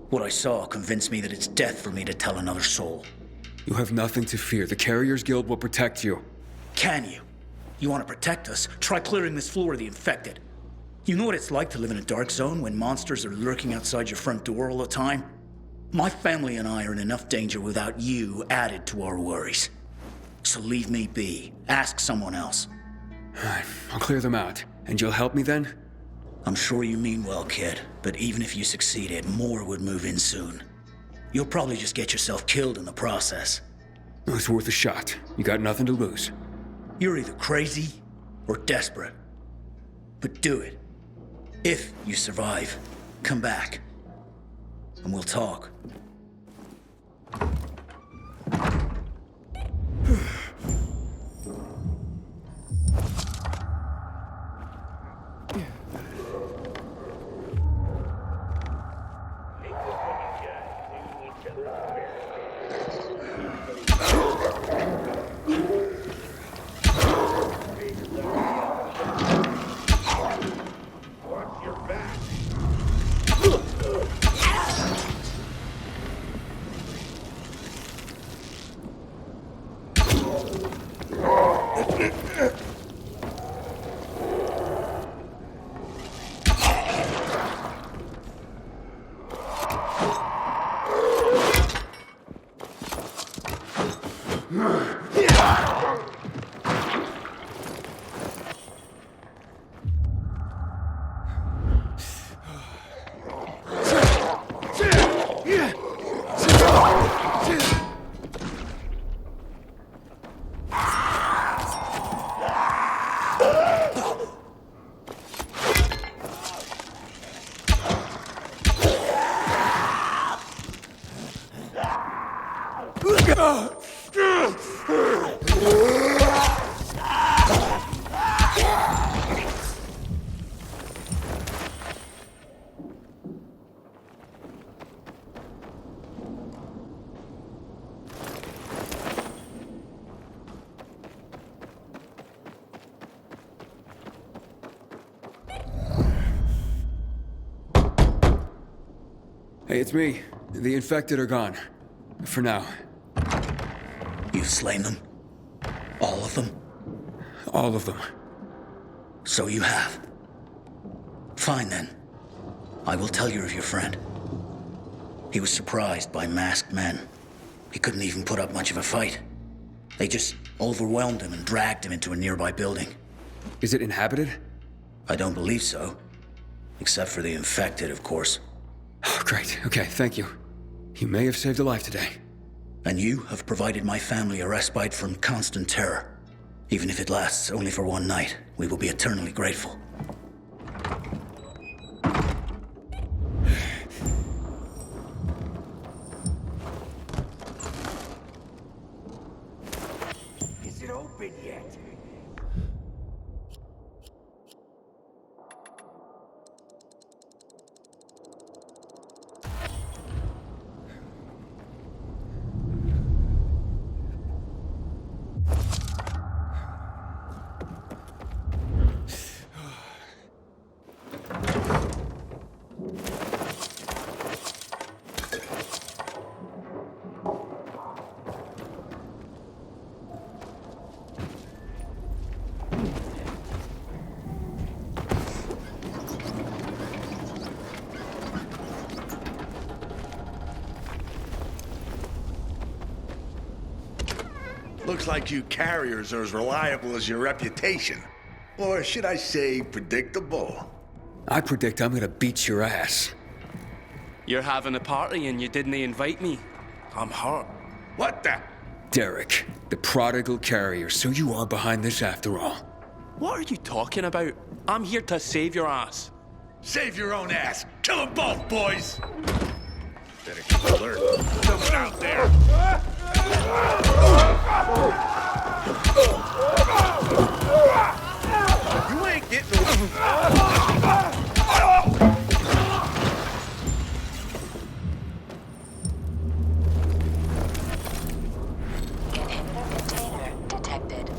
What I saw convinced me that it's death for me to tell another soul. You have nothing to fear. The Carriers Guild will protect you. Can you? You want to protect us? Try clearing this floor of the infected. You know what it's like to live in a dark zone when monsters are lurking outside your front door all the time? My family and I are in enough danger without you added to our worries. So leave me be. Ask someone else. I'll clear them out. And you'll help me then? I'm sure you mean well, kid. But even if you succeeded, more would move in soon. You'll probably just get yourself killed in the process. It's worth a shot. You got nothing to lose. You're either crazy or desperate. But do it. If you survive, come back. And we'll talk. Hey, it's me. The infected are gone. For now. You've slain them? All of them? All of them. So you have. Fine then. I will tell you of your friend. He was surprised by masked men. He couldn't even put up much of a fight. They just overwhelmed him and dragged him into a nearby building. Is it inhabited? I don't believe so. Except for the infected, of course. Oh, great. Okay, thank you. You may have saved a life today. And you have provided my family a respite from constant terror. Even if it lasts only for one night, we will be eternally grateful. Is it open yet? Looks like you carriers are as reliable as your reputation. Or should I say predictable? I predict I'm gonna beat your ass. You're having a party and you didn't invite me. I'm hurt. What the? Derek, the prodigal carrier, so you are behind this after all. What are you talking about? I'm here to save your ass. Save your own ass. Kill them both, boys. Better keep alert. Someone out there. You ain't getting Inhibitor container detected.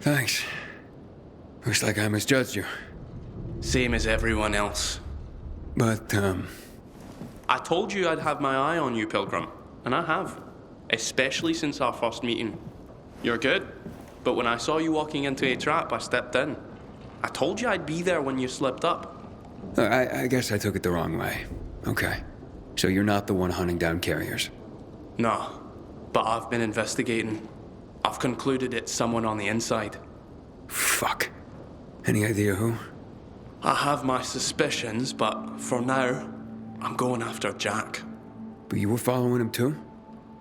Thanks. Looks like I misjudged you. Same as everyone else. But, I told you I'd have my eye on you, Pilgrim. And I have. Especially since our first meeting. You're good. But when I saw you walking into a trap, I stepped in. I told you I'd be there when you slipped up. I guess I took it the wrong way. Okay. So you're not the one hunting down carriers? No. But I've been investigating. I've concluded it's someone on the inside. Fuck. Any idea who? I have my suspicions, but for now, I'm going after Jack. But you were following him too?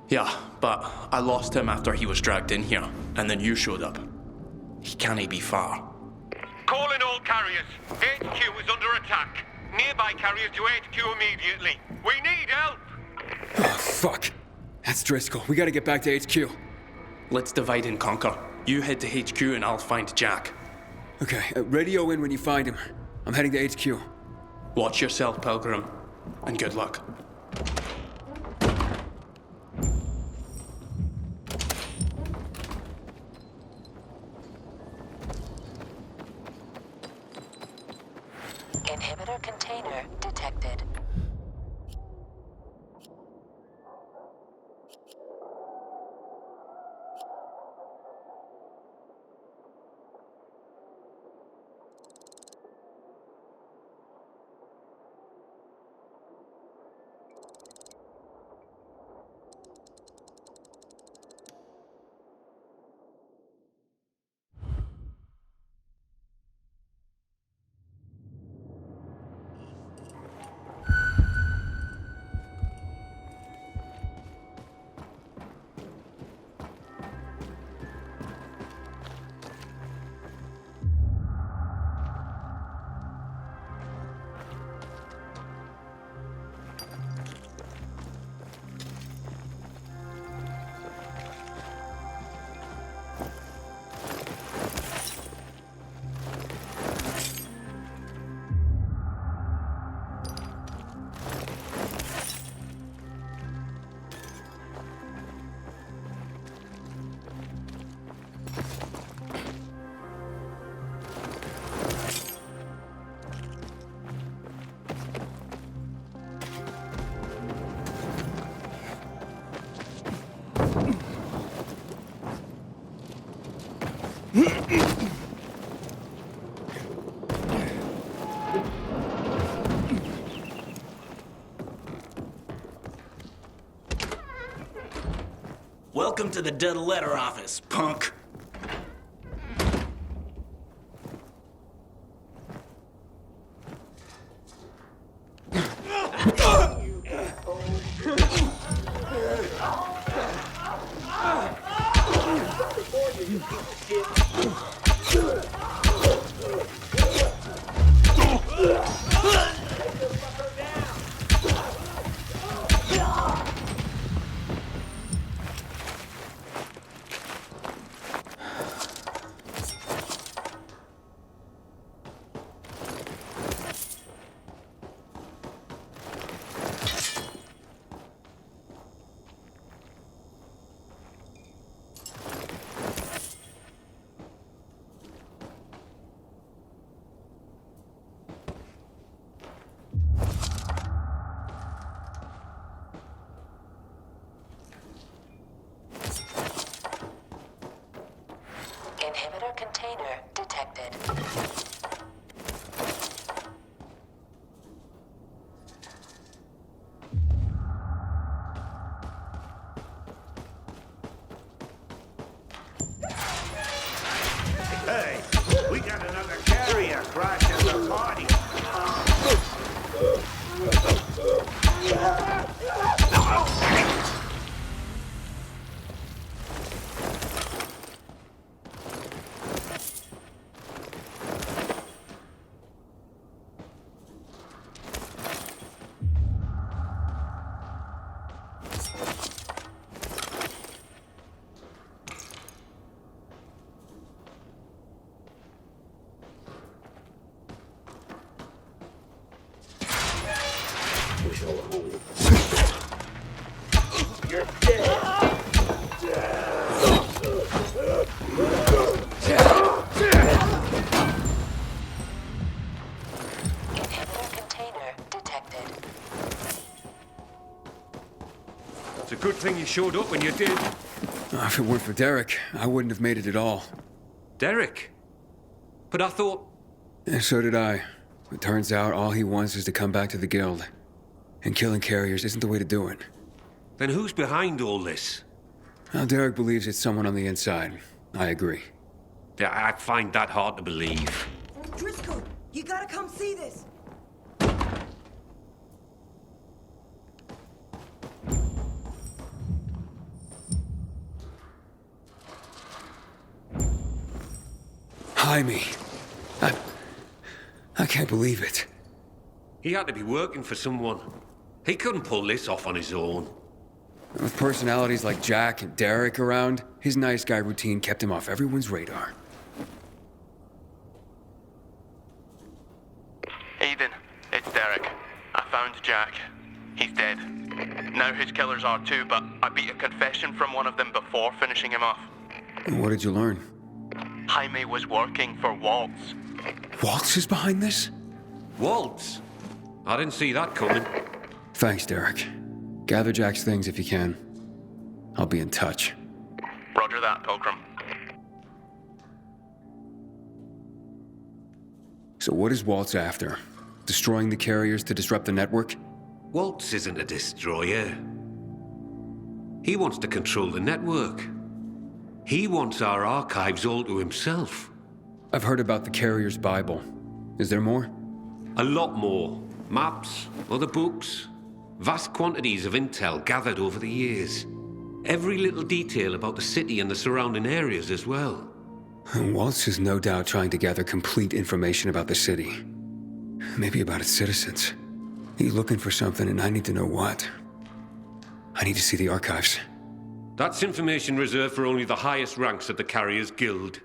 Yeah, but I lost him after he was dragged in here, and then you showed up. He can't be far. Calling all carriers. HQ is under attack. Nearby carriers to HQ immediately. We need help. Oh, fuck. That's Driscoll. We gotta get back to HQ. Let's divide and conquer. You head to HQ and I'll find Jack. Okay, radio in when you find him. I'm heading to HQ. Watch yourself, Pilgrim, and good luck. Inhibitor container detected. Welcome to the dead letter office, punk. Inhibitor container detected. Hey, we got another carrier crashing the party. You're dead. Inhibitor container detected. It's a good thing you showed up when you did. If it weren't for Derek, I wouldn't have made it at all. Derek? But I thought... And so did I. It turns out all he wants is to come back to the guild. And killing carriers isn't the way to do it. Then who's behind all this? Well, Derek believes it's someone on the inside. I agree. Yeah, I find that hard to believe. Driscoll, you gotta come see this. Jaime. I can't believe it. He had to be working for someone. He couldn't pull this off on his own. With personalities like Jack and Derek around, his nice guy routine kept him off everyone's radar. Aiden, it's Derek. I found Jack. He's dead. Now his killers are too, but I beat a confession from one of them before finishing him off. And what did you learn? Jaime was working for Waltz. Waltz is behind this? Waltz? I didn't see that coming. Thanks, Derek. Gather Jack's things if you can. I'll be in touch. Roger that, Pilgrim. So what is Waltz after? Destroying the carriers to disrupt the network? Waltz isn't a destroyer. He wants to control the network. He wants our archives all to himself. I've heard about the Carrier's Bible. Is there more? A lot more. Maps, other books, vast quantities of intel gathered over the years. Every little detail about the city and the surrounding areas as well. And Waltz is no doubt trying to gather complete information about the city. Maybe about its citizens. He's looking for something and I need to know what. I need to see the archives. That's information reserved for only the highest ranks of the Carriers Guild.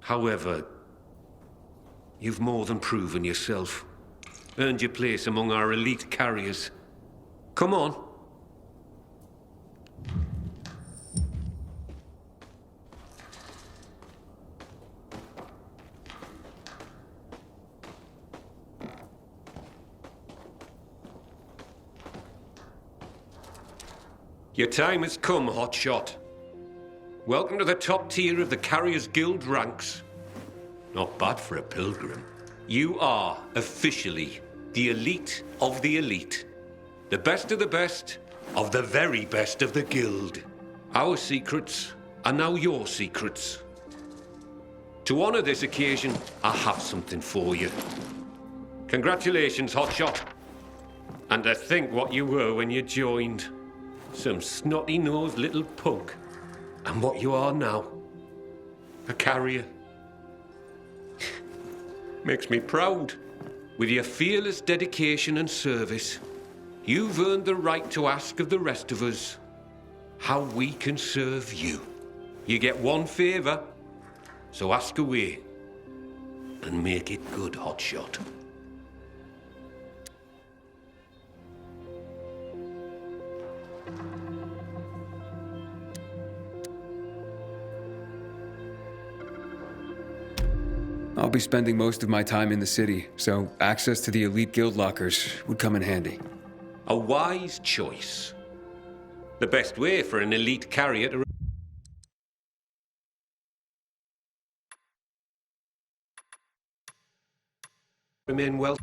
However, you've more than proven yourself. Earned your place among our elite carriers. Come on. Your time has come, Hotshot. welcome to the top tier of the Carriers Guild ranks. Not bad for a pilgrim. You are officially the elite of the elite. The best of the best of the very best of the guild. Our secrets are now your secrets. To honor this occasion, I have something for you. Congratulations, Hotshot. And to think what you were when you joined. Some snotty-nosed little punk. And what you are now. A carrier. Makes me proud. With your fearless dedication and service, you've earned the right to ask of the rest of us how we can serve you. You get one favor, so ask away. And make it good, Hotshot. I'll be spending most of my time in the city, so access to the elite guild lockers would come in handy. A wise choice. The best way for an elite carrier to remain well.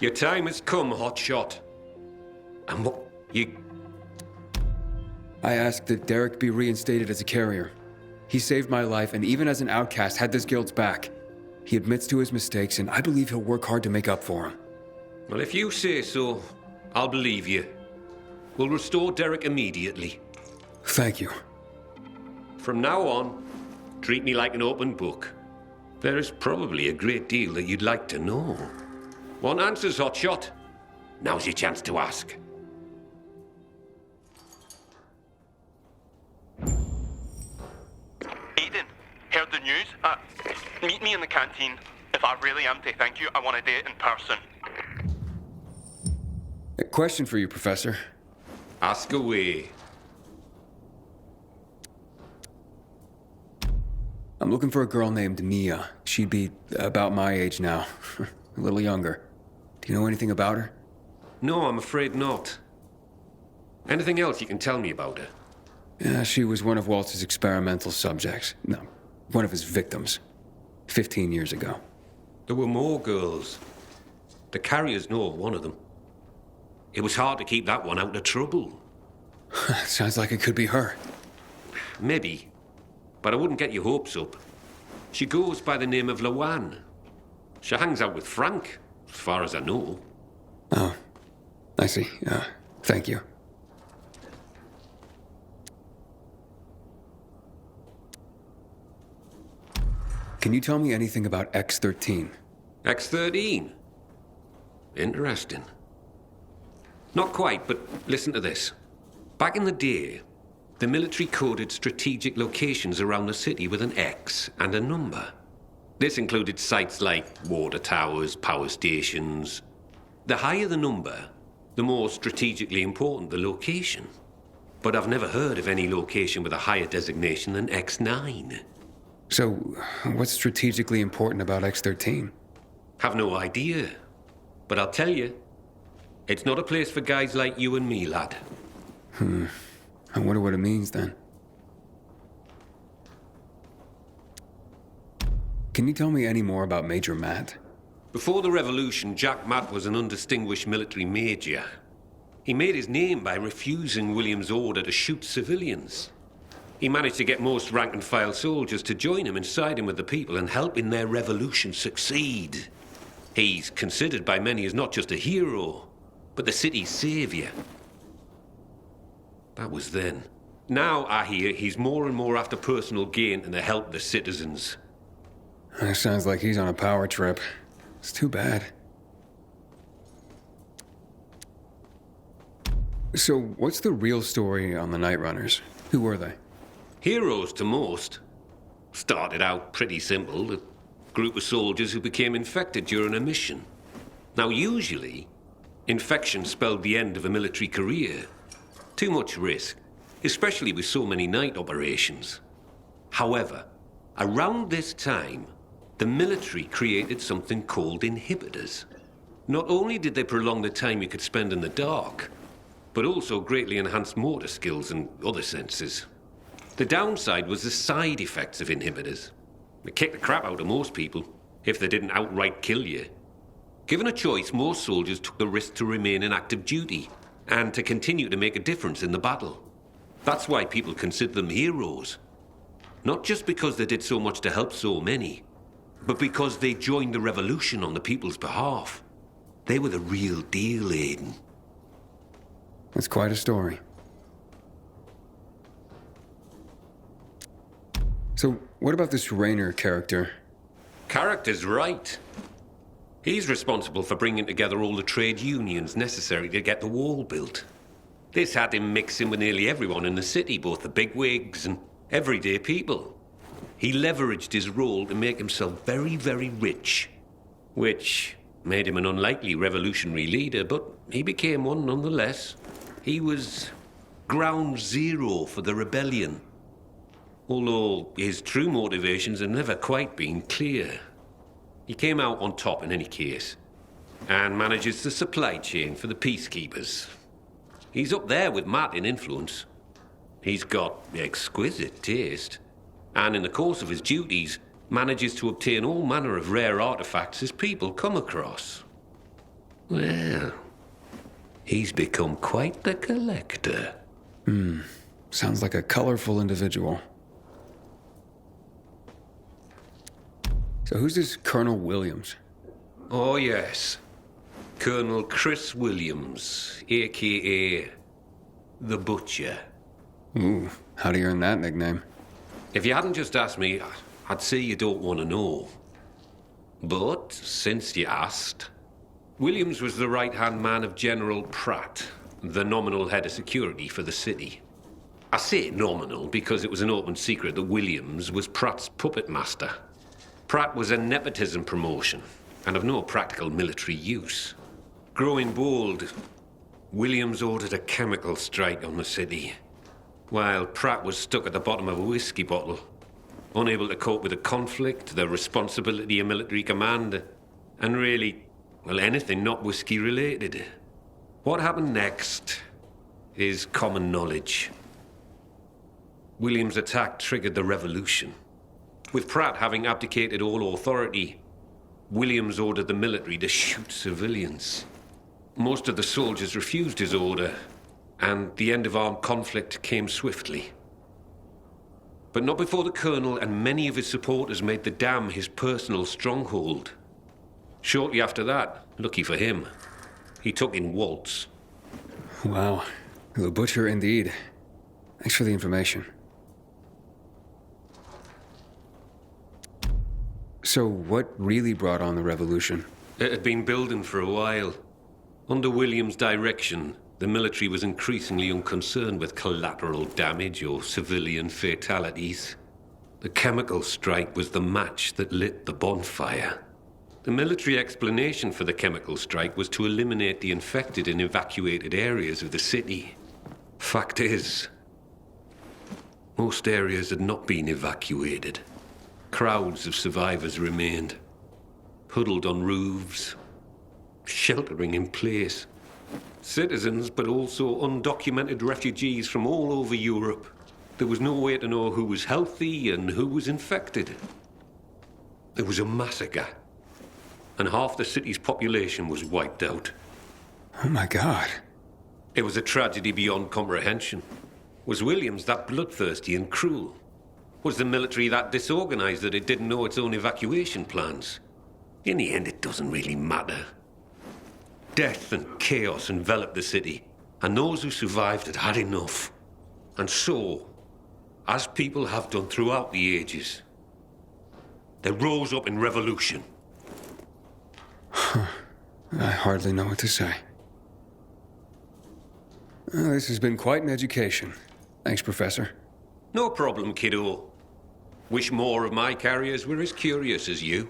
Your time has come, Hotshot. And what you... I asked that Derek be reinstated as a carrier. He saved my life, and even as an outcast, had this guild's back. He admits to his mistakes, and I believe he'll work hard to make up for them. Well, if you say so, I'll believe you. We'll restore Derek immediately. Thank you. From now on, treat me like an open book. There is probably a great deal that you'd like to know. Want answers, Hotshot? Now's your chance to ask. Aiden, heard the news? Meet me in the canteen. If I really am to thank you, I want to do it in person. A question for you, Professor. Ask away. I'm looking for a girl named Mia. She'd be about my age now. A little younger. Do you know anything about her? No, I'm afraid not. Anything else you can tell me about her? Yeah, she was one of Waltz's experimental subjects. No, one of his victims. 15 years ago. There were more girls. The carriers know of one of them. It was hard to keep that one out of trouble. Sounds like it could be her. Maybe. But I wouldn't get your hopes up. She goes by the name of Lawan. She hangs out with Frank, as far as I know. Oh, I see. Thank you. Can you tell me anything about X-13? X-13? Interesting. Not quite, but listen to this. Back in the day, the military coded strategic locations around the city with an X and a number. This included sites like water towers, power stations. The higher the number, the more strategically important the location. But I've never heard of any location with a higher designation than X9. So, what's strategically important about X-13? Have no idea. But I'll tell you, it's not a place for guys like you and me, lad. I wonder what it means then. Can you tell me any more about Major Matt? Before the revolution, Jack Matt was an undistinguished military major. He made his name by refusing William's order to shoot civilians. He managed to get most rank-and-file soldiers to join him and side him with the people and help in their revolution succeed. He's considered by many as not just a hero, but the city's savior. That was then. Now, I hear, he's more and more after personal gain and to help the citizens. That sounds like he's on a power trip. It's too bad. So, what's the real story on the Night Runners? Who were they? Heroes to most. Started out pretty simple, a group of soldiers who became infected during a mission. Now, usually, infection spelled the end of a military career. Too much risk, especially with so many night operations. However, around this time, the military created something called inhibitors. Not only did they prolong the time you could spend in the dark, but also greatly enhanced motor skills and other senses. The downside was the side effects of inhibitors. They kicked the crap out of most people, if they didn't outright kill you. Given a choice, most soldiers took the risk to remain in active duty, and to continue to make a difference in the battle. That's why people consider them heroes. Not just because they did so much to help so many, but because they joined the revolution on the people's behalf. They were the real deal, Aiden. That's quite a story. So, what about this Raynor character? Character's right. He's responsible for bringing together all the trade unions necessary to get the wall built. This had him mixing with nearly everyone in the city, both the bigwigs and everyday people. He leveraged his role to make himself very, very rich, which made him an unlikely revolutionary leader, but he became one nonetheless. He was ground zero for the rebellion, although his true motivations have never quite been clear. He came out on top in any case, and manages the supply chain for the peacekeepers. He's up there with Matt in influence. He's got exquisite taste, and in the course of his duties, manages to obtain all manner of rare artifacts his people come across. Well, he's become quite the collector. Sounds like a colorful individual. So who's this Colonel Williams? Oh, yes. Colonel Chris Williams, a.k.a. The Butcher. Ooh, how do you earn that nickname? If you hadn't just asked me, I'd say you don't want to know. But, since you asked, Williams was the right-hand man of General Pratt, the nominal head of security for the city. I say nominal because it was an open secret that Williams was Pratt's puppet master. Pratt was a nepotism promotion, and of no practical military use. Growing bold, Williams ordered a chemical strike on the city, while Pratt was stuck at the bottom of a whiskey bottle, unable to cope with the conflict, the responsibility of military command, and really, well, anything not whiskey-related. What happened next is common knowledge. Williams' attack triggered the revolution. With Pratt having abdicated all authority, Williams ordered the military to shoot civilians. Most of the soldiers refused his order, and the end of armed conflict came swiftly. But not before the colonel and many of his supporters made the dam his personal stronghold. Shortly after that, lucky for him, he took in Waltz. Wow, the Butcher indeed. Thanks for the information. So what really brought on the revolution? It had been building for a while. Under Williams' direction, the military was increasingly unconcerned with collateral damage or civilian fatalities. The chemical strike was the match that lit the bonfire. The military explanation for the chemical strike was to eliminate the infected in evacuated areas of the city. Fact is, most areas had not been evacuated. Crowds of survivors remained, huddled on roofs, sheltering in place. Citizens, but also undocumented refugees from all over Europe. There was no way to know who was healthy and who was infected. there was a massacre, and half the city's population was wiped out. Oh my God. It was a tragedy beyond comprehension. Was Williams that bloodthirsty and cruel? Was the military that disorganized that it didn't know its own evacuation plans? In the end, it doesn't really matter. Death and chaos enveloped the city, and those who survived had had enough. And so, as people have done throughout the ages, they rose up in revolution. I hardly know what to say. Well, this has been quite an education. Thanks, Professor. No problem, kiddo. Wish more of my carriers were as curious as you.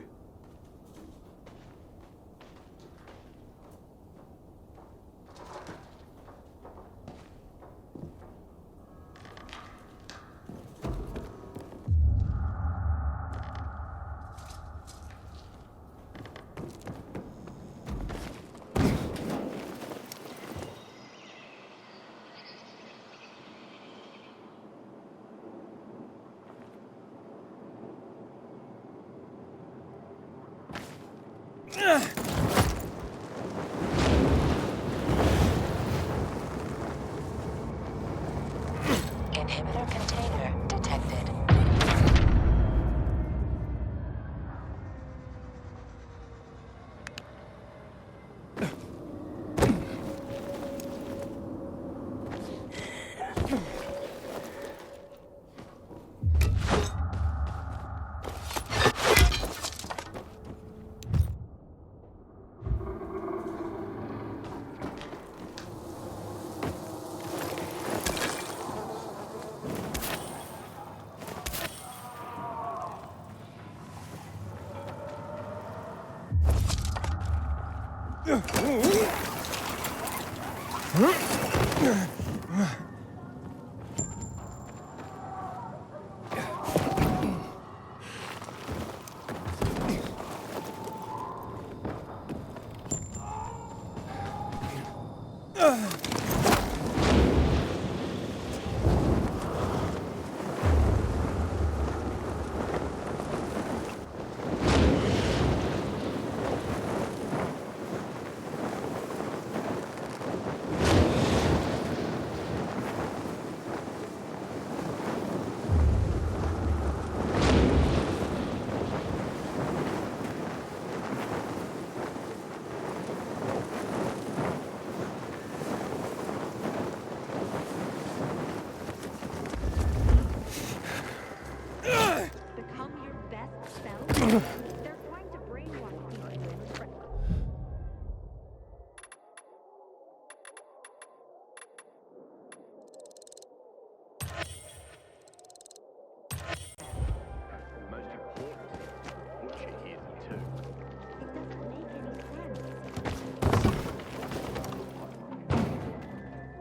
Inhibitor container detected.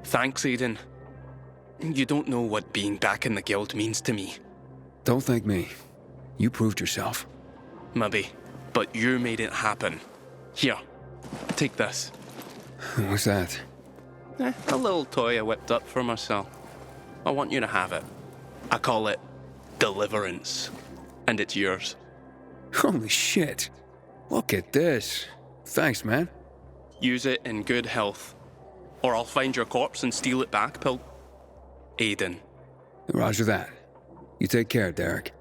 Thanks, Aiden. You don't know what being back in the guild means to me. Don't thank me. You proved yourself. Maybe, but you made it happen. Here, take this. What's that? A little toy I whipped up for myself. I want you to have it. I call it Deliverance, and it's yours. Holy shit. Look at this. Thanks, man. Use it in good health, or I'll find your corpse and steal it back, Aiden. Roger that. You take care, Derek.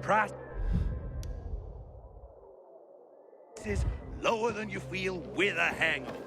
price is lower than you feel with a hangover.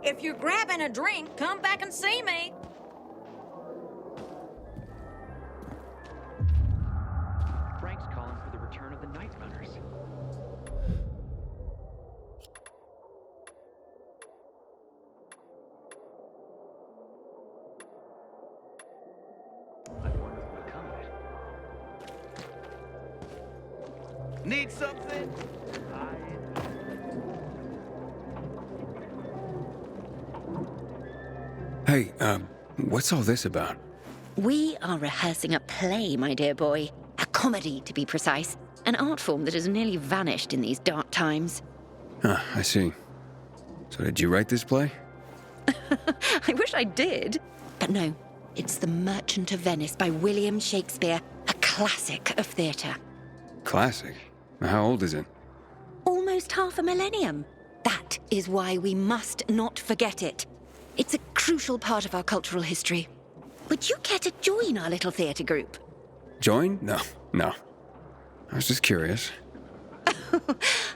If you're grabbing a drink, come back and see me. Frank's calling for the return of the Night Runners. I wonder what will become of it. Need something? Hey, what's all this about? We are rehearsing a play, my dear boy. A comedy, to be precise. An art form that has nearly vanished in these dark times. Ah, I see. So did you write this play? I wish I did. But no, it's The Merchant of Venice by William Shakespeare, a classic of theatre. Classic? How old is it? Almost half a millennium. That is why we must not forget it. It's a crucial part of our cultural history. Would you care to join our little theatre group? Join? No. I was just curious.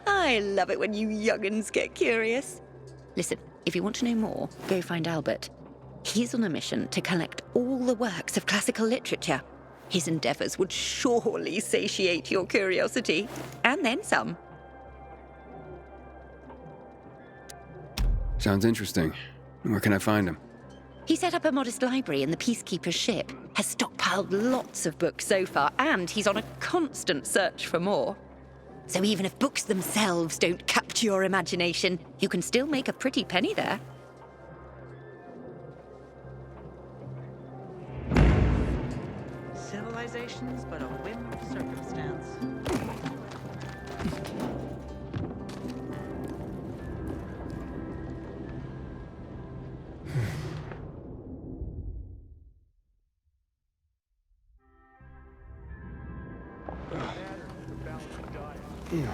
I love it when you young'uns get curious. Listen, if you want to know more, go find Albert. He's on a mission to collect all the works of classical literature. His endeavours would surely satiate your curiosity. And then some. Sounds interesting. Where can I find him? He set up a modest library in the Peacekeeper's ship, has stockpiled lots of books so far, and he's on a constant search for more. So even if books themselves don't capture your imagination, you can still make a pretty penny there. Civilization's but a whim of circumstance. Yeah.